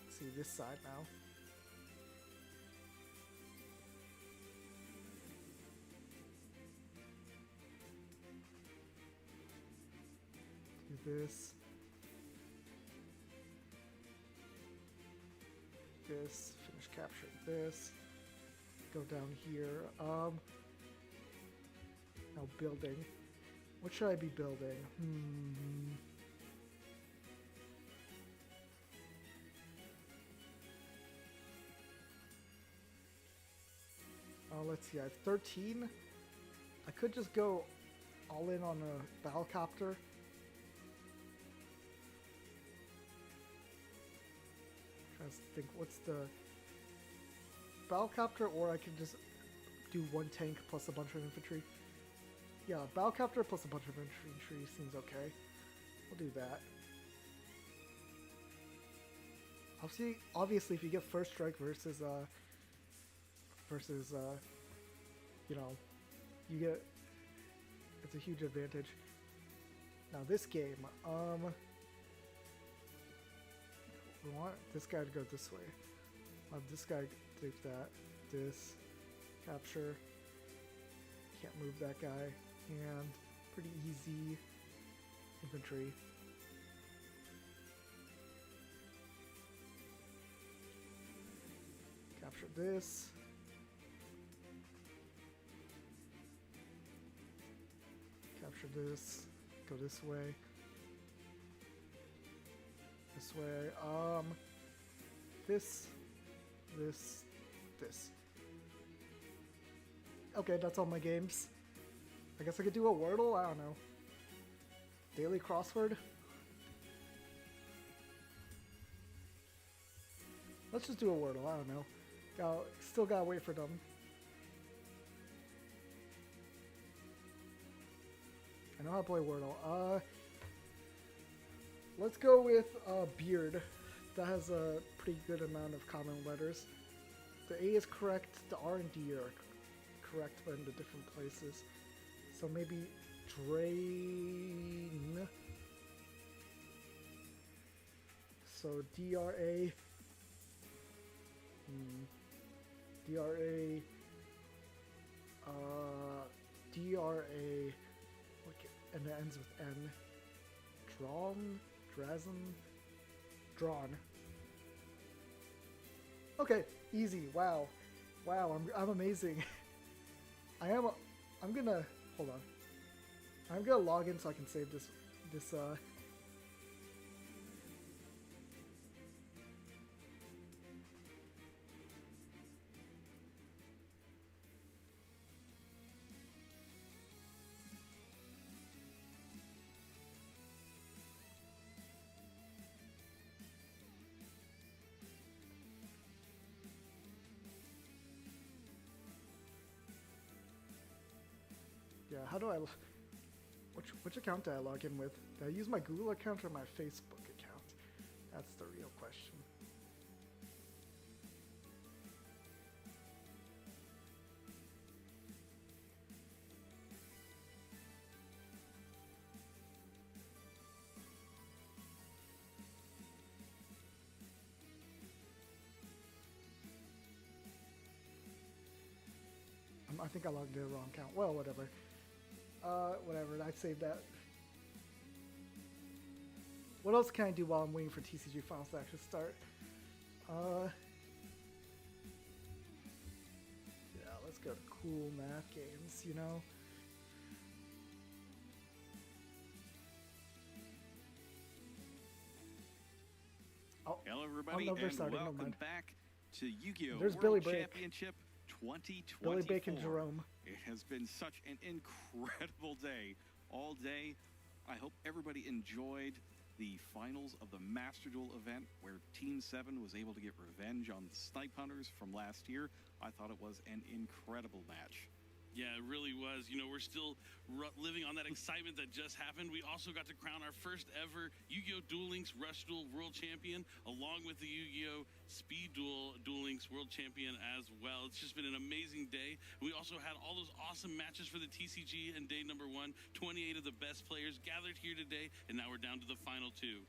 Let's see this side now. Do this. This. Finish capturing this. Go down here. Now building. What should I be building? Let's see, I have 13. I could just go all in on a Battlecopter. Trying to think, what's the Battlecopter, or I could just do one tank plus a bunch of infantry. Yeah, battle capture plus a bunch of infantry seems okay. We'll do that. Obviously, if you get first strike versus you know, you get, it's a huge advantage. Now this game, we want this guy to go this way. I'll have this guy take that. This capture. Can't move that guy. And pretty easy infantry. Capture this. Capture this. Go this way. This way. This. Okay, that's all my games. I guess I could do a Wordle? I don't know. Daily crossword? Let's just do a Wordle, I don't know. Still gotta wait for them. I know how to play Wordle. Let's go with Beard. That has a pretty good amount of common letters. The A is correct, the R and D are correct, but in the different places. So maybe drain. So DRA. DRA. DRA. Okay, and it ends with N. Drawn? Drazen? Drawn. Okay, easy. Wow. Wow, I'm amazing. I'm gonna, hold on. I'm gonna log in so I can save this yeah, how do I, which account do I log in with? Do I use my Google account or my Facebook account? That's the real question. I think I logged in the wrong account. Well, whatever. Whatever, I saved that. What else can I do while I'm waiting for TCG Finals to actually start? Yeah, let's go to cool math games, you know? Hello, everybody, and welcome back to Yu-Gi-Oh! There's World Billy Bake. Championship 2024. Billy Bake and Jerome. It has been such an incredible day all day. I hope everybody enjoyed the finals of the Master Duel event where Team 7 was able to get revenge on the Snipe Hunters from last year. I thought it was an incredible match. Yeah, it really was. You know, we're still living on that excitement that just happened. We also got to crown our first ever Yu-Gi-Oh! Duel Links Rush Duel World Champion, along with the Yu-Gi-Oh! Speed Duel Links World Champion as well. It's just been an amazing day. We also had all those awesome matches for the TCG in day number 1. 28 of the best players gathered here today, and now we're down to the final 2.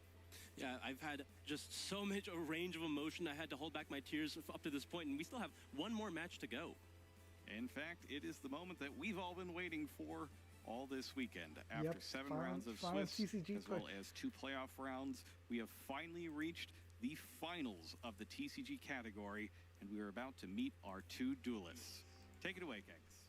Yeah, I've had just so much a range of emotion. I had to hold back my tears up to this point, and we still have one more match to go. In fact, it is the moment that we've all been waiting for all this weekend. After 7 rounds of Swiss, as well as 2 playoff rounds, we have finally reached the finals of the TCG category, and we are about to meet our 2 duelists. Take it away, Kegs.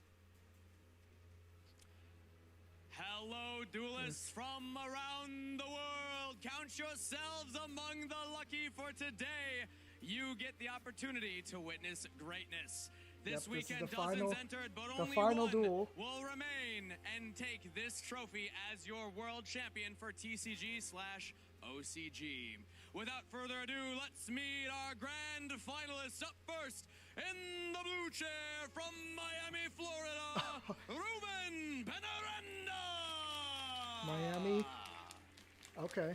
Hello, duelists from around the world. Count yourselves among the lucky, for today you get the opportunity to witness greatness. This weekend the dozens final, entered, but the only final one duel. will remain and take this trophy as your world champion for TCG/OCG. Without further ado, let's meet our grand finalists. Up first, in the blue chair from Miami, Florida, Ruben Penaranda. Miami. Okay.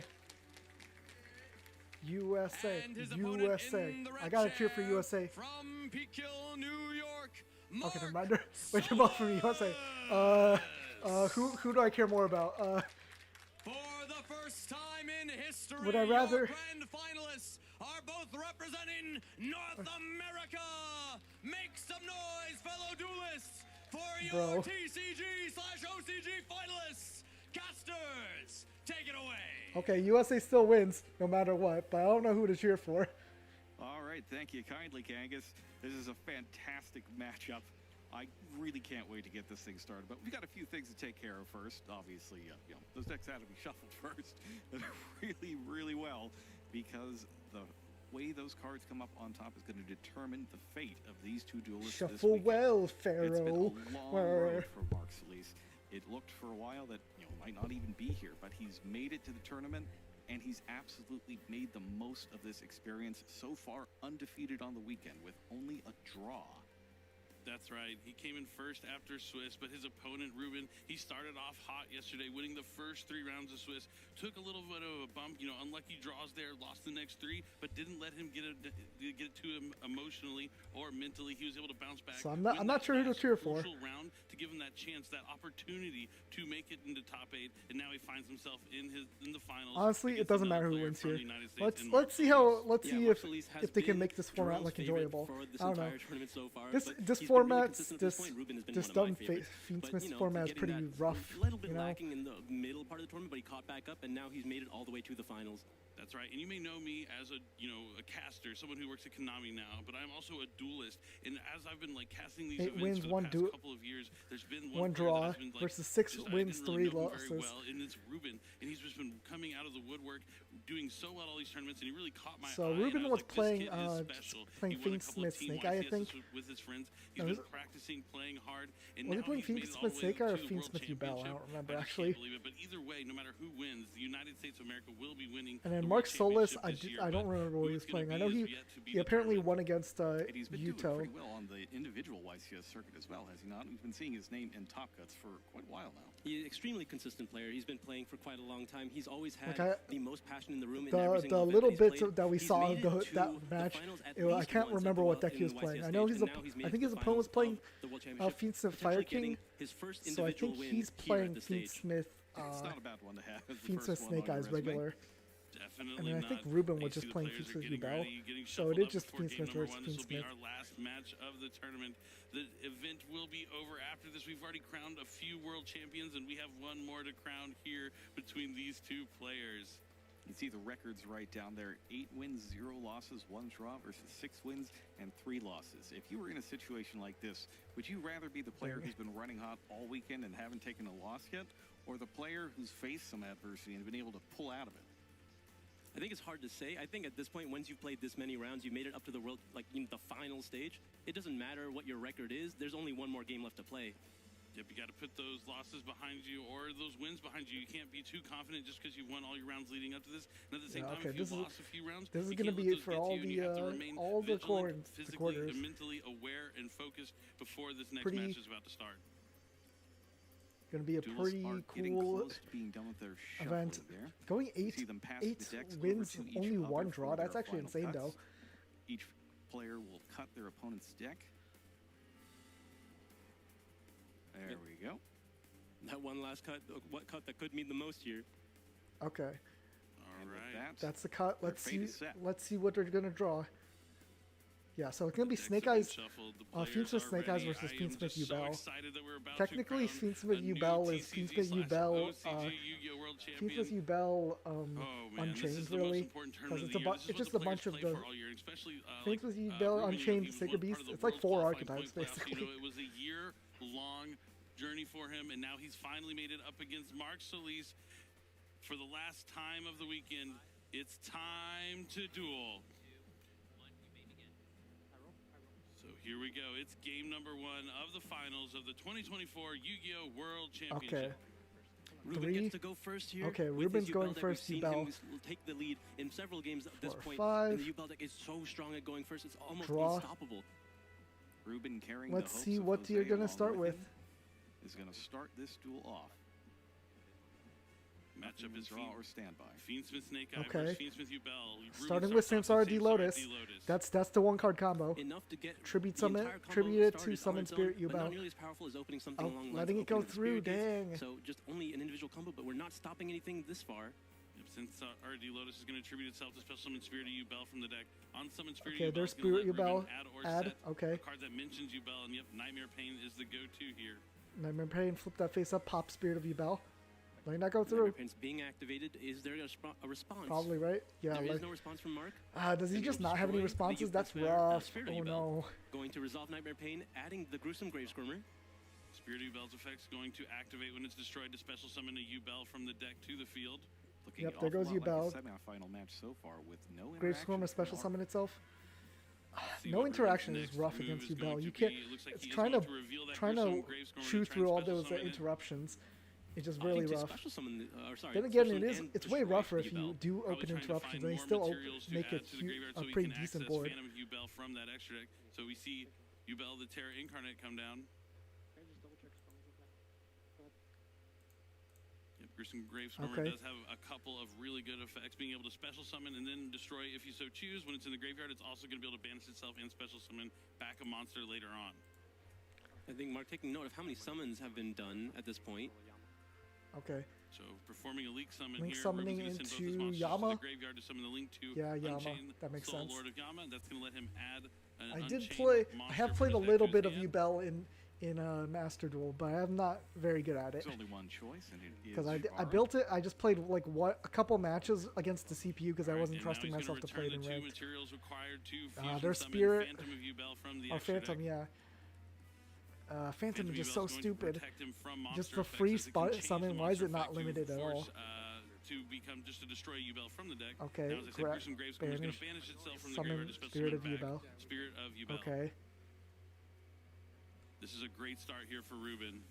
USA. And his USA. in the red I gotta cheer for chair USA. From Peekskill, New York. Okay, never mind. Wait, they're both from USA. Who do I care more about? For the first time in history, Would I rather- your grand finalists are both representing North America. Make some noise, fellow duelists, for your Bro. TCG/OCG finalists. Casters, take it away. Okay, USA still wins no matter what, but I don't know who to cheer for. All right, thank you kindly, Kangas. This is a fantastic matchup. I really can't wait to get this thing started, but we've got a few things to take care of first. Obviously, those decks had to be shuffled first really, really well, because the way those cards come up on top is going to determine the fate of these two duelists this Shuffle weekend. well, It's been Pharaoh. a long road for Mark Solis. It looked for a while that might not even be here, but he's made it to the tournament, and he's absolutely made the most of this experience. So far, undefeated on the weekend with only a draw. That's right. He came in first after Swiss, but his opponent, Ruben, he started off hot yesterday, winning the first 3 rounds of Swiss. Took a little bit of a bump, unlucky draws there, lost the next 3, but didn't let him get it to him emotionally or mentally. He was able to bounce back. So I'm not sure who to cheer for. Crucial round to give him that chance, that opportunity to make it into top 8, and now he finds himself in the finals. Honestly, it doesn't matter who wins here. Let's see if they can make this format like enjoyable. I don't know. This format, this dumb Fiendsmith format is pretty rough. A little bit lacking in the middle part of the tournament, but he caught back up, and now he's made it all the way to the finals. That's right, and you may know me as a caster, someone who works at Konami now, but I'm also a duelist. And as I've been casting these 8 events wins, for the one past couple of years, there's been one draw been, versus 6 just, wins, I didn't really 3 know him losses. very well, and it's Ruben, and he's just been coming out of the woodwork, doing so well all these tournaments, and he really caught my So eye. Ruben was playing playing Fiendsmith Snake Eye, I think. With his friends, he's been practicing, playing hard, and Was he now playing he's made it all the Fiendsmith way Snake Eye or to the World Fiendsmith Ubel? I Championship. don't remember I just actually. can't believe it, but either way, no matter who wins, the United States of America will be winning. And then the Mark World Solis, Championship this year, I don't but remember what he was who it's gonna playing. I be know is he yet to be he apparently determined. won against And he's been doing Yuto. pretty well on the individual YCS circuit as well, has he not? We've been seeing his name in Top Cuts for quite a while now. He's an extremely consistent player. He's been playing for quite a long time. He's always had the most passion in the room. In every The single event little he's bits played. that we He's saw made of it to that the match, finals at I least can't once remember at what the deck he was YCS playing. I stage, know and now he's made I it think to his the opponent was finals playing of the World Championship, Fiendsmith Fire potentially King. getting his first So I individual think win he's here at playing the stage. Fiendsmith. It's not a bad one to have as the Fiendsmith first one Snake on your Eyes resume. regular. Definitely And I think Ruben was just playing Fiendsmith Ubel. So it is just Fiendsmith versus This will be Fiendsmith. our last match of the tournament. The event will be over after this. We've already crowned a few world champions, and we have one more to crown here between these two players. You see the records right down there. 8 wins, 0 losses, 1 draw versus 6 wins and 3 losses. If you were in a situation like this, would you rather be the player who's been running hot all weekend and haven't taken a loss yet, or the player who's faced some adversity and been able to pull out of it? I think it's hard to say. I think at this point, once you've played this many rounds, you've made it up to the world, the final stage. It doesn't matter what your record is. There's only one more game left to play. Yep, you got to put those losses behind you or those wins behind you. You can't be too confident just because you've won all your rounds leading up to this. And at the same time, if you've lost a few rounds, this is you going to can't be let it for those all get to you, and you have to the remain the vigilant, physically quarters. and mentally aware and focused before this next Pretty- match is about to start. Going to be a Duelists pretty are getting cool close to being done with their event. shuffling there. Going You 8 see them pass 8 the decks over wins, to each only other 1 for draw. their That's actually final insane, though. cuts. Each player will cut their opponent's deck. There we go. That one last cut, what cut that could mean the most here? Okay. All right. That's the cut. Their Let's fate see. is set. Let's see what they're gonna draw. Yeah, so it's gonna be Snake Eyes. Fiendsmith Snake Eyes versus Fiendsmith Ubel. Technically, Fiendsmith Ubel is Fiendsmith Ubel. Fiendsmith Ubel Unchained, really, because it's just a bunch of the Fiendsmith Ubel Unchained Sacred Beast. It's like 4 archetypes basically. It was a year-long journey for him, and now he's finally made it up against Mark Solis for the last time of the weekend. It's time to duel. So Here we go. It's game number 1 of the finals of the 2024 Yu-Gi-Oh! World Championship. Okay. Ruben gets to go first here. Okay, with Ruben's his going Yubel deck. first, We've seen Yubel. him take the lead in several games at this 4, point. 5. And the Yubel deck is so strong at going first, it's almost Draw. unstoppable. Ruben carrying Let's the hopes see of what Jose you're going to along start with. him is going to start this duel off. Matchup is draw or standby. Fiendsmith Snake Eye Okay. versus Fiendsmith Yubel. Starting with Samsara D Lotus. That's the 1-card combo. Enough to get Tribute the summon, entire combo tribute it started to summon on its own, Spirit but not Yubel. nearly as powerful as opening something Oh, along the lines letting of it go opening the through, Spirit Gates. dang. So just only an individual combo, but we're not stopping anything this far. Yep, since RD Lotus is going to attribute itself to special summon Spirit Yubel from the deck. On summon Spirit Okay, Yubel, there's it's gonna Spirit let Ruben Yubel. add or Add, set okay. a card that mentions Yubel, and yep, Nightmare Pain is the go-to here. Nightmare Pain, flip that face up, pop Spirit of Yubel. Letting that go Nightmare through. Pain's being activated. Is there a response? Probably, right? Yeah. There is Like, no response from Mark. does he And just he'll not have any destroy the responses? That's Spirit rough. Spirit Oh Yubel. no. Going to resolve Nightmare Pain, adding the gruesome Grave Squirmer. Spirit Yubel's effect's going to activate when it's destroyed to special summon a Yubel from the deck to the field. Looking Yep, an there goes awful lot Yubel. like a semi-final match so far with no Grave interaction Squirmer from special Mark. summon itself. See No what interaction Ruben's is rough next against move is Yubel. going You to can't. be. It looks like It's he is trying going to reveal that trying to gruesome Grave Squirmer chew to try through and all special those summon it. interruptions. It's just Opting really to rough. special summon, sorry, Then again, special it is. and It's way destroy rougher if you Yubel. do Probably open trying to interruptions. find Then you more still materials to make add a, to the graveyard so a he pretty can decent access board. Phantom Yubel from that extra deck. So we see Yubel the Terra Incarnate come down. Yep, Gruesome Grave Squirmer Okay. does have a couple of really good effects, being able to special summon and then destroy if you so choose. When it's in the graveyard, it's also going to be able to banish itself and special summon back a monster later on. I think Mark taking note of how many summons have been done at this point. Okay. So performing a Link summon Link here, summoning Ruben's gonna send both into his monsters Yama. to the graveyard to summon the Link to Yeah, Yama. Unchained That makes Soul sense. Lord of Yama. That's going to let him add an I did Unchained play. I monster have from played a his deck little to his bit of hand. Yubel in Master Duel, but I'm not very good at it. There's only one choice, and it is Because I Shivara. built it. I just played like a couple matches against the CPU because I Alright, wasn't and now trusting he's gonna myself to play it return in the two ranked. materials required to Their fusion summon Spirit. Phantom of Yubel from the Oh, extra Phantom, deck. yeah. Phantom is just so Yubel's going to stupid. protect him from monster Just the effects free as it can spot change the summon. Why is monster it not effect to limited at all? force, to become just to destroy Yubel from the deck. Okay, Now, as I said, Gruesome Grave Squirmer is going to banish itself from the Summon graveyard to special Spirit of summon back Yubel. Spirit of Yubel. Okay. This is a great start here for Ruben.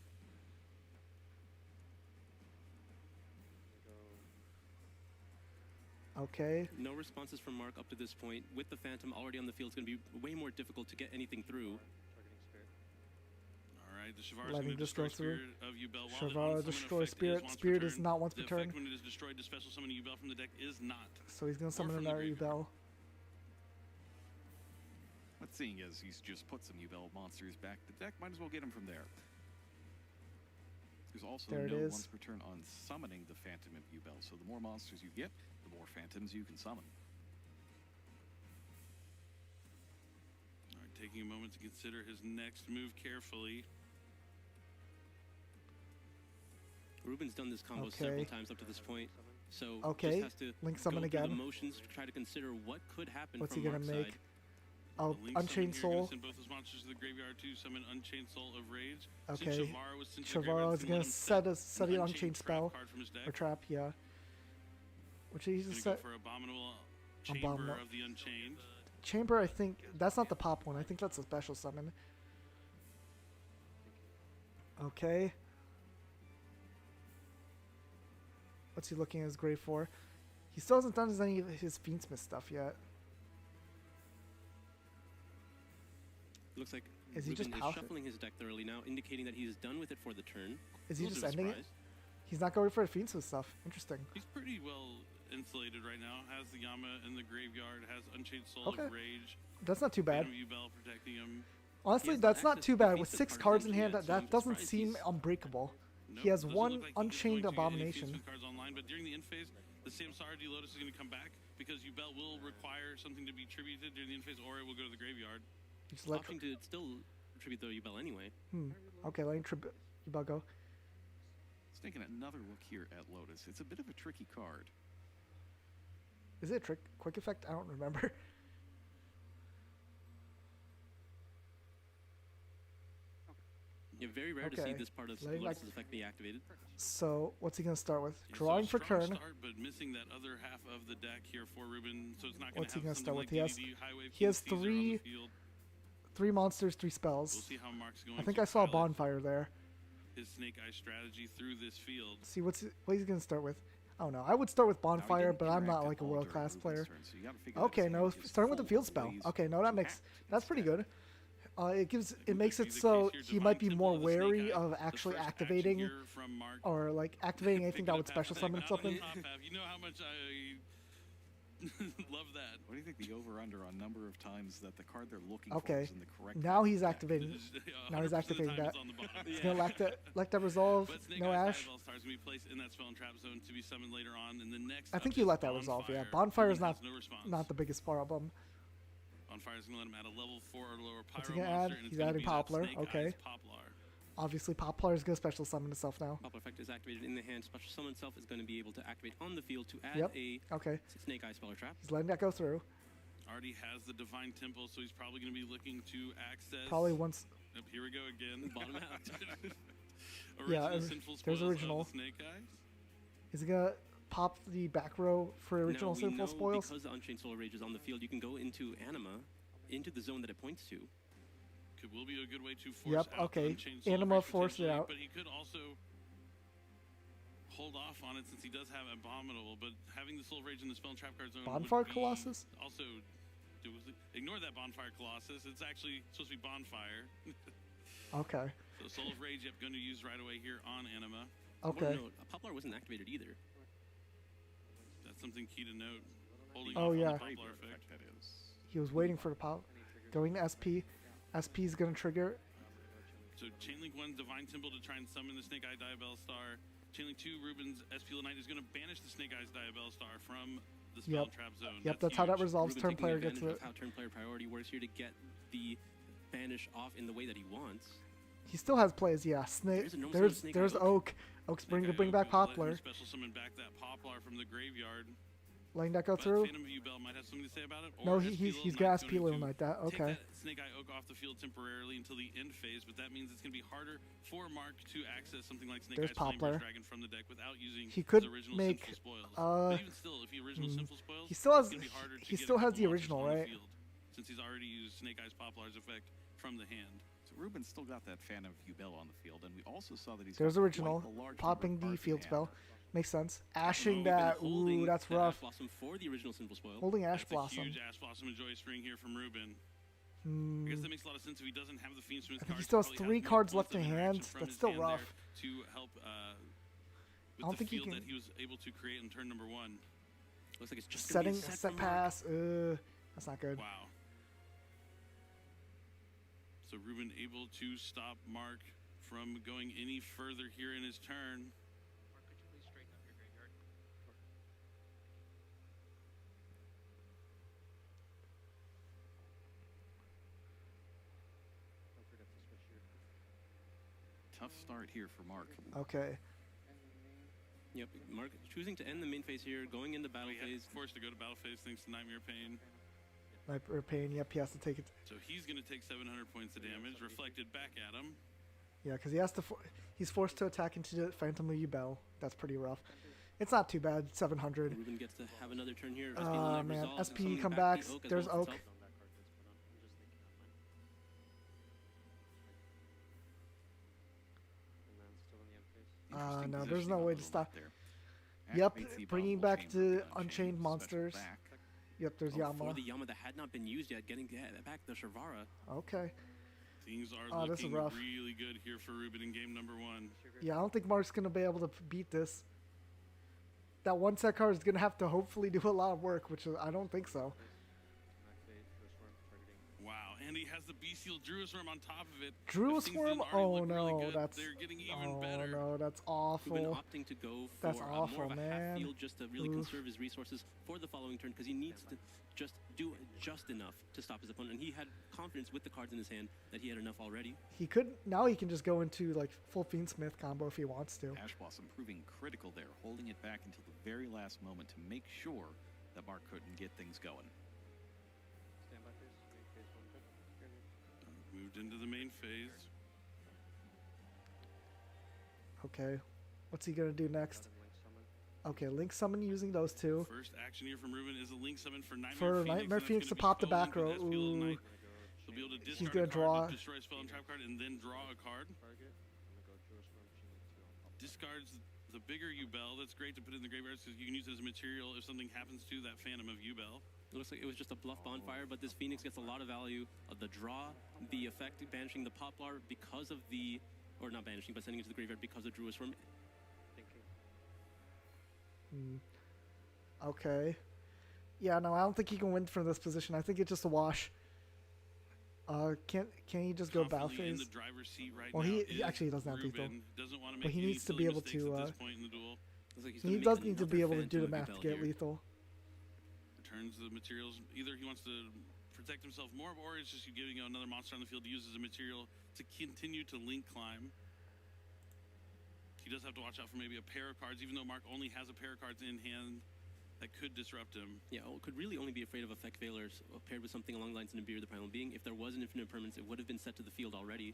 Okay. No responses from Mark up to this point. With the Phantom already on the field, it's going to be way more difficult to get anything through. All right, the Shivara is Letting going to this go destroy through. Spirit of Yubel. While the Shivara unsummon destroy effect Spirit. once Spirit per is turn, not once per the turn. effect when it is destroyed to special summon Yubel from the deck is not. So he's gonna summon from the another graveyard. Yubel. But seeing as he's just put some Yubel monsters back to the deck, might as well get him from there. There's also There it no is. once per turn on summoning the Phantom of Yubel, so the more monsters you get, the more Phantoms you can summon. All right, taking a moment to consider his next move carefully. Ruben's done this combo Okay. several times up to this point. So Okay, just has to Link summon go through again. the motions to try to consider what could happen What's from he gonna Mark's make? side. Oh, The Link Unchained summon here, gonna Soul. send both his monsters to the graveyard to summon Unchained Soul of Rage. Okay. Since Shivara was sent to the graveyard, Shivara it's is gonna let gonna him set an an Unchained trap spell card from his deck. or trap, yeah. Which he's Gonna just go set. for Abominable Chamber Abominable. of the Unchained. Chamber, I think that's not the pop one. I think that's a special summon. Okay. What's he looking at his grave for? He still hasn't done any of his Fiendsmith stuff yet. Looks like Is he Ruben just is powerful? shuffling his deck thoroughly now, indicating that he's done with it for the turn. Is he A little just bit of a ending it? surprise. He's not going for the Fiendsmith stuff. Interesting. He's pretty well insulated right now. Has the Yama in the graveyard. Has Unchained Soul Okay. of Rage. That's not too bad. Phantom Yubel protecting him. Honestly, has that's not access too to the bad. With Fiendsmith 6 cards cards in yet, hand, so that I'm doesn't surprised seem he's- unbreakable. Nope, He has doesn't one look like he's Unchained going to get any Abomination. Fiendsmith cards online, but during the end phase, the Samsara D Lotus is going to come back because Yubel will require something to be tributed during the end phase, or it will go to the graveyard. Just let Opting to still tribute the Yubel anyway. Okay, letting Yubel go. Let's take another look here at Lotus. It's a bit of a tricky card. Is it a trick? Quick effect? I don't remember. Yeah, very rare to see Okay. this part of Letting, Lotus's like- effect be activated. So, what's he going to start with? Yeah, Drawing so for strong turn. Start, but missing that other half of the deck here for Ruben, so it's not going What's to he have gonna start something with? like He has- DDD, High Wave, he has King Caesar on the three- field. 3 monsters, 3 spells. We'll see how Mark's going I think to I saw a pilot bonfire there. his Snake Eye strategy through this field. See what he's gonna start with. Oh no, I would start with bonfire, but I'm not like a world-class player. Okay, no, starting with the field spell. Okay, no, that's pretty good. It makes it so he might be more wary of actually activating or like activating anything that would special summon something. You know how much I love that. What do you think the over/under on number of times that the card they're looking Okay, for is in the correct? now he's activating. Now he's activating that. He's gonna let that resolve. No Ash. Stars can be placed in that spell and trap zone to be summoned later on. And the next I think you let that resolve. Yeah, bonfire is not the biggest problem. Bonfire's gonna let him add a level 4 or lower What's pyro he gonna add? monster, and it's He's gonna adding be that Poplar. Snake Okay. Eyes Poplar. Obviously, Poplar is gonna special summon itself now. Poplar effect is activated in the hand. Special summon itself is going to be able to activate on the field to add Yep. a Okay. Snake Eye spell or trap. He's letting that go through. Already has the Divine Temple, so he's probably going to be looking to access. Probably once. Yep, here we go again. Bottom out. Yeah, Original Sinful there's Spoils of original. the Snake Eyes. Is he gonna pop the back row for original Now, we Sinful know Spoils? because the Unchained Solar Rage is on the field, you can go into Anima, into the zone that it points to. Will be a good way to force Yep, out okay. the Unchained Soul Anima Rage forced it potentially, out. But he could also hold off on it since he does have Abominable. But having the Soul Rage in the Spell and Trap card zone would Bonfire be Colossus? Also, ignore that Bonfire Colossus. It's actually supposed to be Bonfire. Okay. So Soul of Rage, yep, going to use right away here on Anima. Okay. One note, Poplar wasn't activated either. That's something key to note. Holding Oh, off yeah. on the Poplar effect. He was waiting for the pop. Going to SP. SP is gonna trigger. So Chainlink 1, Divine Temple to try and summon the Snake Eye Diabell Star. Chainlink 2, Ruben's SP Knight is going to banish the Snake Eyes Diabell Star from the spell Yep. and trap zone. Yep, that's how that resolves. Ruben Turn taking player gets advantage it. of how turn player priority works here to get the banish off in the way that he wants. He still has plays. Yeah, Snake. There's a normal There's Snake there's Eye Oak. Oak's bring back Poplar. Special summon back that Poplar from the graveyard. Letting that go But through. Phantom View Bell might have something to say about it. No, or he's SP got Knight's SP going to like that. take Okay. that Snake Eye Oak off the field temporarily until the end phase, but that means it's going to be harder for Mark to access something like Snake There's Eye's Poplar. Flamebreath Dragon from the deck without using He could his original make. Sinful Spoils. But even still, if he original Sinful Spoils, he still has. it's gonna be harder to He get still a has couple the monsters original, on the right? field, since he's already used Snake Eye's Poplar's effect from the hand. So Ruben's still got that Phantom View Bell on the field, and we also saw that he's There's got original. quite a large Popping number of the cards in field hand. spell. Makes sense. Ashing We've been that. holding Ooh, that's the rough. Ash Blossom for the original Sinful Spoil. Holding Ash That's Blossom. a huge Ash Blossom and Joy Spring here from Ruben. I Hmm. guess that makes a lot of sense if he doesn't have the Fiendsmith I think cards. he still has probably 3 more cards points left of in interaction hand. from That's his still hand rough. there to help with don't the think he field can- that he was able to create in turn number 1. Looks like it's just Setting gonna be a set set from Mark. pass. That's not good. Wow. So Ruben able to stop Mark from going any further here in his turn. Tough start here for Mark. Okay. Yep, Mark choosing to end the main phase here, going into battle phase. Forced to go to battle phase thanks to Nightmare Pain. Nightmare Pain. Yep, he has to take it. So he's going to take 700 points of damage, reflected back at him. Yeah, because he has to. He's forced to attack into the Phantom View Bell. That's pretty rough. It's not too bad. 700. Ruben gets to have another turn here. Man, SP come back. There's Oak. No, there's no way to stop. Yep, bringing back the Unchained monsters. Yep, there's For Yama. the Yama that had not been used yet, getting back the Sharvara. Okay. Things are this is looking rough. really good here for Ruben in game number 1. Yeah, I don't think Mark's gonna be able to beat this. That one set card is gonna have to hopefully do a lot of work, which I don't think so. Wow, and he has the Bestial Druisworm on top of it. Druis Worm? Oh no, that's They're getting even better. no, that's Ruben awful. opting to go for That's more awful, of a half man. field just to really Oof. conserve his resources for the following turn because he needs to just do just enough to stop his opponent. And he had confidence with the cards in his hand that he had enough already. He could now. He can just go into like full Fiendsmith combo if he wants to. Ash Blossom proving critical there, holding it back until the very last moment to make sure that Mark couldn't get things going. Moved into the main phase. Okay, what's he gonna do next? Okay, Link Summon using those two. First action here from Ruben is a Link Summon for Nightmare For Phoenix. Nightmare and Phoenix that's to gonna be pop the Skull Link back with row. SP Knight. Ooh. He'll be able to He's discard gonna a card, draw. destroy a spell and trap card, and then draw a card. Discards the bigger Yubel. That's great to put in the graveyard because you can use it as a material if something happens to that Phantom of Yubel. It looks like it was just a bluff bonfire, but this Phoenix gets a lot of value of the draw, the effect banishing the Poplar because of the, or not banishing, but sending it to the graveyard because of Druid Swarm. Okay. Yeah, no, I don't think he can win from this position. I think it's just a wash. Can he just go bow Confidently in phase? the driver's seat right Well, now he actually doesn't have lethal, Ruben. Doesn't want to but make he any needs to silly be able mistakes to. at this point in the duel. He does need to be able to do the math to get lethal. Returns the materials. Either he wants to protect himself more, or it's just you giving another monster on the field to use as a material to continue to link climb. He does have to watch out for maybe a pair of cards, even though Mark only has a pair of cards in hand that could disrupt him. Yeah, could really only be afraid of effect failures paired with something along the lines of Nibiru the Primal Being. If there was an infinite permanence, it would have been set to the field already.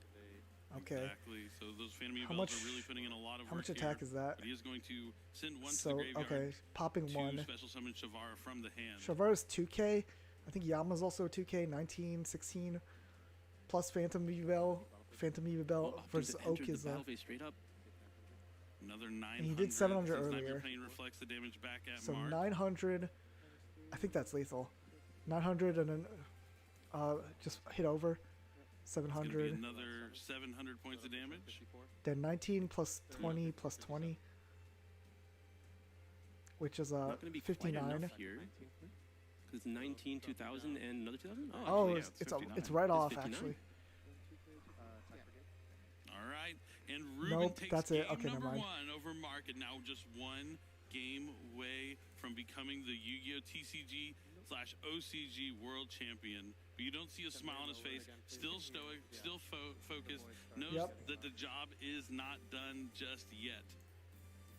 Okay. Exactly. So those Phantom How Yubels much- are really putting in a lot of how work much attack here, is that? But he is going to send one to So, the graveyard. okay, popping to one. special summon Shavara from the hand. Shavara's 2K. I think Yama's also 2K, 19, 16. Plus Phantom Evil. Phantom Evil versus Oak is straight up. Another 900. and he did 700 Since Nightmare earlier. Plane reflects the damage back at So Mark. 900. I think that's lethal. 900 and then just hit over. It's gonna be 700. another 700 points of damage. Then 19 plus 20 plus 20. Which is Not going to be quite 59. enough here. Because 19, 2000, and another 2000? Oh, actually, it's right It's off 59. actually. All right, and Ruben Nope, takes that's it. game Okay, never number mind. 1 over Mark, and now just one game away from becoming the Yu-Gi-Oh! TCG/OCG World Champion. But you don't see a smile on his face. Still stoic, still focused. Knows that the job is not done just yet.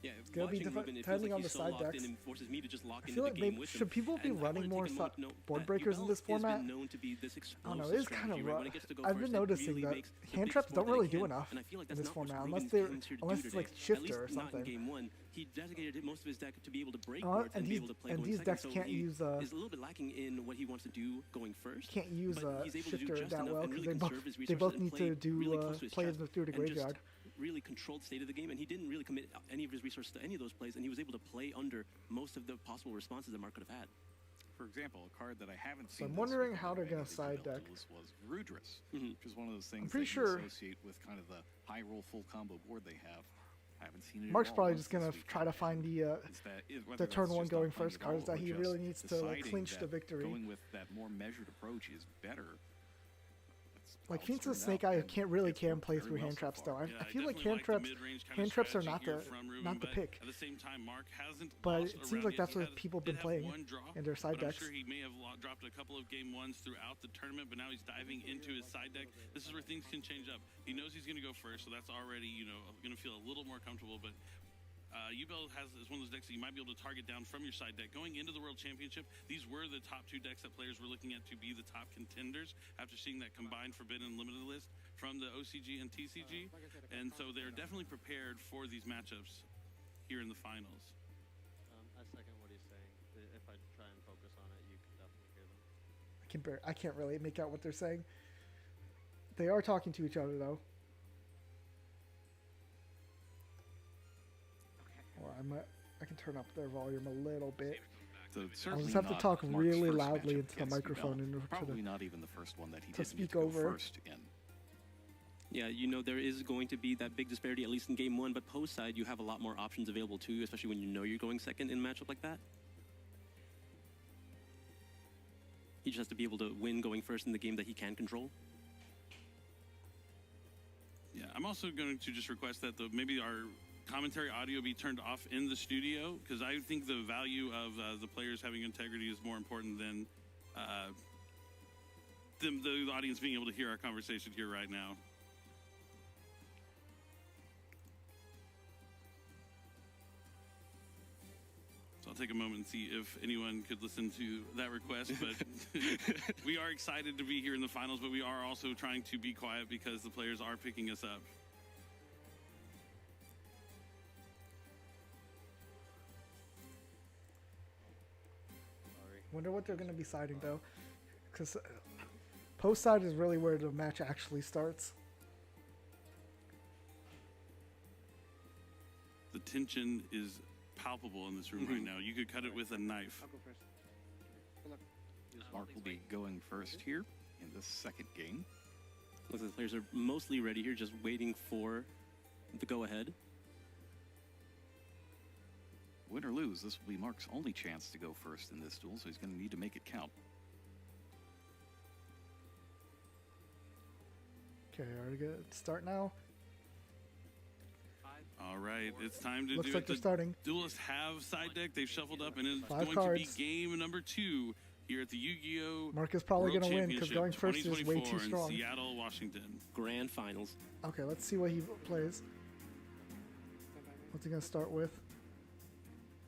Yeah, It's gonna be watching Ruben, it feels depending like on the he's so side locked decks. in and forces me to just lock I into feel the like game maybe with should him. people be And I running wanna more take a note board that breakers in Yubel this has format? been known to be this I don't know. explosive It is kind strategy, of right? rough. When it gets to go I've first, been it noticing really that makes the hand big traps score don't that it really do can. enough And I feel like in that's this not what format Ruben unless they're comes here to unless do it's like today. At shifter least or not in something. game one. He dedicated most of his deck to be able to break Oh, boards and and be these- able to play and going these second. decks So can't he use, is a little bit lacking in what he wants to do going first. Can't use but he's able to do shifter just that enough well and because really they both conserve his they resources both and need play to do really close to his play chest through the and just graveyard. really controlled state of the game, and he didn't really commit any of his resources to any of those plays, and he was able to play under most of the possible responses that Mark could have had. For example, a card that I haven't So seen. I'm this wondering weekend how they're that gonna made me side feel deck. was Rudris, which is one of those things pretty that sure- you associate with kind of the high roll full combo board they have. I haven't seen it. Mark's at all probably once just gonna this try to weekend. find Whether the turn that's one just going not playing first at all cards that or he just really needs to like deciding clinch the that victory. Going with that more measured approach is better. Like how it's Phoenix and turned Snake out, Eye and can't really it's can worked play very through well hand so traps far. though. I Yeah, feel like definitely hand the traps mid-range kind hand of traps are strategy not here the from Ruben, not the but pick. At the same time, Mark hasn't But lost it seems around like yet. that's He what had- people did been have playing one draw, in their side but decks. I'm sure he may have dropped a couple of game ones throughout the tournament, but now he's diving into his side deck. This is where things can change up. He knows he's going to go first, so that's already, going to feel a little more comfortable, but Yubel is one of those decks that you might be able to target down from your side deck. Going into the World Championship, these were the top 2 decks that players were looking at to be the top contenders after seeing that combined Forbidden and Limited list from the OCG and TCG. And so they're definitely prepared for these matchups here in the finals. I second what he's saying. If I try and focus on it, you can definitely hear them. I can't really make out what they're saying. They are talking to each other though. Or I can turn up their volume a little bit. So I'll certainly just have to not talk Mark's really first loudly matchup into the against microphone Yubel. in order Probably to not even the first one that he to didn't speak get to go over. first in. Yeah, there is going to be that big disparity, at least in game one, but post side, you have a lot more options available too, especially when you know you're going second in a matchup like that. He just has to be able to win going first in the game that he can control. Yeah, I'm also going to just request that maybe our commentary audio be turned off in the studio, because I think the value of the players having integrity is more important than the audience being able to hear our conversation here right now. So I'll take a moment and see if anyone could listen to that request, but we are excited to be here in the finals, but we are also trying to be quiet because the players are picking us up. Wonder what they're gonna be siding though, because Post side is really where the match actually starts. The tension is palpable in this room right now. You could cut it with a knife. Mark will be going first here in the second game. Looks like the players are mostly ready here, just waiting for the go-ahead. Win or lose, this will be Mark's only chance to go first in this duel, so he's going to need to make it count. Okay, are we good? Start now. All right, it's time to Looks do like it. they're starting. Duelists have side deck. They've shuffled up, and it's 5 going cards. to be game number 2 here at the Yu-Gi-Oh! Mark is probably World going to win because Championship going first is way too 2024 in strong. Seattle, Washington. Grand finals. Okay, let's see what he plays. What's he going to start with?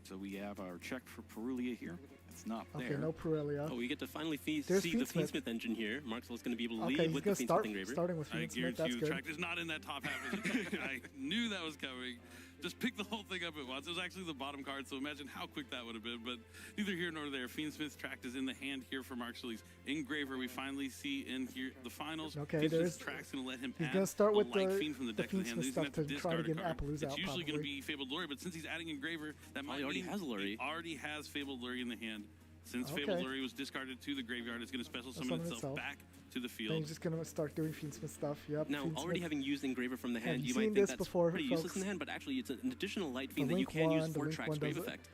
So we have our check for Perulia here. It's not Okay, there. no Perelia. Oh, we get to finally see There's the Fiendsmith. Fiendsmith engine here. Marxwell's going to be able to Okay, lead he's with gonna the start Fiendsmith engraver. starting with I Fiendsmith. guarantee That's you the good. track is not in that top half of the deck. I knew that was coming. Just pick the whole thing up at once. It was actually the bottom card, so imagine how quick that would have been. But neither here nor there. Fiendsmith's tract is in the hand here for Mark Shelley's engraver. We finally see in here the finals. Okay, Fiendsmith's track's going to let him he's add gonna start a with like the- fiend from the the deck to the hand. Fiendsmith He's going stuff to to try to discard a get card. Appaloosa It's out, usually going to probably. be Fabled Lure, but since he's adding engraver, that might already mean has Lure. he already has Fabled Lure in the hand. Since Okay. Fabled Lure was discarded to the graveyard, it's going to special summon Summon itself itself. back to the Then field. he's just going to start doing Fiendsmith stuff. Yep. Now, Fiendsmith. already having used engraver from the hand, Have you you might seen think this that's before, pretty useless in folks? the hand, but actually it's an additional light The fiend that you Link can use one, the for Link Track's one Grave does it. effect.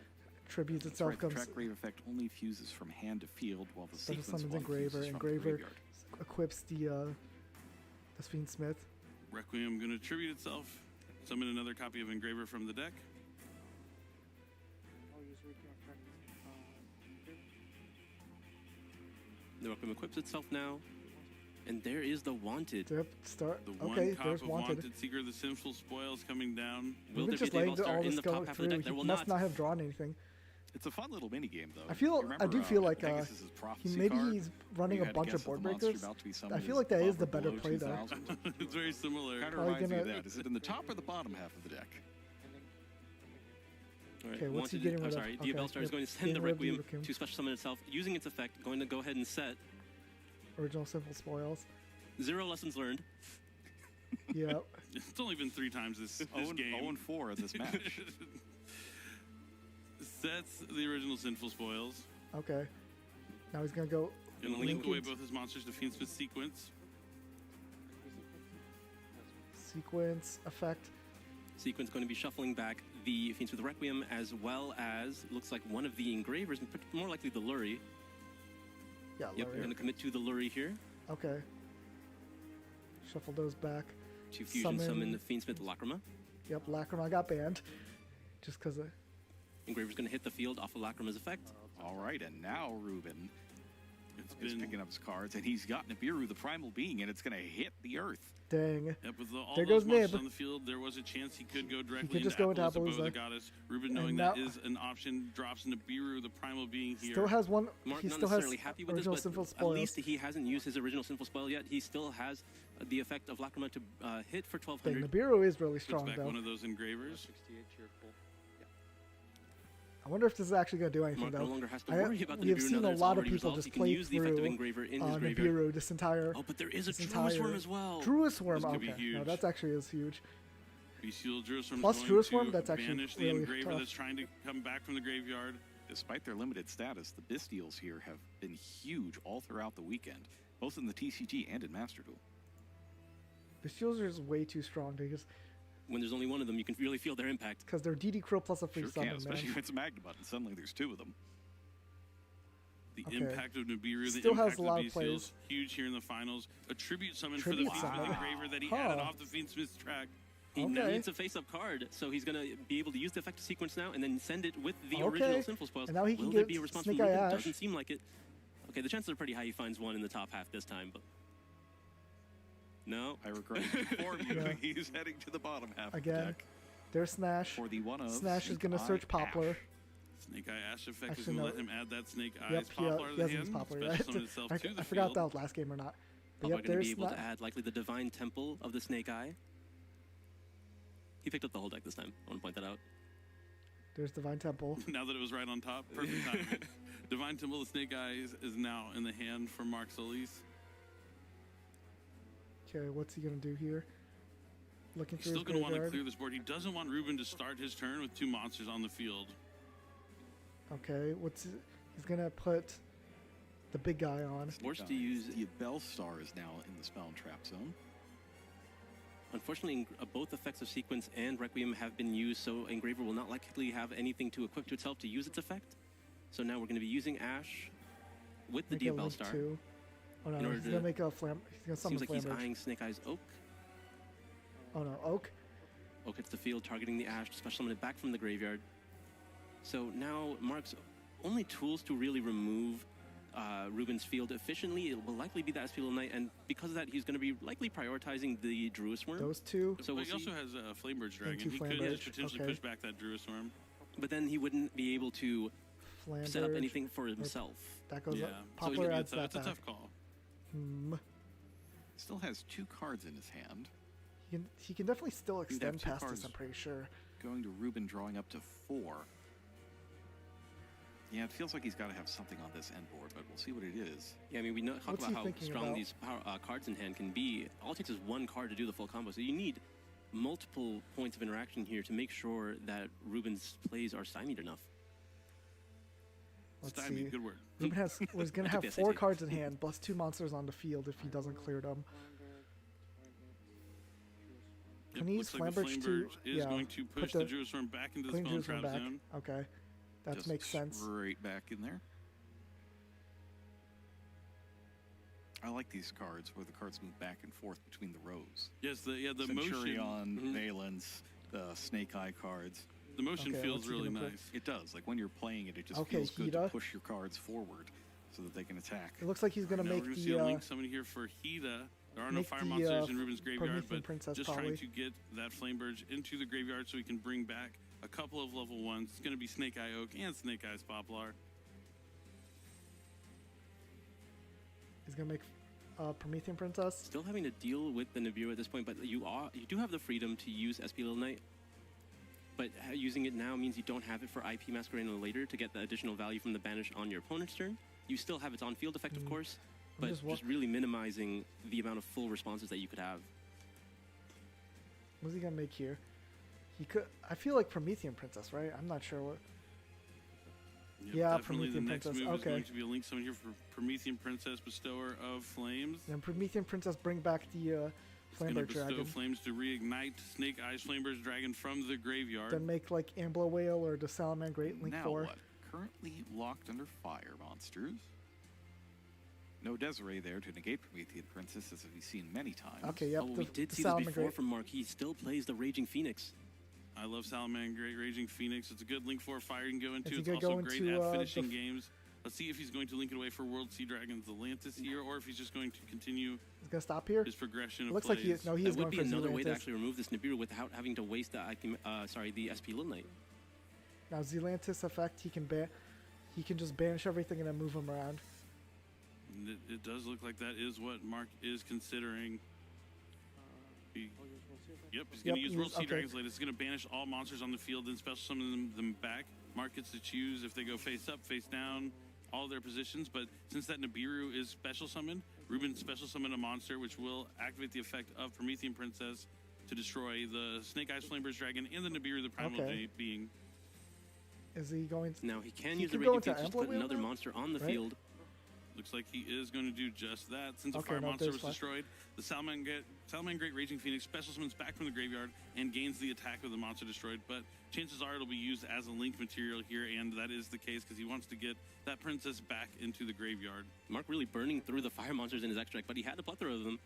Tributes That's itself right, comes. the track grave effect only fuses from hand to field, while the Special sequence summons one engraver. fuses from the Engraver graveyard. equips the Fiendsmith. Requiem going to tribute itself. Summon another copy of engraver from the deck. The Requiem equips itself now. And there is the Wanted. Yep, start. The Okay, one cop there's of Wanted. Seeker, the Sinful Spoils coming down. Will Even there just be a letting Dayball Star all in this the go top half of the through, deck? There he will must not. not have drawn anything. It's a fun little mini game, though. I feel. You I do remember, feel like Pegasus's prophecy maybe card? he's running You a had to bunch guess of board if the monster breakers. about to be I summoned feel is like that is above the or better below play there. 2000. It's very similar. Kind of Probably reminds me of gonna- that. Is it in the top or the bottom half of the deck? All right, Okay, what's he Wanted- getting I'm rid of? sorry, Okay, Diabell Star is yep, going to send the getting rid of the Requiem Requiem. to special summon itself, using its effect, going to go ahead and set Original Simple Spoils. 0 lessons learned. Yep. It's only been 3 times this 0 game. and 4 in this match. Sets the original Sinful Spoils. Okay. Now he's gonna go. Gonna link away Linkage, both his monsters to Fiendsmith Sequence. Sequence effect. Sequence going to be shuffling back the Fiends with Requiem, as well as looks like one of the engravers, and more likely the Lurie. Yeah. Yep, Lurie. we're going to commit to the Lurie here. Okay. Shuffle those back. To fusion summon the Fiendsmith Lacrima. Yep, Lacrima got banned. Just because of. Engraver's going to hit the field off of Lacrima's effect. All right, and now Ruben is been- picking up his cards, and he's got Nibiru, the primal being, and it's going to hit the earth. Dang. Yep, with all There those goes monsters Nib. on the field, there was a chance he could go directly could just into go into Appaloosa, Bow of the Appaloosa. Goddess. Ruben, And knowing now- that is an option, drops Nibiru, the primal being here. Still has one. Mark he not still has necessarily happy with this, original but Simple at Spoils. least he hasn't used his original Sinful Spoil yet. He still has the effect of Lacrima to hit for Dang, 1200. Nibiru is really Puts strong back though. one of those engravers. 68 cheerful. I wonder if this is actually going to do anything Mark though. no longer has to worry about the we have Nibiru seen now that a it's lot of already people resolved. just He can play use the effective through engraver in his graveyard. Nibiru this entire. Oh, but there is a this Druisworm entire- as well. Druisworm. This could be Okay, no, huge. that's actually is huge. Bestial Druisworm Plus going Druisworm, to that's actually banish the really engraver tough. that's trying to come back from the graveyard. Despite their limited status, the Bestials here have been huge all throughout the weekend, both in the TCG and in Master Duel. Bestials are just way too strong because When there's only one of them, you can really feel their impact. they're DD Krill plus a free Sure summon, can, especially man. if it's a Magna button. Suddenly there's 2 of them. The Okay. impact of Nibiru, the Still has impact a lot of of Bestials, plays. huge here in the finals. A tribute summon Tribute for the Fiendsmith summon. engraver that he Huh. added off the Fiendsmith's track. He Okay. needs a face-up card, so he's going to be able to use the effective sequence now and then send it with the Okay. original Sinful Spoils. And now he can Will there get be a response Snake from Eye Ruben? Ash. Doesn't seem like it. Okay, the chances are pretty high he finds one in the top half this time, but no. I regret to inform you, Yeah. he's heading to the bottom half of the Again, deck. there's Snash. For the one of Snash is Snake going to Eye search Poplar. Ash. Snake Eye Ash effect is Actually, going to no. let him add that Snake Eyes Yep, Poplar to he the hasn't hand. used Poplar Special yet. summon itself I to the forgot field. that was last game or not. But Papa yep, going to there's be able Sna- to add likely the Divine Temple of the Snake Eye. He picked up the whole deck this time. I want to point that out. There's Divine Temple. Now that it was right on top, perfect timing. Divine Temple of Snake Eyes is now in the hand for Mark Solis. Okay, what's he gonna do here? Looking He's for still his going to want to graveyard. clear this board. He doesn't want Ruben to start his turn with 2 monsters on the field. Okay, he's gonna put the big guy on. Forced to use the Bellstar is now in the spell and trap zone. Unfortunately, both effects of Sequence and Requiem have been used, so Engraver will not likely have anything to equip to itself to use its effect. So now we're going to be using Ash with the Dia Bellstar. Oh no, he's gonna make a flam. He's gonna summon Seems like Flamberge. he's eyeing Snake Eyes Oak. Oh no, Oak. Oak hits the field, targeting the Ash to special summon it back from the graveyard. So now Mark's only tools to really remove Ruben's field efficiently, it will likely be that SP Little Knight, and because of that, he's going to be likely prioritizing the Druid Worm. Those two. So he also has a Flamberge Dragon. He could potentially push back that Druid Worm. But then he wouldn't be able to set up Flamberge. anything for himself. That goes up. So Poplar adds that it's a back. tough call. Still has 2 cards in his hand. He can definitely still He'd have extend 2 past cards this, I'm pretty sure. Going to Ruben, drawing up to 4. Yeah, it feels like he's got to have something on this end board, but we'll see what it is. Yeah, I mean, we know talk What's about he how thinking strong about? these cards in hand can be. All it takes is 1 card to do the full combo, so you need multiple points of interaction here to make sure that Ruben's plays are stymied enough. Let's Stymied, see. good word. Ruben was going to I took have the 4 SAT. cards in hand, plus 2 monsters on the field if he doesn't clear them. Can he use Looks like the Flamberge to is going to push the Druid Worm back into the putting spell and Druid trap Worm back? zone. Okay, that Just makes sense. Right back in there. I like these cards where the cards move back and forth between the rows. Yes, the motion. Centurion, Valence, the Snake Eye cards. The motion Okay, feels what's he really gonna put? nice. It does. Like when you're playing it, it just Okay, feels good to Hida. push your cards forward so that they can attack. It looks like he's going to Now make we're going to see a the link summon here for Hida. There are no make fire the, monsters in Ruben's graveyard, Promethean but Princess just probably. trying to get that Flamberge into the graveyard so we can bring back a couple of level 1s. It's going to be Snake Eye Oak and Snake Eyes Poplar. he's going to make Promethean Princess. Still having to deal with the Nibiru at this point, but you do have the freedom to use SP Little Knight. But using it now means you don't have it for IP Masquerade later to get the additional value from the banish on your opponent's turn. You still have its on-field effect, of course, but just just really minimizing the amount of full responses that you could have. What's he going to make here? He could. I feel like Promethean Princess, right? I'm not sure what. Yep, Yeah, definitely Promethean the next Princess. move is Okay. going to be a link summon here for Promethean Princess, Bestower of Flames. Then Promethean Princess bring back the It's going to Flamberge bestow Dragon. Flames to reignite Snake Eyes Flamberge Dragon from the graveyard. Then make like Ambler Whale or the Salaman Great Link Now 4. what? Currently locked under fire monsters. No Desiree there to negate Promethean Princess, as we've seen many times. Okay, yep. Oh, the, we did the see this Salaman before Great. from Mark. He still plays the Raging Phoenix. I love Salaman Great Raging Phoenix. It's a good link 4 fire you can go into. he It's gonna also go great into, at finishing the games. Let's see if he's going to link it away for World Sea Dragons Atlantis here, or if he's just going to continue He's going to stop here. his progression It of looks plays. like he is That going would be for another way to Zealantis. actually remove this Nibiru without having to waste the the SP Little Knight. Now Zealantis effect, he can just banish everything and then move him around. And it does look like that is what Mark is considering. Yep, he's going to use World Sea Dragons later. He's going to banish all monsters on the field and special summon them back. Mark gets to choose if they go face up, face down, all their positions. But since that Nibiru is special summoned, Ruben special summoned a monster which will activate the effect of Promethean Princess to destroy the Snake Eyes Flamberge Dragon and the Nibiru, the primal being. Is he going to... Now he can he use the go Raging into Phoenix to Ambler put Wheel another now? monster on the Right? field. Looks like he is going to do just that. Since a Okay, fire no, monster there's was fire. destroyed, the Salaman Great Raging Phoenix special summons back from the graveyard and gains the attack of the monster destroyed. But chances are it'll be used as a link material here, and that is the case because he wants to get that princess back into the graveyard. Mark really burning through the fire monsters in his extract, but he had a plethora of them.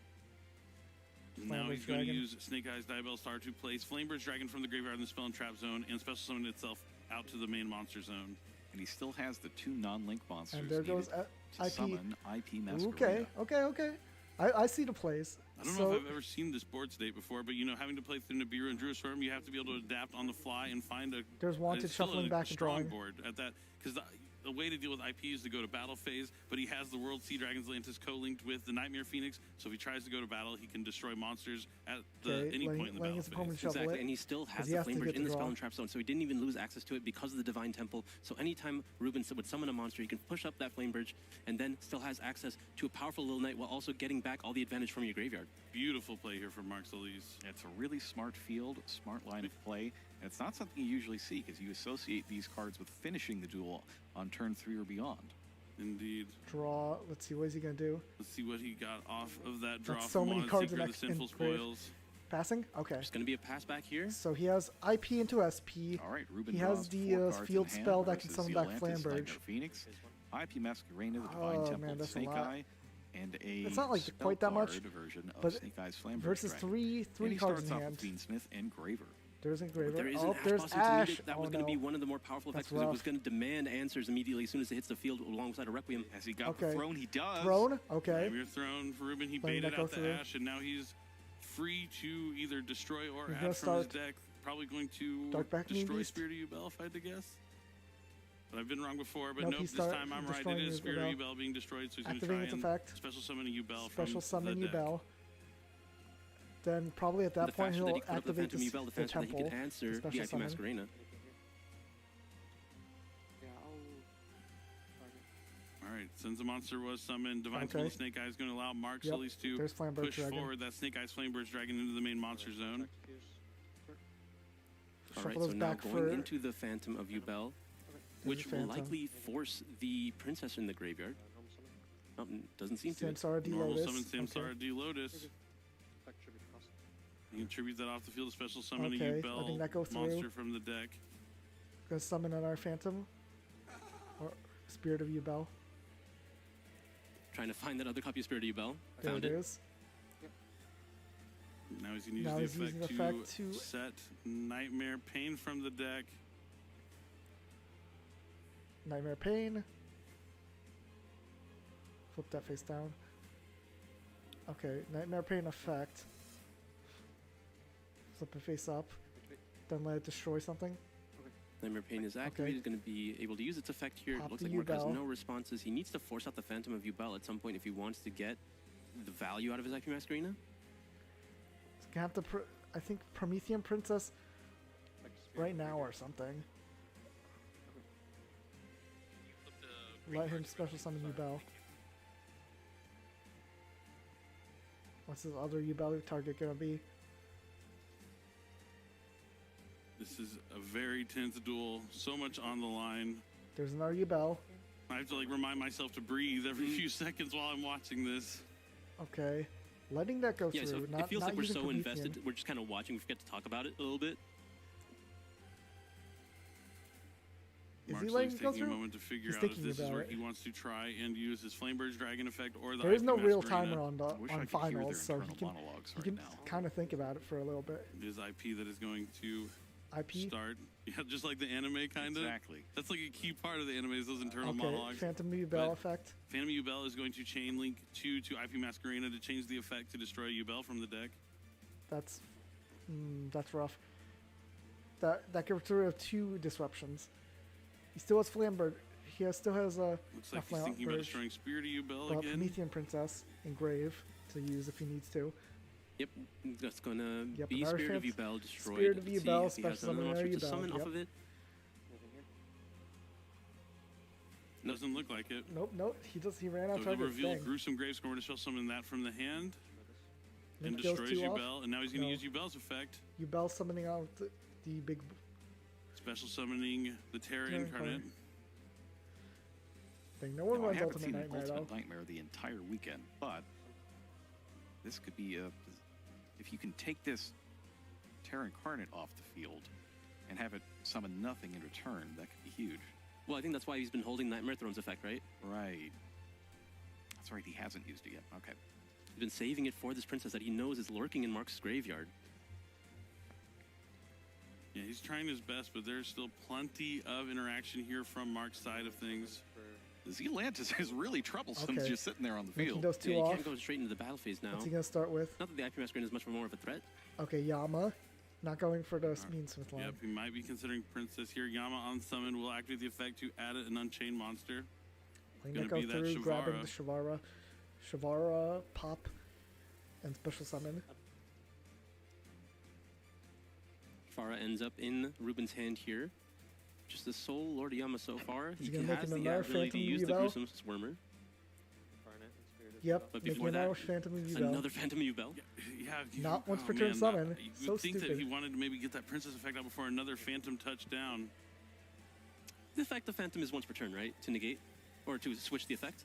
Now he's going to Dragon. use Snake Eyes Diabell Star to place Flamberge Dragon from the graveyard in the spell and trap zone and special summon itself out to the main monster zone. And he still has the 2 non-link monsters And there goes needed to IP. summon IP Masquerade. Okay. I see the plays. I don't know if I've ever seen this board state before, but having to play through Nibiru and Druid Swarm, you have to be able to adapt on the fly and find a. There's wanted it's still shuffling a back and strong drawing. board at that because the way to deal with IP is to go to battle phase, but he has the World Sea Dragons Atlantis co-linked with the Nightmare Phoenix, so if he tries to go to battle, he can destroy monsters at any point in the battle phase. Exactly, and he still has the Flamberge in the spell and trap zone, so he didn't even lose access to it because of the Divine Temple. So anytime Ruben would summon a monster, he can push up that Flamberge and then still has access to a powerful Little Knight while also getting back all the advantage from your graveyard. graveyard. Beautiful play here from Mark Solis. It's a really smart field, smart line of play, and it's not something you usually see because you associate these cards with finishing the duel on turn 3 or beyond. Indeed. Draw. Let's see, what is he going to do? Let's see what he got off of that draw. That's so from many Mod cards Seeker, in the Sinful grave. Spoils. Passing? Okay. There's going to be a pass back here. So he has IP into SP. All right, Ruben he has draws the 4 cards field in hand spell that can versus summon the back Atlantis, Flamberge. Nightmare Phoenix, IP Masquerena, the Divine Oh, Temple, man, that's a Snake lot. Eye, and a It's not like quite that much, Spellguard version of but Snake Eye's Flamberge versus Dragon. three And he cards in starts off hand. with Fiendsmith and Graver. There's Engraver. There is Oh, an Ash there's Blossom to Ash. meet it. That Oh, was going to be no. one of the more powerful effects That's because it rough. was going to demand answers immediately as soon as it hits the field alongside a Requiem. As he got Okay. the throne, he does. Throne? Okay. Nightmare Throne for Ruben. He Letting baited that go out the through. Ash, and now he's free to either destroy or He's add gonna from his start deck. Probably going to Dark destroy Beast. Spirit of Yubel, if I had to guess. But I've been wrong before, but Nope, nope, he this start time I'm right. It destroying is Spirit of Yubel. Yubel being destroyed, so he's going to Activating try its and effect. special summon a Yubel Special from summon the deck. Yubel. Then probably at that The point faster that he'll he put up the activate Phantom Yubel, the the faster that he temple. can answer the special IP summon. Masquerena. All right, since the monster was summoned, Divine Okay. Temple Snake Eye is going to allow Mark Yep, Solis to there's Flamberge push Dragon. forward that Snake Eyes Flamberge Dragon into the main monster zone. All right, Shuffle so those now back going for- into the Phantom of Yubel, which will Phantom. likely force the princess in the graveyard. Oh, doesn't seem to. Samsara D Normal Lotus. summon Samsara Okay. D Lotus. You can tribute that off the field, special summon Okay, a letting that go Yubel through. monster from the deck. Gonna summon another Phantom. Or Spirit of Yubel. Trying to find that other copy of Spirit of Yubel. There Found it it. is. Now he's going to Now use he's the using the effect, effect to- set Nightmare Pain from the deck. Nightmare Pain. Flip that face down. Okay, Nightmare Pain effect. Flip it face up. Then let it destroy something. Nightmare Pain is activated, going to be able to use its effect here. Pop It looks the like Mark has Yubel. no responses. He needs to force out the Phantom of Yubel at some point if he wants to get the value out of his IP Masquerena. He's gonna have to, I think, Promethean Princess right now or something. Let him special summon Yubel. What's his other Yubel target gonna be? This is a very tense duel. So much on the line. There's another Yubel. I have to like remind myself to breathe every few seconds while I'm watching this. Okay. Letting that go Yeah, so through. Not, it feels not like we're using so Promethean. invested. We're just kind of watching. We forget to talk about it a little bit. Is Mark he Solis letting it go taking a through? moment to figure He's out if thinking this is about where it. he wants to try and use his Flamberge Dragon effect or the There is IP no real Masquerena. timer on the wish I on could hear their finals, so he internal can monologues he right can now. kind of think about it for a little bit. It is IP that is going to IP. start. Yeah, just like the anime, kind of. Exactly. That's like a key part of the anime is those internal Okay, monologues. Phantom Yubel But effect. Phantom Yubel is going to chain link 2 to IP Masquerena to change the effect to destroy Yubel from the deck. That's rough. That gets rid of 2 disruptions. He still has Flamberge. Still has a Looks like he's thinking about destroying Spirit of Yubel but again. Promethean Princess Engrave to use if he needs to. Yep, that's gonna Yep, be another Spirit of Phantom- Yubel destroyed. Spirit of Let's see Yubel, if he has special another summon monster to Yubel, summon off yep. of it. Doesn't look like it. Nope. He ran out So of he'll target. reveal Dang. Gruesome Gravescorn to spell summon that from the hand. And Link those destroys 2 off? Yubel. And now he's going to No. use Yubel's effect. Yubel summoning out the big. Special summoning the Terra Terra Incarnate. Incarnate. Thing. No one Now, I runs haven't Ultimate seen an Nightmare Ultimate though. Nightmare the entire weekend, but this could be a. If you can take this Terra Incarnate off the field and have it summon nothing in return, that could be huge. Well, I think that's why he's been holding Nightmare Throne's effect, right? Right. That's right, he hasn't used it yet. Okay. He's been saving it for this princess that he knows is lurking in Mark's graveyard. Yeah, he's trying his best, but there's still plenty of interaction here from Mark's side of things. Zealantis is really troublesome Okay. just sitting there on the Making field. those 2 Yeah, you off. can't go straight into the battle phase now. What's he gonna start with? Not that the IP Masquerena is much more of a threat. Okay, Yama. Not going for the Mean Smith line. Yep, he might be considering Princess here. Yama on summon will activate the effect to add an Unchained monster. Letting that Gonna go be that through, grabbing Shavara. the Shavara. Shavara, pop, and special summon. Farah ends up in Ruben's hand here. Just the sole Lord Yama so far. Is he He gonna make has him the another ability to Phantom use the Yubel? Gruesome Swarmer. Yep. But before that, Phantom Yubel. another Phantom Yubel. Yeah, Not once per turn summon. You So would think stupid. that he wanted to maybe get that Princess effect out before another Phantom touchdown. The effect of Phantom is once per turn, right? To negate? Or to switch the effect?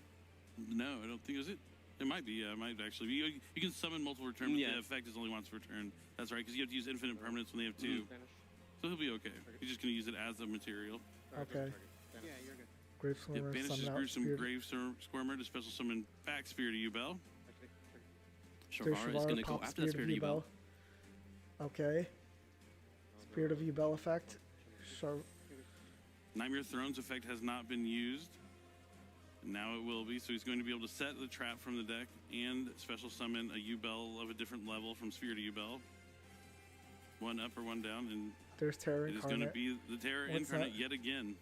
No, I don't think it was it. It might be, yeah, it might actually be. You can summon multiple return, but the effect is only once per turn. That's right, because you have to use infinite permanents when they have two. So he'll be okay. He's just going to use it as a material. Okay. Yeah, you're good. Grave It Swarmer, banishes summon out Gruesome Spirit. Grave Squirmer to special summon back Spirit of Yubel. Shavara is going to go pop after that Spirit of Yubel. Okay. Spirit of Yubel effect. Nightmare Throne's effect has not been used. Now it will be, so he's going to be able to set the trap from the deck and special summon a Yubel of a different level from Spirit of Yubel. One up or one down, and there's Terror it is going to be the Terror Incarnate yet again.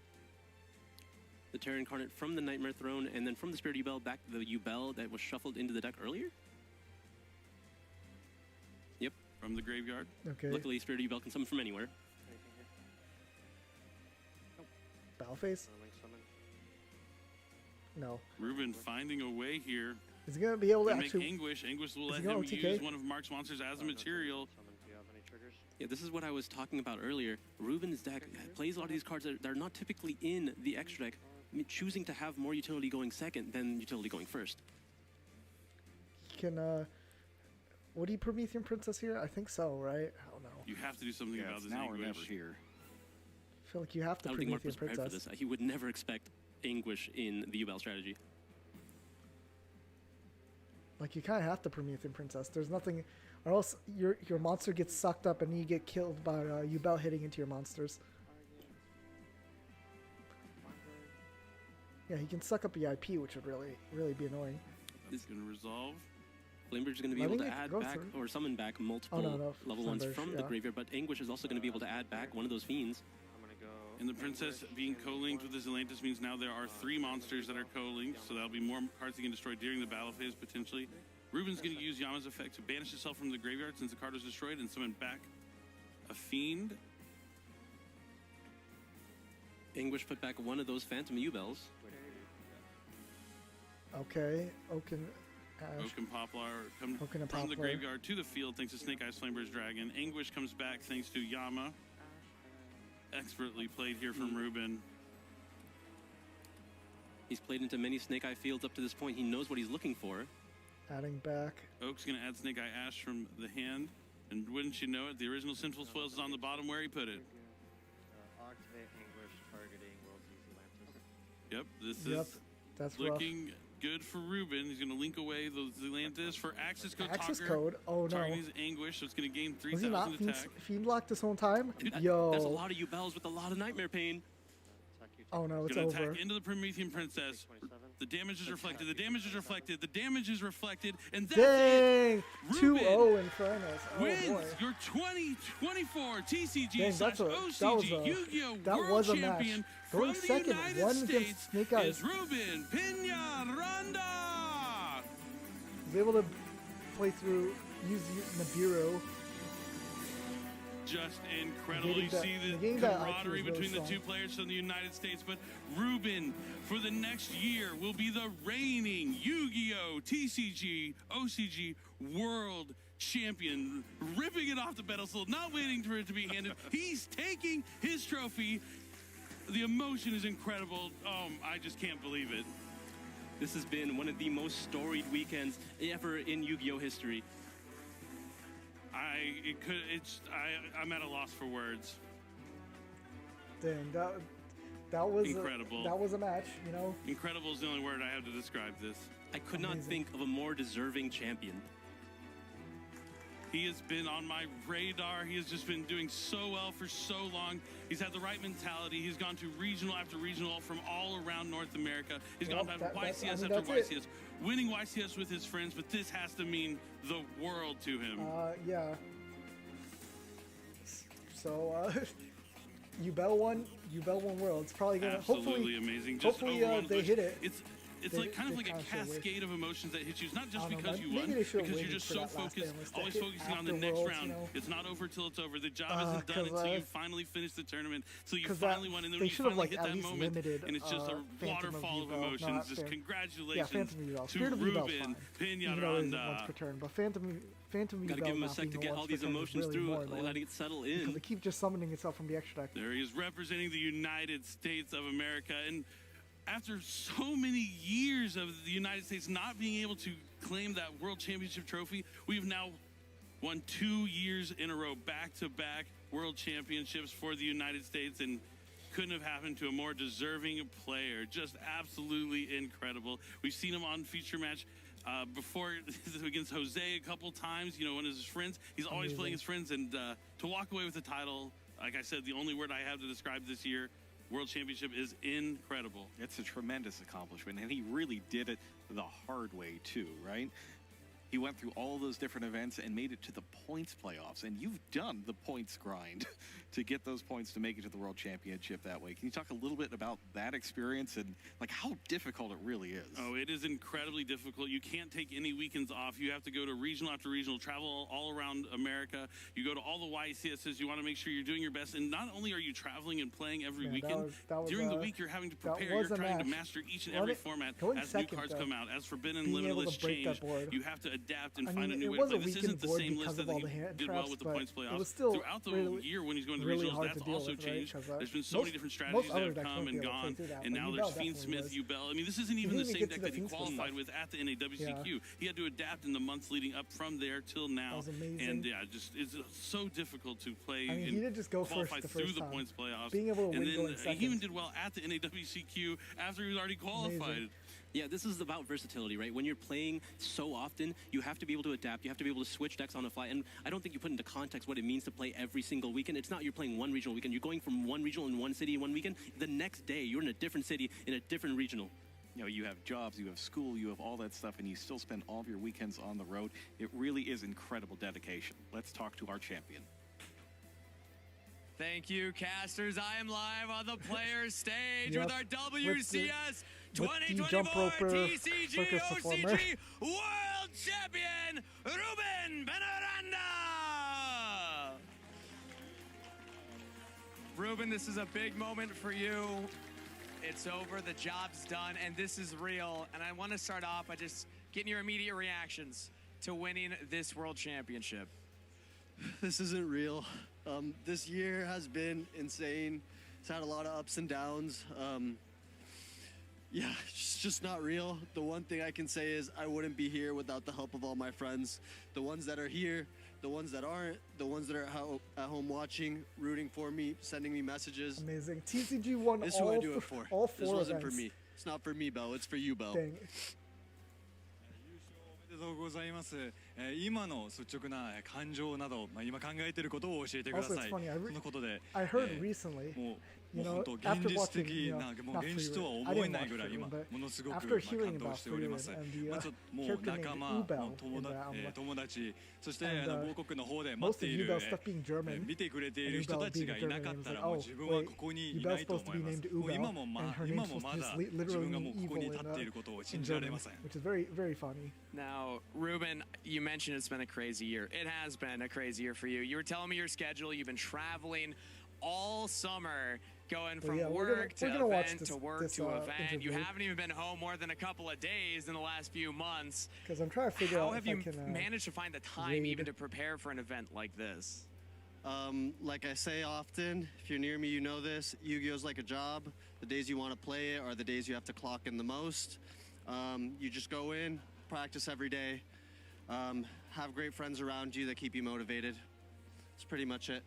The Terror Incarnate from the Nightmare Throne, and then from the Spirit of Yubel back to the Yubel that was shuffled into the deck earlier? Yep. From the graveyard. Okay. Luckily, Spirit of Yubel can summon from anywhere. Battle phase? No. Ruben finding a way here. Is he going to be able to make actually... Anguish. Anguish will let he him going OTK? use one of Mark's monsters as a material. Yeah, this is what I was talking about earlier. Ruben's deck plays a lot of these cards that are not typically in the extra deck, choosing to have more utility going second than utility going first. He can, would he Promethean Princess here? I think so, right? I don't know. You have to do something about this now Anguish. or never here. I feel like you have to I don't think Mark was Promethean prepared Princess. for this. He would never expect Anguish in the Yubel strategy. Like, you kind of have to Promethean Princess. There's nothing... Or else your monster gets sucked up and you get killed by Yubel hitting into your monsters. Yeah, he can suck up EIP, which would really be annoying. It's going to resolve. Flamebird is going to be able to add back or summon back multiple level ones from the graveyard, but Anguish is also going to be able to add back one of those fiends. And the Princess being co-linked with this Atlantis means now there are 3 monsters that are co-linked, so that'll be more cards that can destroy during the battle phase, potentially. Ruben's going to use Yama's effect to banish itself from the graveyard since the card was destroyed and summon back a fiend. Anguish put back one of those Phantom Yubels. Okay, Oaken Ash. Oaken Poplar come Oaken and from the Poplar. graveyard to the field thanks to Snake Eyes Flamebird's Dragon. Anguish comes back thanks to Yama. Expertly played here from Ruben. He's played into many Snake Eye fields up to this point. He knows what he's looking for. Adding back. Oak's going to add Snake Eye Ash from the hand. And wouldn't you know it, the original Sinful Spoils is on the bottom where he put it. Activate Anguish targeting World's Easy Lantis. Yep, this is that's looking good for Ruben. He's going to link away those Atlantis for Access Code Access Talker. code? Oh, no. Targeting his Anguish, so it's going to gain Was he not 3,000 attack. fiend locked this whole time? Dude, Yo. That's a lot of Yubels with a lot of Nightmare Pain. Oh no, it's Gonna over. attack into the Promethean Princess. The damage is reflected. The damage is reflected. The damage is reflected. And that's Dang! it. Ruben 2-0 Infernos. Oh wins boy. your 2024 TCG Dang, slash OCG Yu-Gi-Oh! World Champion Going from second, the United one States against Snake Eyes. is Ruben Piñaranda. Was able to play through, use Nibiru. Just incredible. You see the negating that IQ camaraderie is really between the strong. 2 players from the United States, but Ruben, for the next year, will be the reigning Yu-Gi-Oh! TCG, OCG World Champion, ripping it off the pedestal, not waiting for it to be handed. He's taking his trophy. The emotion is incredible. I just can't believe it. This has been one of the most storied weekends ever in Yu-Gi-Oh! history. I'm at a loss for words. Dang, that was Incredible. That was a match, you know. Incredible is the only word I have to describe this. I could not think of a more deserving champion. He has been on my radar. He has just been doing so well for so long. He's had the right mentality. He's gone to regional after regional from all around North America. He's gone to YCS after YCS, winning YCS with his friends, but this has to mean the world to him. Yeah. So, Yubel won World. It's probably gonna Absolutely hopefully amazing. Just hopefully overall they hit it. It's it's like kind of like a cascade of emotions that hit you. It's not just because you won, because you're just so focused, always focusing on the next round. It's not over till it's over. The job isn't done until you finally finish the tournament, till you finally won, and then when you finally hit that moment, and it's just a waterfall of emotions. Just congratulations to Ruben Peñaranda. Per turn, but Phantom Gotta give him a sec to get all these emotions through, letting it settle in. Because it keeps just summoning itself from the extra deck. There he is representing the United States of America, and after so many years of the United States not being able to claim that World Championship trophy, we've now won 2 years in a row, back-to-back World Championships for the United States, and couldn't have happened to a more deserving player. Just absolutely incredible. We've seen him on feature match before against Jose a couple times, one of his friends. He's always playing his friends, and to walk away with the title, like I said, the only word I have to describe this year, World Championship, is incredible. It's a tremendous accomplishment, and he really did it the hard way too, right? He went through all those different events and made it to the points playoffs, and you've done the points grind to get those points to make it to the World Championship that way. Can you talk a little bit about that experience and like how difficult it really is? Oh, it is incredibly difficult. You can't take any weekends off. You have to go to regional after regional, travel all around America. You go to all the YCSs. You want to make sure you're doing your best. And not only are you traveling and playing every weekend, during the week you're having to prepare. You're trying to master each and every format as new cards come out. As Forbidden Limitless change, you have to adapt and find a new way to play. This isn't the same list that he did well with the points playoffs. Throughout the year when he's going to regionals, that's also changed. There's been so many different strategies that have come and gone, and now there's Fiend Smith, Ubel. I mean, this isn't even the same deck that he qualified with at the NAWCQ. He had to adapt in the months leading up from there till now. And yeah, just it's so difficult to play he did just go qualify first through the points playoffs. Being able to and win then going second. he even did well at the NAWCQ after he was already qualified. Yeah, this is about versatility, right? When you're playing so often, you have to be able to adapt. You have to be able to switch decks on the fly. And I don't think you put into context what it means to play every single weekend. It's not you're playing one regional weekend. You're going from one regional in one city one weekend. The next day, you're in a different city in a different regional. You have jobs, you have school, you have all that stuff, and you still spend all of your weekends on the road. It really is incredible dedication. Let's talk to our champion. Thank you, casters. I am live on the players stage with our WCS 2024 TCG OCG World Champion, Ruben Peñaranda. Ruben, this is a big moment for you. It's over, the job's done, and this is real. And I want to start off by just getting your immediate reactions to winning this World Championship. This isn't real. This year has been insane. It's had a lot of ups and downs. Yeah, it's just not real. The one thing I can say is I wouldn't be here without the help of all my friends. The ones that are here, the ones that aren't, the ones that are at home watching, rooting for me, sending me messages. Amazing. TCG won this is who I do it for. All four this wasn't events. for me. It's not for me, Bell. It's for you, Bell. Dang. おめでとうございます。今の率直な感情など、今考えていることを教えてください。 Also, it's funny. そのことで、 I heard recently. もう本当現実的なもう現実とは思えないぐらい今ものすごく感動しております。ちょっともう仲間、友達、そして母国の方で待っている見てくれている人たちがいなかったらもう自分はここにいないと思います。もう今もまだ自分がもうここに立っていることを信じられません。 Which is very, very funny. Now, Ruben, you mentioned it's been a crazy year. It has been a crazy year for you. You were telling me your schedule. You've been traveling all summer, going from work to event to work to event. Interview. You haven't even been home more than a couple of days in the last few months. Because I'm trying to figure out how have if you I can, managed to find the time even to prepare for an event like this? Like I say often, if you're near me, you know this. Yu-Gi-Oh's like a job. The days you want to play it are the days you have to clock in the most. You just go in, practice every day, have great friends around you that keep you motivated. That's pretty much it.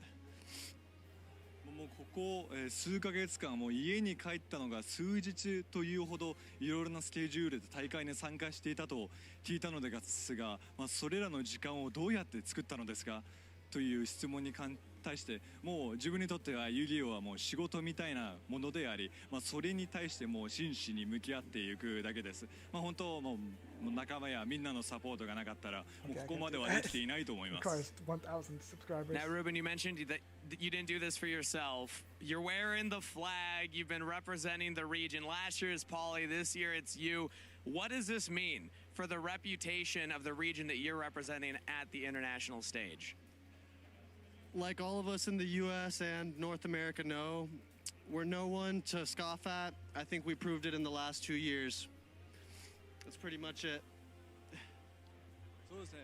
もうここ数ヶ月間もう家に帰ったのが数日というほどいろいろなスケジュールで大会に参加していたと聞いたのですが、それらの時間をどうやって作ったのですかという質問に対してもう自分にとっては遊戯王はもう仕事みたいなものであり、それに対してもう真摯に向き合っていくだけです。本当もう仲間やみんなのサポートがなかったらもうここまではできていないと思います。Now, Ruben, you mentioned that you didn't do this for yourself. You're wearing the flag. You've been representing the region. Last year is Pauly. This year it's you. What does this mean for the reputation of the region that you're representing at the international stage? Like all of us in the U.S. and North America know, we're no one to scoff at. I think we proved it in the last 2 years. That's pretty much it. そうですね。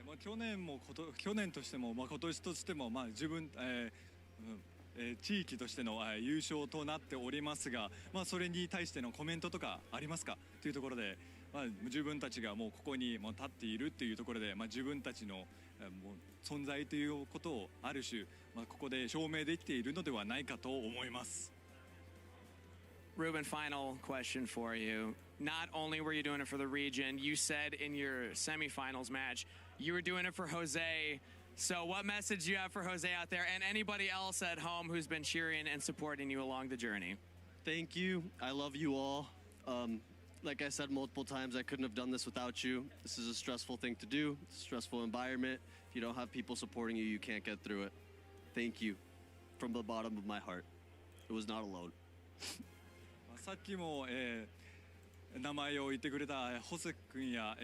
去年としても、今年としても、地域としての優勝となっておりますが、それに対してのコメントとかありますかというところで、自分たちがもうここに立っているっていうところで、自分たちのもう存在ということをある種、ここで証明できているのではないかと思います。Ruben, final question for you. Not only were you doing it for the region, you said in your semifinals match, you were doing it for Jose. So what message do you have for Jose out there and anybody else at home who's been cheering and supporting you along the journey? Thank you. I love you all. Like I said multiple times, I couldn't have done this without you. This is a stressful thing to do. It's a stressful environment. If you don't have people supporting you, you can't get through it. Thank you from the bottom of my heart. It was not alone. さっきも、名前を言ってくれたホセ君や、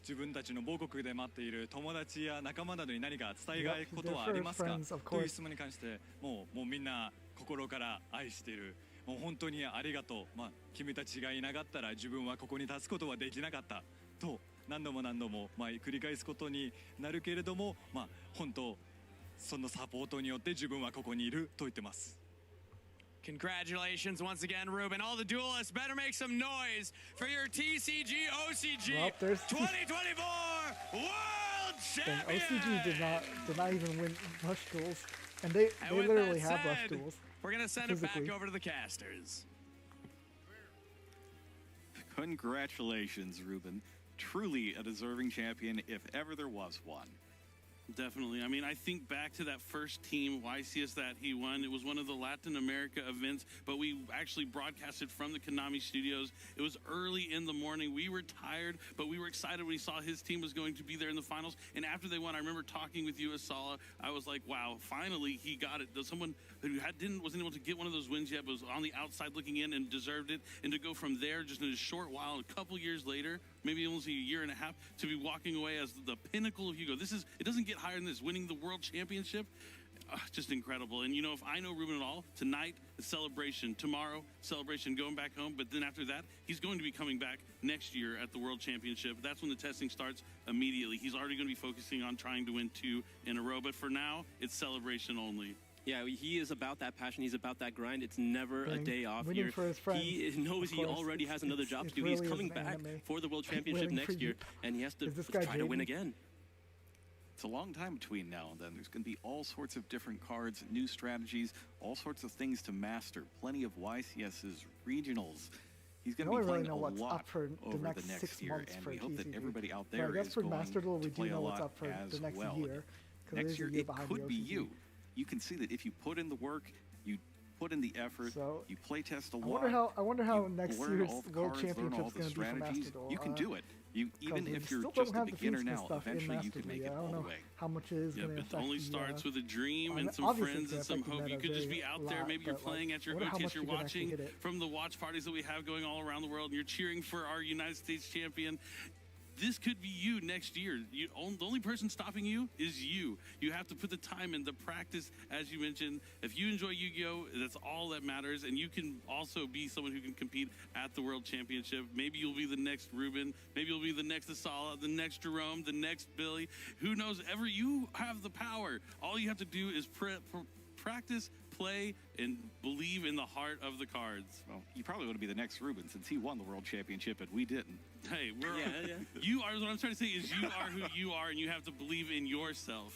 自分たちの母国で待っている友達や仲間などに何か伝えたいことはありますかという質問に関してもうみんな心から愛している。もう本当にありがとう。君たちがいなかったら自分はここに立つことはできなかったと何度も繰り返すことになるけれども、本当そのサポートによって自分はここにいると言ってます。Congratulations once again, Ruben. All the duelists better make some noise for your TCG OCG 2024 World Champion! OCG did not even win Rush Duels, and they literally have Rush Duels. We're going to send it back over to the casters. Congratulations, Ruben. Truly a deserving champion if ever there was one. Definitely. I mean, I think back to that first team, YCS, that he won. It was one of the Latin America events, but we actually broadcasted from the Konami studios. It was early in the morning. We were tired, but we were excited when we saw his team was going to be there in the finals. And after they won, I remember talking with you, Asala. I was like, wow, finally he got it. Someone who wasn't able to get one of those wins yet, but was on the outside looking in and deserved it. And to go from there just in a short while, a couple years later, maybe almost a year and a half, to be walking away as the pinnacle of yugioh. It doesn't get higher than this. Winning the world championship, just incredible. And if I know Ruben at all, tonight a celebration, tomorrow celebration, going back home. But then after that, he's going to be coming back next year at the world championship. That's when the testing starts immediately. He's already going to be focusing on trying to win 2 in a row. But for now, it's celebration only. Yeah, he is about that passion. He's about that grind. It's never a day off here. For his friends, he knows he already has another job to do. He's coming back for the World Championship next year, and he has to try to win again. It's a long time between now and then. There's going to be all sorts of different cards, new strategies, all sorts of things to master. Plenty of YCS's regionals. He's going to be playing a lot over the next year, and we hope that everybody out there is going to play a lot as well. Next year, it could be you. You can see that if you put in the work, you put in the effort, you play test a lot. I wonder how next year's World Championship is going to be for Master Duel. You can do it. Even if you're just a beginner now, eventually you can make it all the way. How much it is going to affect it only starts with a dream and some friends and some hope. You could just be out there. Maybe you're playing at your OTS. You're watching from the watch parties that we have going all around the world, and you're cheering for our United States champion. This could be you next year. The only person stopping you is you. You have to put the time in, the practice, as you mentioned. If you enjoy Yu-Gi-Oh!, that's all that matters. And you can also be someone who can compete at the World Championship. Maybe you'll be the next Ruben. Maybe you'll be the next Asala, the next Jerome, the next Billy. Who knows? You have the power. All you have to do is practice, play, and believe in the heart of the cards. Well, you probably want to be the next Ruben since he won the World Championship and we didn't. Hey, you are, what I'm trying to say is you are who you are, and you have to believe in yourself.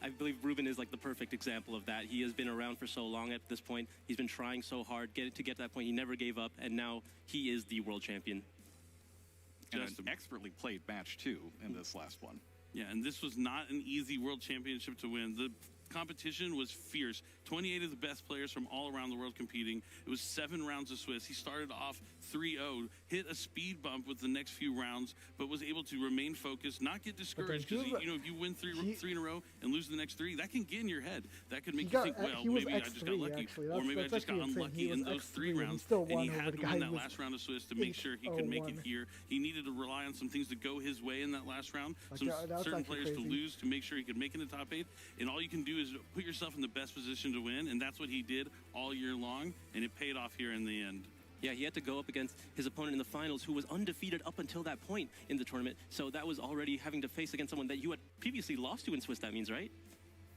I believe Ruben is like the perfect example of that. He has been around for so long at this point. He's been trying so hard to get to that point. He never gave up, and now he is the world champion. And an expertly played match, too, in this last one. Yeah, and this was not an easy world championship to win. The competition was fierce. 28 of the best players from all around the world competing. It was 7 rounds of Swiss. He started off 3-0. hit a speed bump with the next few rounds, but was able to remain focused, not get discouraged, because if you win three in a row and lose the next three, that can get in your head. That could make you think, well, maybe I just got lucky, or maybe I just got unlucky in those 3 rounds. And he had to win that last round of Swiss to make sure he could make it here. He needed to rely on some things to go his way in that last round, some certain players to lose to make sure he could make it in the top 8. And all you can do is put yourself in the best position to win, and that's what he did all year long, and it paid off here in the end. Yeah, he had to go up against his opponent in the finals who was undefeated up until that point in the tournament. So that was already having to face against someone that you had previously lost to in Swiss, that means, right?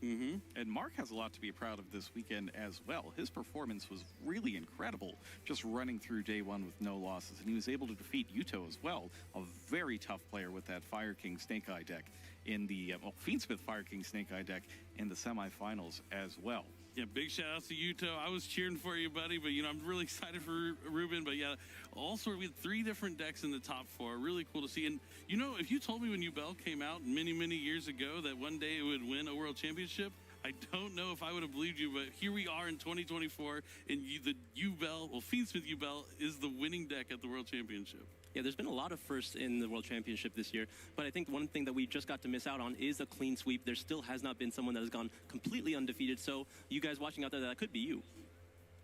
Mm-hmm. And Mark has a lot to be proud of this weekend as well. His performance was really incredible, just running through day 1 with no losses. And he was able to defeat Yugioh as well, a very tough player with that Fire King Snake Eye deck in the, Fiendsmith Fire King Snake Eye deck in the semifinals as well. Yeah, big shout outs to Yugioh. I was cheering for you, buddy, but I'm really excited for Ruben. But yeah, also we had 3 different decks in the top 4. Really cool to see. And if you told me when yubel came out many, many years ago that one day it would win a world championship, I don't know if I would have believed you, but here we are in 2024, and the Fiendsmith yubel is the winning deck at the world championship. Yeah, there's been a lot of firsts in the World Championship this year, but I think one thing that we just got to miss out on is a clean sweep. There still has not been someone that has gone completely undefeated, so you guys watching out there, that could be you.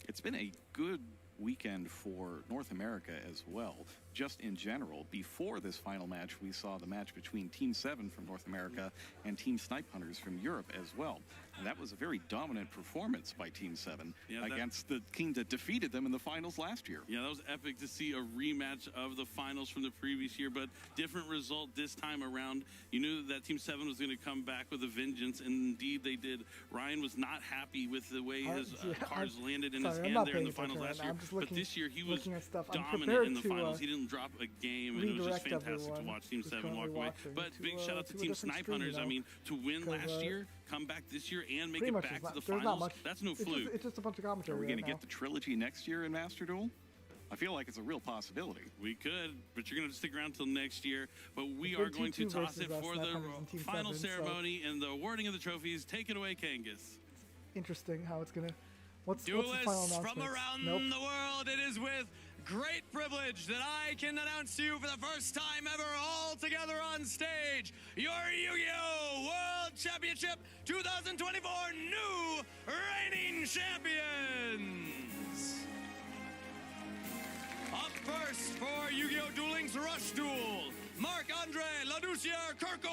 It's been a good weekend for North America as well. Just in general, before this final match, we saw the match between Team 7 from North America and Team Snipe Hunters from Europe as well. And that was a very dominant performance by Team 7 against the team that defeated them in the finals last year. Yeah, that was epic to see a rematch of the finals from the previous year, but different result this time around. You knew that Team 7 was going to come back with a vengeance, and indeed they did. Ryan was not happy with the way his cards landed in his hand there in the finals last year, but this year he was dominant in the finals. He didn't drop a game, and it was just fantastic to watch Team 7 walk away. But big shout out to Team Snipe Hunters. I mean, to win last year, come back this year, and make it back to the finals, that's no fluke. It's just a bunch of commentary. Are we going to get the trilogy next year in Master Duel? I feel like it's a real possibility. We could, but you're going to stick around till next year. But we are going to toss it for the final ceremony and the awarding of the trophies. Take it away, Kangas. Interesting how it's going to... What's the final Duelists announcement? from around the world, it is with great privilege that I can announce to you for the first time ever, all together on stage, your Yu-Gi-Oh! World Championship 2024 new reigning champions. Up first for Yu-Gi-Oh! Dueling's Rush Duel, Marc-Andre Ladouceur-Kirkor.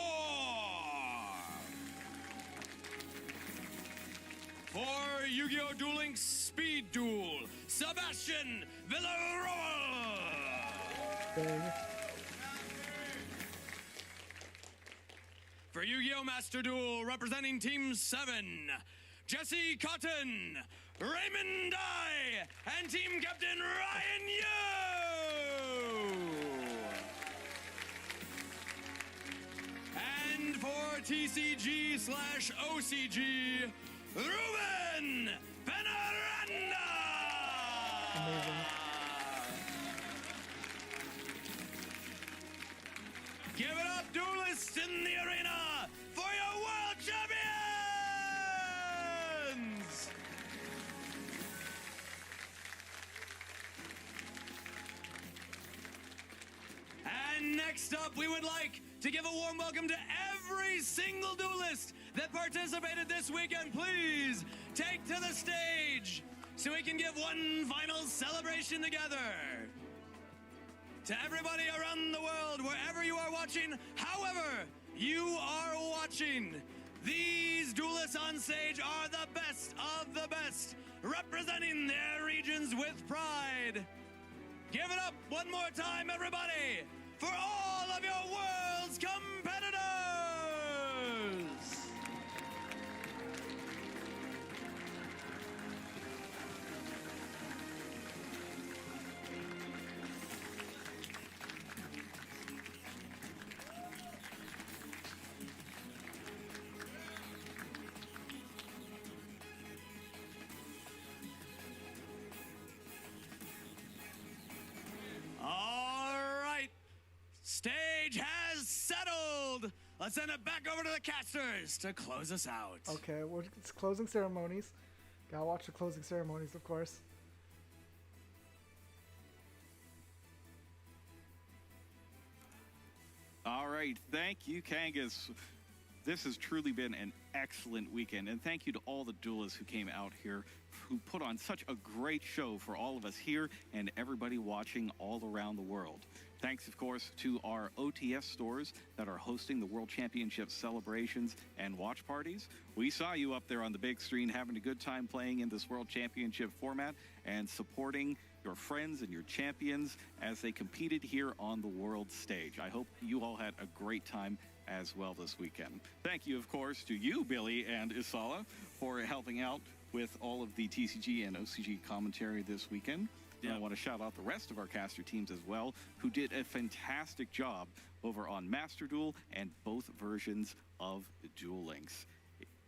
For Yu-Gi-Oh! Dueling Speed Duel, Sebastian Villarroel. For Yu-Gi-Oh! Master Duel, representing Team 7, Jesse Cotton, Raymond Dye, and Team Captain Ryan Yu. And for TCG/OCG, Ruben Penaranda! Amazing. Give it up, duelists in the arena, for your world champions! And next up, we would like to give a warm welcome to every single duelist that participated this weekend. Please take to the stage so we can give one final celebration together. To everybody around the world, wherever you are watching, however you are watching, these duelists on stage are the best of the best, representing their regions with pride. Give it up one more time, everybody, for all of your world's competitors! Stage has settled. Let's send it back over to the casters to close us out. Okay, it's closing ceremonies. Gotta watch the closing ceremonies, of course. right. Thank you, Kangas. This has truly been an excellent weekend, and thank you to all the duelists who came out here, who put on such a great show for all of us here and everybody watching all around the world. Thanks, of course, to our OTS stores that are hosting the World Championship celebrations and watch parties. We saw you up there on the big screen having a good time playing in this World Championship format and supporting your friends and your champions as they competed here on the world stage. I hope you all had a great time as well this weekend. Thank you, of course, to you, Billy and Isala, for helping out with all of the TCG and OCG commentary this weekend. I want to shout out the rest of our caster teams as well, who did a fantastic job over on Master Duel and both versions of Duel Links.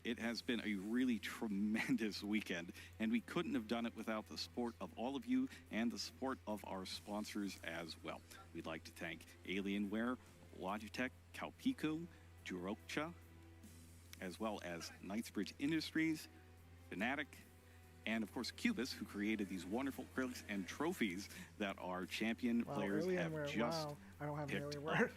It has been a really tremendous weekend, and we couldn't have done it without the support of all of you and the support of our sponsors as well. We'd like to thank Alienware, Logitech, Calpico, Durocha, as well as Knightsbridge Industries, Fnatic, and of course Cubus, who created these wonderful acrylics and trophies that our champion players have just I don't have an picked Alienware. up.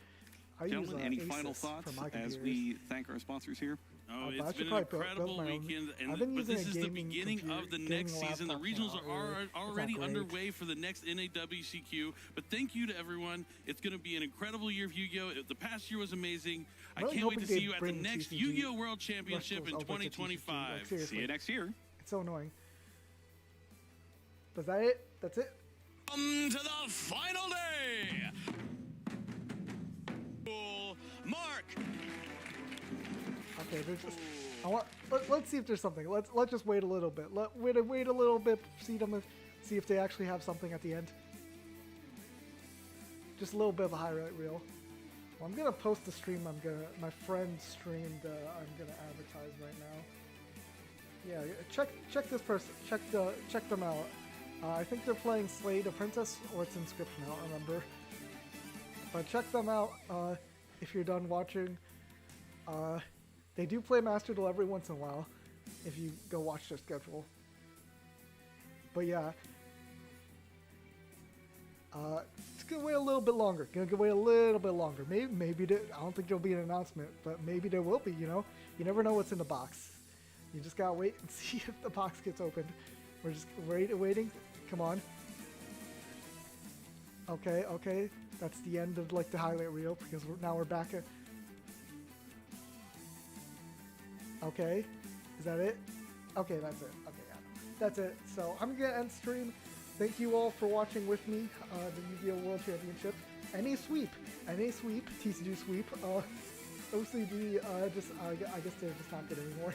Gentlemen, any final thoughts as we thank our sponsors here? Oh, it's been an incredible weekend, but this is the beginning of the next season. The regionals are already underway for the next NAWCQ, but thank you to everyone. It's going to be an incredible year of Yu-Gi-Oh! The past year was amazing. I can't wait to see you at the next Yu-Gi-Oh! World Championship in 2025. See you next year. It's so annoying. Is that it? That's it? To the final day! Mark! Okay, there's just, let's see if there's something. Let's just wait a little bit. Wait a little bit. See if they actually have something at the end. Just a little bit of a highlight reel. Well, I'm gonna post the stream. My friend streamed. I'm gonna advertise right now. Yeah, check this person. Check them out. I think they're playing Slay the Princess, or it's Inscription. I don't remember. But check them out if you're done watching. They do play Master Duel every once in a while, if you go watch their schedule. But yeah, it's gonna wait a little bit longer. Maybe I don't think there'll be an announcement, but maybe there will be. You know, you never know what's in the box. You just gotta wait and see if the box gets opened. We're just waiting. Come on. Okay. That's the end of like the highlight reel because now we're back at. Okay, is that it? Okay, that's it. Okay, yeah, that's it. So I'm gonna end stream. Thank you all for watching with me. The Yu-Gi-Oh! World Championship. NA sweep, TCG sweep. OCG. I guess they're just not good anymore.